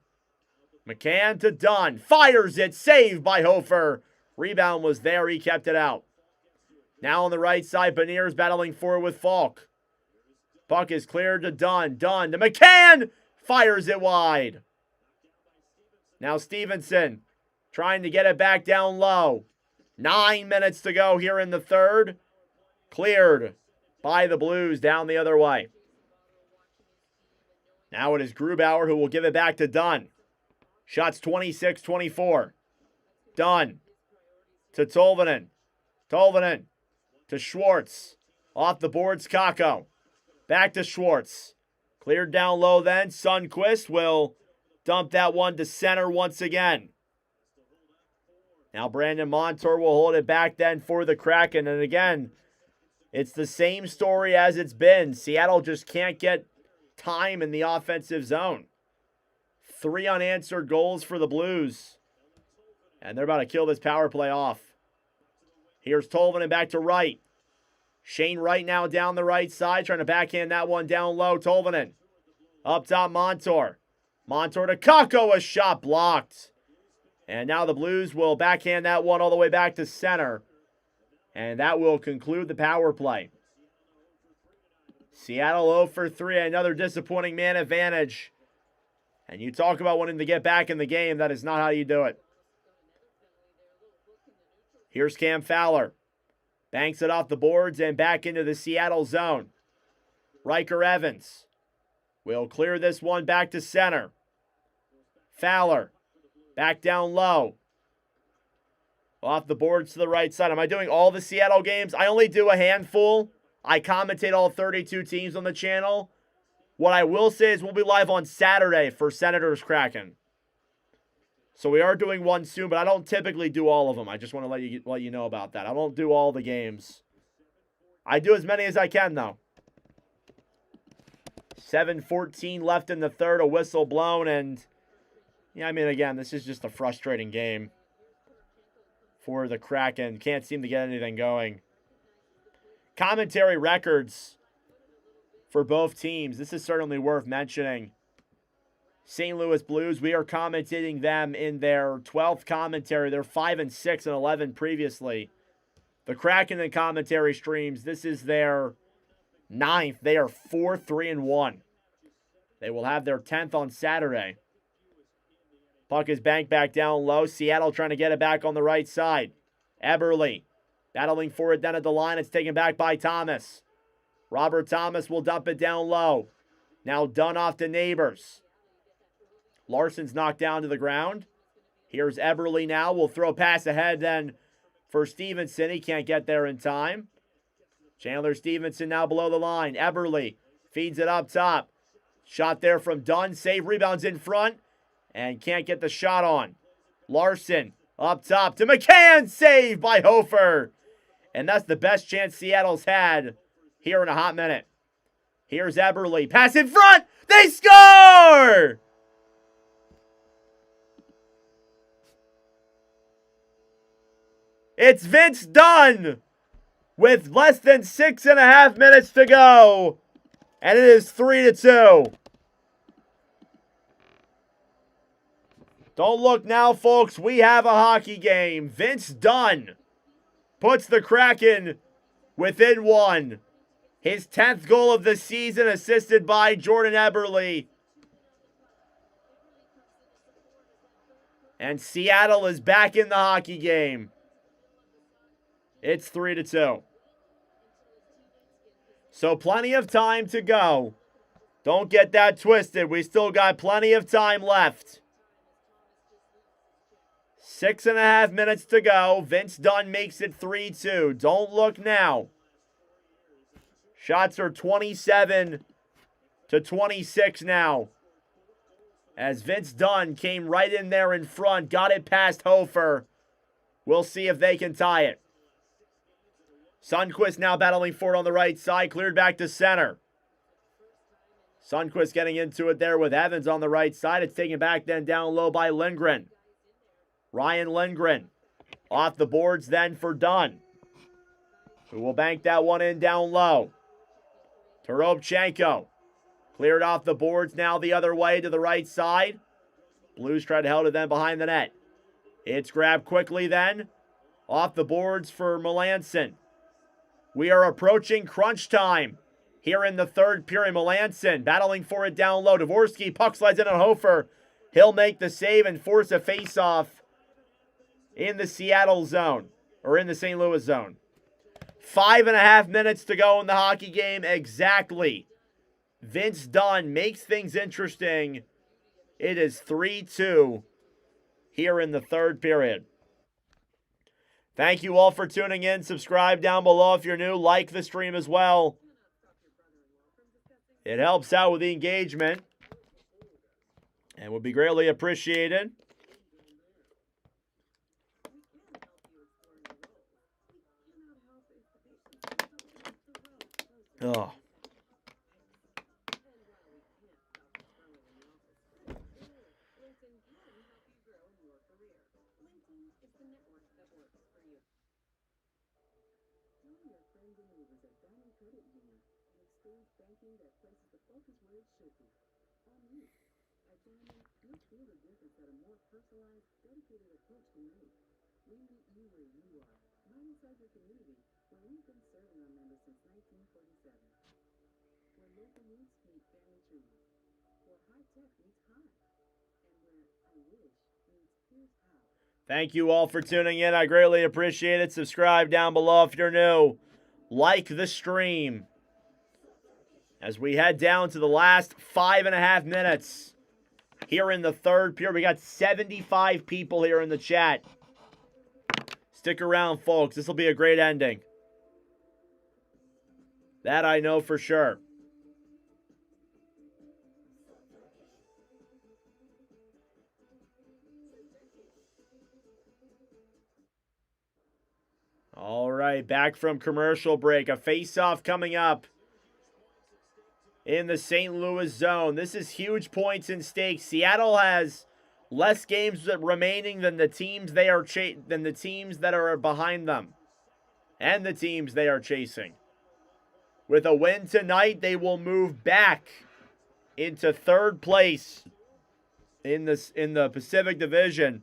McCann to Dunn. Fires it. Saved by Hofer. Rebound was there. He kept it out. Now on the right side, Beniers battling forward with Falk. Puck is cleared to Dunn. Dunn to McCann. Fires it wide. Now Stevenson trying to get it back down low. 9 minutes to go here in the third. Cleared by the Blues down the other way. Now it is Grubauer who will give it back to Dunn. Shots 26-24. Dunn to Tolvanen. Tolvanen to Schwartz. Off the boards, Kakko. Back to Schwartz. Cleared down low then. Sundqvist will dump that one to center once again. Now Brandon Montour will hold it back then for the Kraken. And again, it's the same story as it's been. Seattle just can't get time in the offensive zone. 3 unanswered goals for the Blues. And they're about to kill this power play off. Here's Tolvanen back to Wright. Shane Wright now down the right side, trying to backhand that one down low. Tolvanen. Up top, Montour. Montour to Kakko, a shot blocked. And now the Blues will backhand that one all the way back to center. And that will conclude the power play. Seattle 0 for 3, another disappointing man advantage. And you talk about wanting to get back in the game, that is not how you do it. Here's Cam Fowler. Banks it off the boards and back into the Seattle zone. Riker Evans will clear this one back to center. Fowler back down low. Off the boards to the right side. Am I doing all the Seattle games? I only do a handful. I commentate all 32 teams on the channel. What I will say is we'll be live on Saturday for Senators Kraken. So we are doing one soon, but I don't typically do all of them. I just want to let you know about that. I don't do all the games. I do as many as I can, though. 7:14 left in the third, a whistle blown, and yeah, I mean, again, this is just a frustrating game for the Kraken. Can't seem to get anything going. Commentary records for both teams. This is certainly worth mentioning. St. Louis Blues, we are commentating them in their 12th commentary. They're 5-6 and 11 previously. The Kraken in commentary streams, this is their 9th. They are 4-3-1. They will have their 10th on Saturday. Puck is banked back down low. Seattle trying to get it back on the right side. Eberle battling for it down at the line. It's taken back by Thomas. Robert Thomas will dump it down low. Now Dunn off to Neighbors. Larson's knocked down to the ground. Here's Eberle now. We'll throw a pass ahead then for Stevenson. He can't get there in time. Chandler Stevenson now below the line. Eberle feeds it up top. Shot there from Dunn. Save, rebounds in front. And can't get the shot on. Larson up top to McCann. Save by Hofer. And that's the best chance Seattle's had here in a hot minute. Here's Eberle. Pass in front. They score! It's Vince Dunn with less than 6.5 minutes to go. And it is 3-2. Don't look now, folks. We have a hockey game. Vince Dunn puts the Kraken within one. His 10th goal of the season, assisted by Jordan Eberle. And Seattle is back in the hockey game. It's 3-2. So plenty of time to go. Don't get that twisted. We still got plenty of time left. 6.5 minutes to go. Vince Dunn makes it 3-2. Don't look now. Shots are 27-26 now. As Vince Dunn came right in there in front, got it past Hofer. We'll see if they can tie it. Sundqvist now battling for it on the right side, cleared back to center. Sundqvist getting into it there with Evans on the right side. It's taken back then down low by Lindgren. Ryan Lindgren off the boards then for Dunn, who will bank that one in down low. Toropchenko cleared off the boards now the other way to the right side. Blues try to hold it then behind the net. It's grabbed quickly then. Off the boards for Melanson. We are approaching crunch time here in the third period. Melanson battling for it down low. Dvorsky, puck slides in on Hofer. He'll make the save and force a face-off in the Seattle zone, or in the St. Louis zone. 5.5 minutes to go in the hockey game exactly. Vince Dunn makes things interesting. It is 3-2 here in the third period. Thank you all for tuning in. Subscribe down below if you're new. Like the stream as well. It helps out with the engagement and would be greatly appreciated. Oh. Banking that places the focus where it should be, on you. At Diamond, you'll feel the difference that a more personalized, dedicated approach can make. We meet you where you are. Right inside your community, where we've been serving our members since 1947. Where local needs meet family trees. Where high tech meets high. And where I wish meets here's how. Thank you all for tuning in. I greatly appreciate it. Subscribe down below if you're new. Like the stream. As we head down to the last 5.5 minutes here in the third period. We got 75 people here in the chat. Stick around, folks. This will be a great ending. That I know for sure. All right, back from commercial break. A face-off coming up in the St. Louis zone. This is huge points in stake. Seattle has less games remaining than the teams they are than the teams that are behind them and the teams they are chasing. With a win tonight, they will move back into third place in the Pacific Division.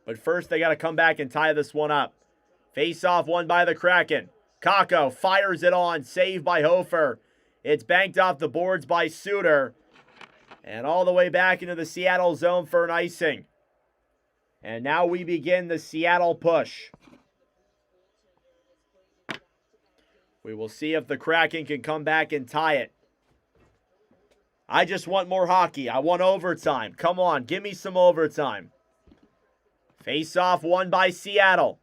But first, they got to come back and tie this one up. Face-off won by the Kraken. Kakko fires it on. Saved by Hofer. It's banked off the boards by Suter. And all the way back into the Seattle zone for an icing. And now we begin the Seattle push. We will see if the Kraken can come back and tie it. I just want more hockey. I want overtime. Come on, give me some overtime. Face-off won by Seattle.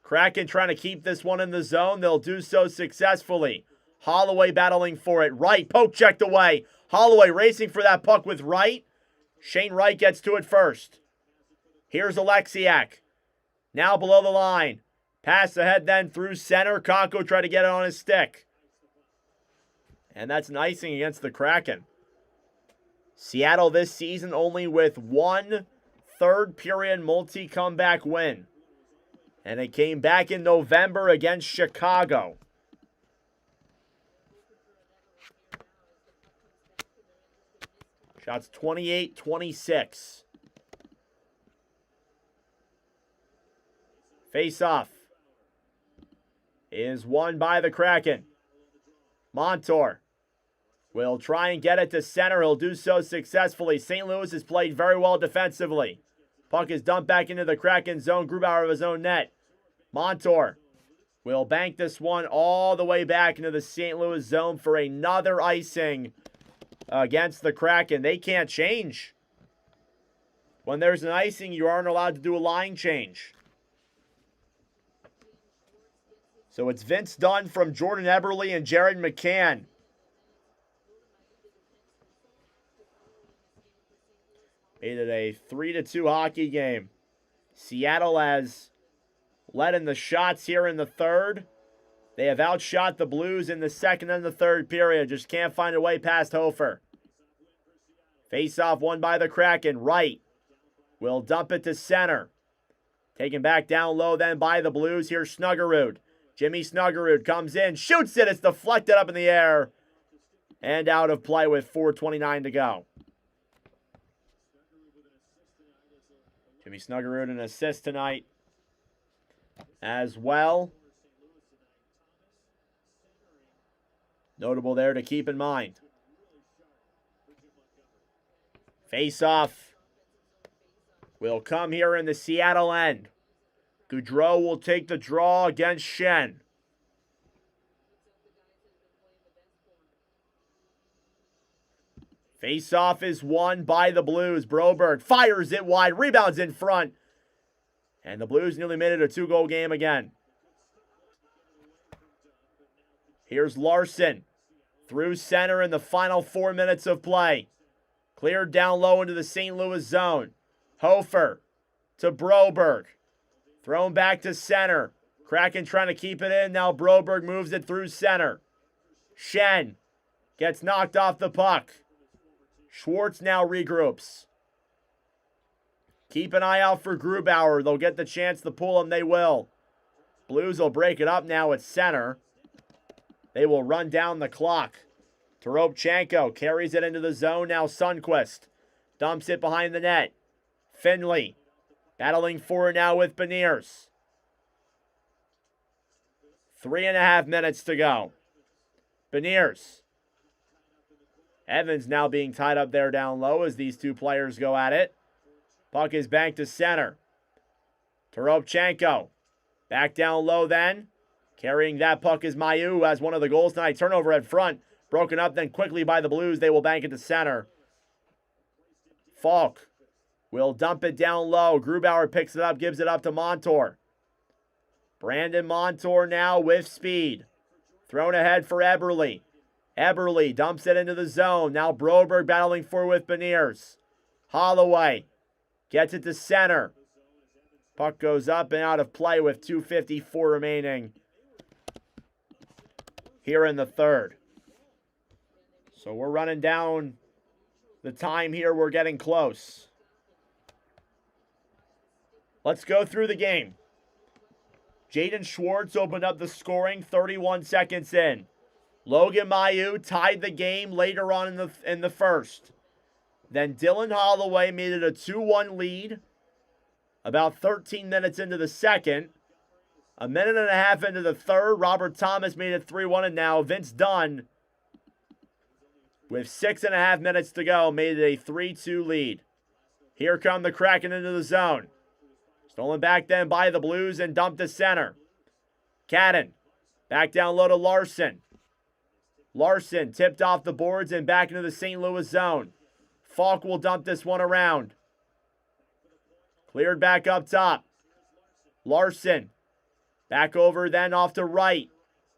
Kraken trying to keep this one in the zone. They'll do so successfully. Holloway battling for it. Wright, poke checked away. Holloway racing for that puck with Wright. Shane Wright gets to it first. Here's Alexiak. Now below the line. Pass ahead then through center. Kakko tried to get it on his stick. And that's an icing against the Kraken. Seattle this season only with one third period multi-comeback win. And it came back in November against Chicago. Shots 28-26. Face-off is won by the Kraken. Montour will try and get it to center. He'll do so successfully. St. Louis has played very well defensively. Puck is dumped back into the Kraken zone. Grubauer of his own net. Montour will bank this one all the way back into the St. Louis zone for another icing against the Kraken. They can't change. When there's an icing, you aren't allowed to do a line change. So it's Vince Dunn from Jordan Eberle and Jared McCann. Made it a 3-2 hockey game. Seattle has led in the shots here in the third. They have outshot the Blues in the second and the third period. Just can't find a way past Hofer. Face-off won by the Kraken. Wright will dump it to center. Taken back down low then by the Blues. Here's Snuggerud. Jimmy Snuggerud comes in, shoots it. It's deflected up in the air and out of play with 4:29 to go. Jimmy Snuggerud an assist tonight as well. Notable there to keep in mind. Face-off will come here in the Seattle end. Goudreau will take the draw against Shen. Face-off is won by the Blues. Broberg fires it wide, rebounds in front. And the Blues nearly made it a 2-goal game again. Here's Larson through center in the final 4 minutes of play. Cleared down low into the St. Louis zone. Hofer to Broberg. Thrown back to center. Kraken trying to keep it in. Now Broberg moves it through center. Shen gets knocked off the puck. Schwartz now regroups. Keep an eye out for Grubauer. They'll get the chance to pull him. They will. Blues will break it up now at center. They will run down the clock. Toropchenko carries it into the zone. Now Sundqvist dumps it behind the net. Finley battling for it now with Beniers. 3.5 minutes to go. Beniers. Evans now being tied up there down low as these two players go at it. Puck is banked to center. Toropchenko. Back down low then. Carrying that puck is Mayu, who has one of the goals tonight. Turnover at front. Broken up then quickly by the Blues. They will bank it to center. Falk will dump it down low. Grubauer picks it up, gives it up to Montour. Brandon Montour now with speed. Thrown ahead for Eberle. Eberle dumps it into the zone. Now Broberg battling for with Beniers. Holloway gets it to center. Puck goes up and out of play with 2:54 remaining here in the third. So we're running down the time here. We're getting close. Let's go through the game. Jaden Schwartz opened up the scoring 31 seconds in. Logan Mailloux tied the game later on in the first. Then Dylan Holloway made it a 2-1 lead about 13 minutes into the second. A minute and a half into the third, Robert Thomas made it 3-1, and now Vince Dunn, with 6.5 minutes to go, made it a 3-2 lead. Here come the Kraken into the zone. Stolen back then by the Blues and dumped to center. Cadden back down low to Larson. Larson tipped off the boards and back into the St. Louis zone. Falk will dump this one around. Cleared back up top. Larson back over then off to right.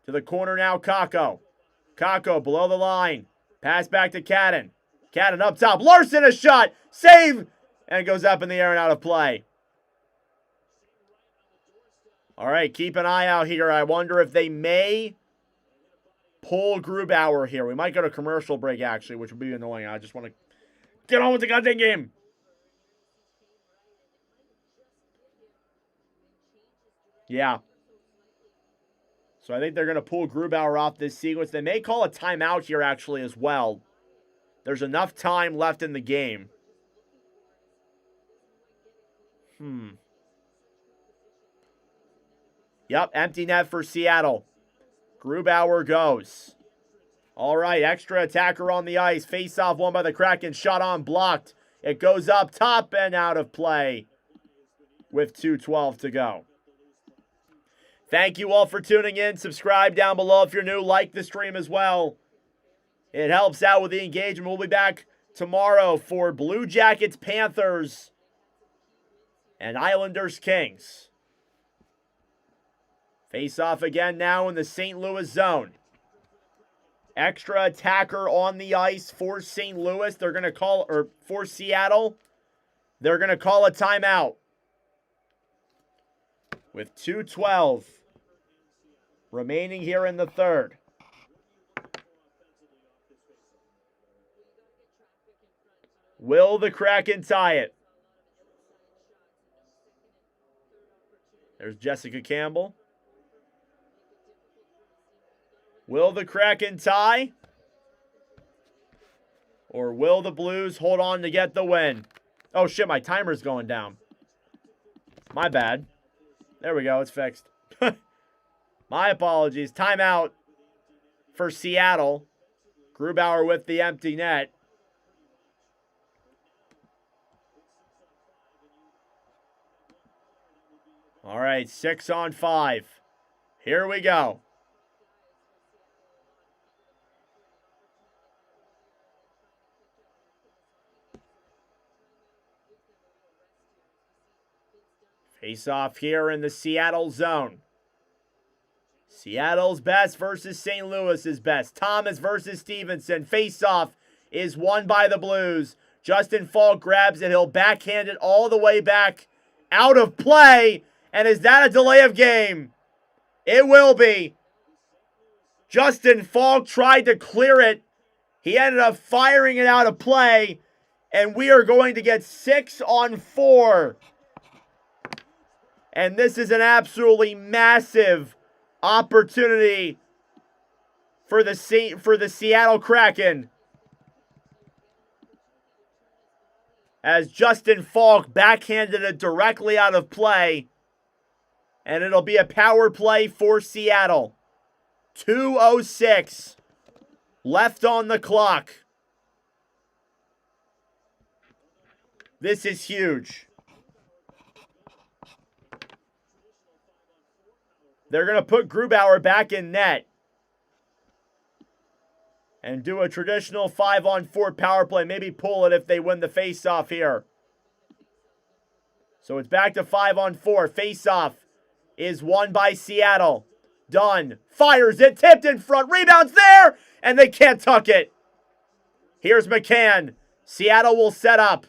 To the corner now, Kakko. Kakko below the line. Pass back to Cadden. Cadden up top. Larson a shot. Save. And it goes up in the air and out of play. All right, keep an eye out here. I wonder if they may pull Grubauer here. We might go to commercial break, actually, which would be annoying. I just want to get on with the goddamn game. Yeah. So I think they're going to pull Grubauer off this sequence. They may call a timeout here, actually, as well. There's enough time left in the game. Yep, empty net for Seattle. Grubauer goes. All right, extra attacker on the ice. Face-off won by the Kraken. Shot on, blocked. It goes up top and out of play with 2:12 to go. Thank you all for tuning in. Subscribe down below if you're new. Like the stream as well. It helps out with the engagement. We'll be back tomorrow for Blue Jackets, Panthers, and Islanders, Kings. Face off again now in the St. Louis zone. Extra attacker on the ice for St. Louis. They're going to call, or for Seattle, they're going to call a timeout. With 2:12 remaining here in the third. Will the Kraken tie it? There's Jessica Campbell. Will the Kraken tie? Or will the Blues hold on to get the win? Oh shit, my timer's going down. My bad. There we go, it's fixed. My apologies. Timeout for Seattle. Grubauer with the empty net. All right, 6-on-5. Here we go. Face off here in the Seattle zone. Seattle's best versus St. Louis's best. Thomas versus Stevenson. Face off is won by the Blues. Justin Falk grabs it. He'll backhand it all the way back out of play. And is that a delay of game? It will be. Justin Falk tried to clear it. He ended up firing it out of play. And we are going to get 6-on-4. And this is an absolutely massive opportunity for the Seattle Kraken. As Justin Falk backhanded it directly out of play. And it'll be a power play for Seattle. 2:06 left on the clock. This is huge. They're going to put Grubauer back in net and do a traditional 5-on-4 power play. Maybe pull it if they win the faceoff here. So it's back to 5-on-4. Faceoff is won by Seattle. Dunn fires it, tipped in front, rebounds there, and they can't tuck it. Here's McCann. Seattle will set up.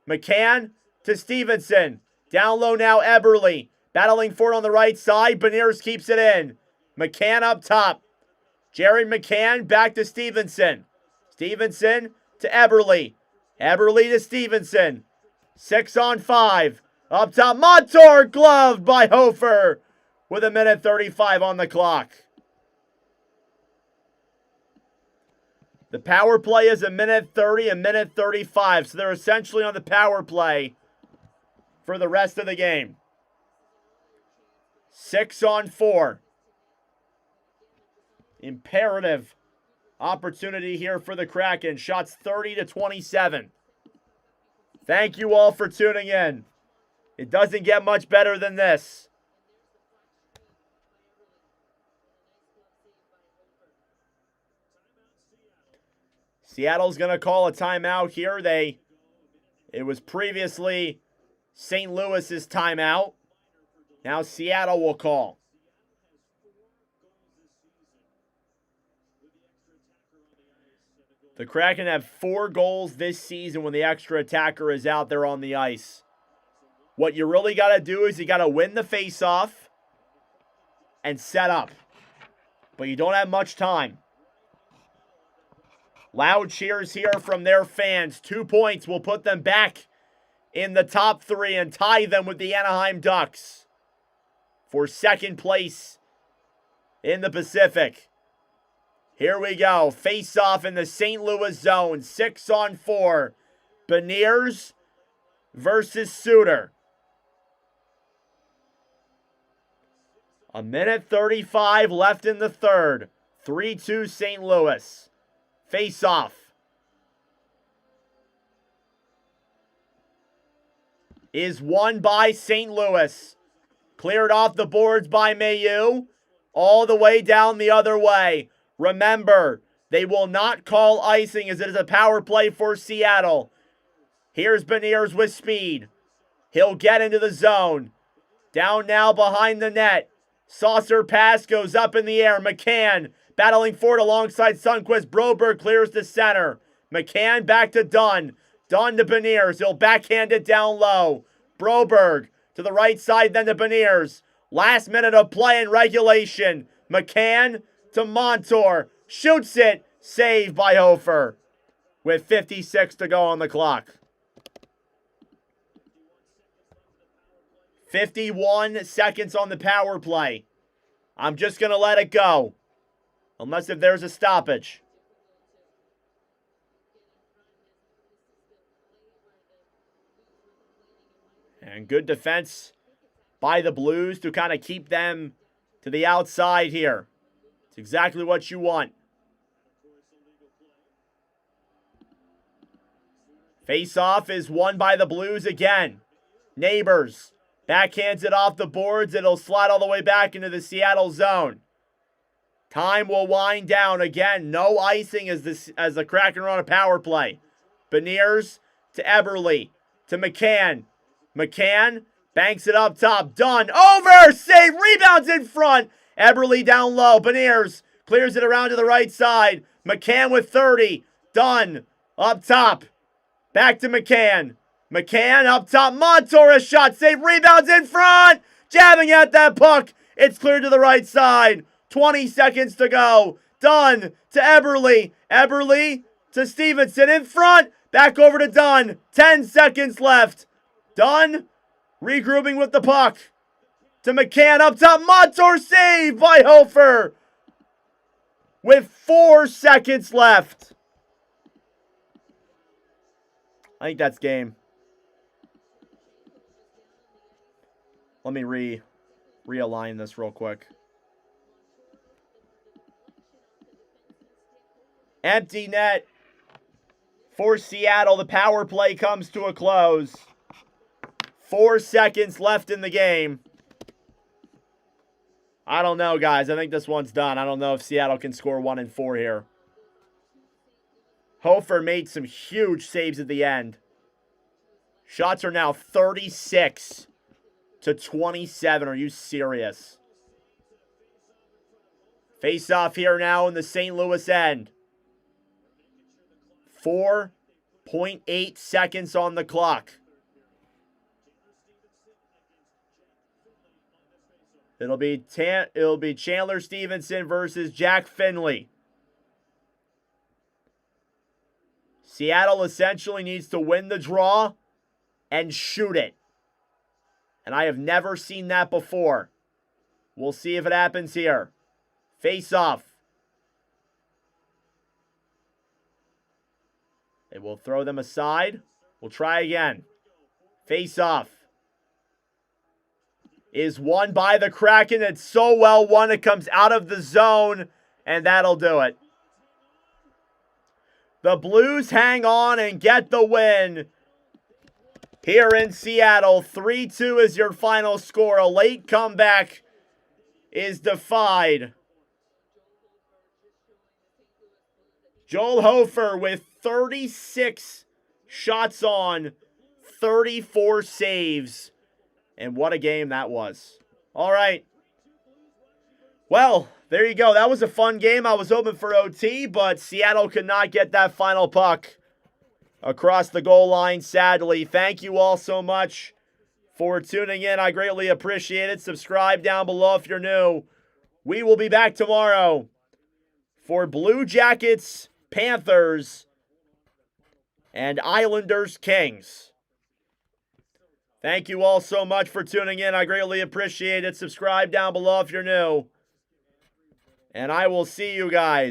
McCann to Stevenson. Down low now, Eberle. Battling for it on the right side. Beniers keeps it in. McCann up top. Jared McCann back to Stevenson. Stevenson to Eberle. Eberle to Stevenson. 6-on-5. Up top, Montour, gloved by Hofer with 1:35 on the clock. The power play is 1:30, 1:35, so they're essentially on the power play for the rest of the game. 6-on-4. Imperative opportunity here for the Kraken. Shots 30-27. Thank you all for tuning in. It doesn't get much better than this. Seattle's going to call a timeout here. It was previously St. Louis's timeout. Now Seattle will call. The Kraken have 4 goals this season when the extra attacker is out there on the ice. What you really got to do is you got to win the faceoff and set up. But you don't have much time. Loud cheers here from their fans. 2 points will put them back in the top 3 and tie them with the Anaheim Ducks for second place in the Pacific. Here we go. Face-off in the St. Louis zone. 6-on-4. Beniers versus Suter. 1:35 left in the third. 3-2 St. Louis. Face-off is won by St. Louis. Cleared off the boards by Mailloux. All the way down the other way. Remember, they will not call icing as it is a power play for Seattle. Here's Beniers with speed. He'll get into the zone. Down now behind the net. Saucer pass goes up in the air. McCann battling for it alongside Sundqvist. Broberg clears the center. McCann back to Dunn. Dunn to Beniers. He'll backhand it down low. Broberg to the right side, then to Beniers. Last minute of play in regulation. McCann to Montour. Shoots it. Saved by Hofer with 56 to go on the clock. 51 seconds on the power play. I'm just going to let it go. Unless if there's a stoppage. And good defense by the Blues to kind of keep them to the outside here. It's exactly what you want. Face-off is won by the Blues again. Neighbors backhands it off the boards. It'll slide all the way back into the Seattle zone. Time will wind down. Again, no icing as the Kraken are on a power play. Beniers to Eberle. To McCann. McCann banks it up top. Dunn. Over! Save! Rebounds in front. Eberle down low. Beniers clears it around to the right side. McCann with 30. Dunn up top. Back to McCann. McCann up top. Montour a shot. Save. Rebounds in front. Jabbing at that puck. It's cleared to the right side. 20 seconds to go. Dunn to Eberle. Eberle to Stevenson in front. Back over to Dunn. 10 seconds left. Dunn regrouping with the puck. To McCann up top. Montour saved by Hofer with 4 seconds left. I think that's game. Let me realign this real quick. Empty net for Seattle. The power play comes to a close. 4 seconds left in the game. I don't know, guys. I think this one's done. I don't know if Seattle can score 1 and 4 here. Hofer made some huge saves at the end. Shots are now 36 to 27. Are you serious? Face off here now in the St. Louis end. 4.8 seconds on the clock. It'll be Chandler Stevenson versus Jack Finley. Seattle essentially needs to win the draw and shoot it. And I have never seen that before. We'll see if it happens here. Face off. They will throw them aside. We'll try again. Face off. Is won by the Kraken. It's so well won. It comes out of the zone. And that'll do it. The Blues hang on and get the win here in Seattle. 3-2 is your final score. A late comeback is defied. Joel Hofer with 36 shots on, 34 saves. And what a game that was. All right. Well, there you go. That was a fun game. I was hoping for OT, but Seattle could not get that final puck across the goal line, sadly. Thank you all so much for tuning in. I greatly appreciate it. Subscribe down below if you're new. We will be back tomorrow for Blue Jackets, Panthers, and Islanders, Kings. Thank you all so much for tuning in. I greatly appreciate it. Subscribe down below if you're new. And I will see you guys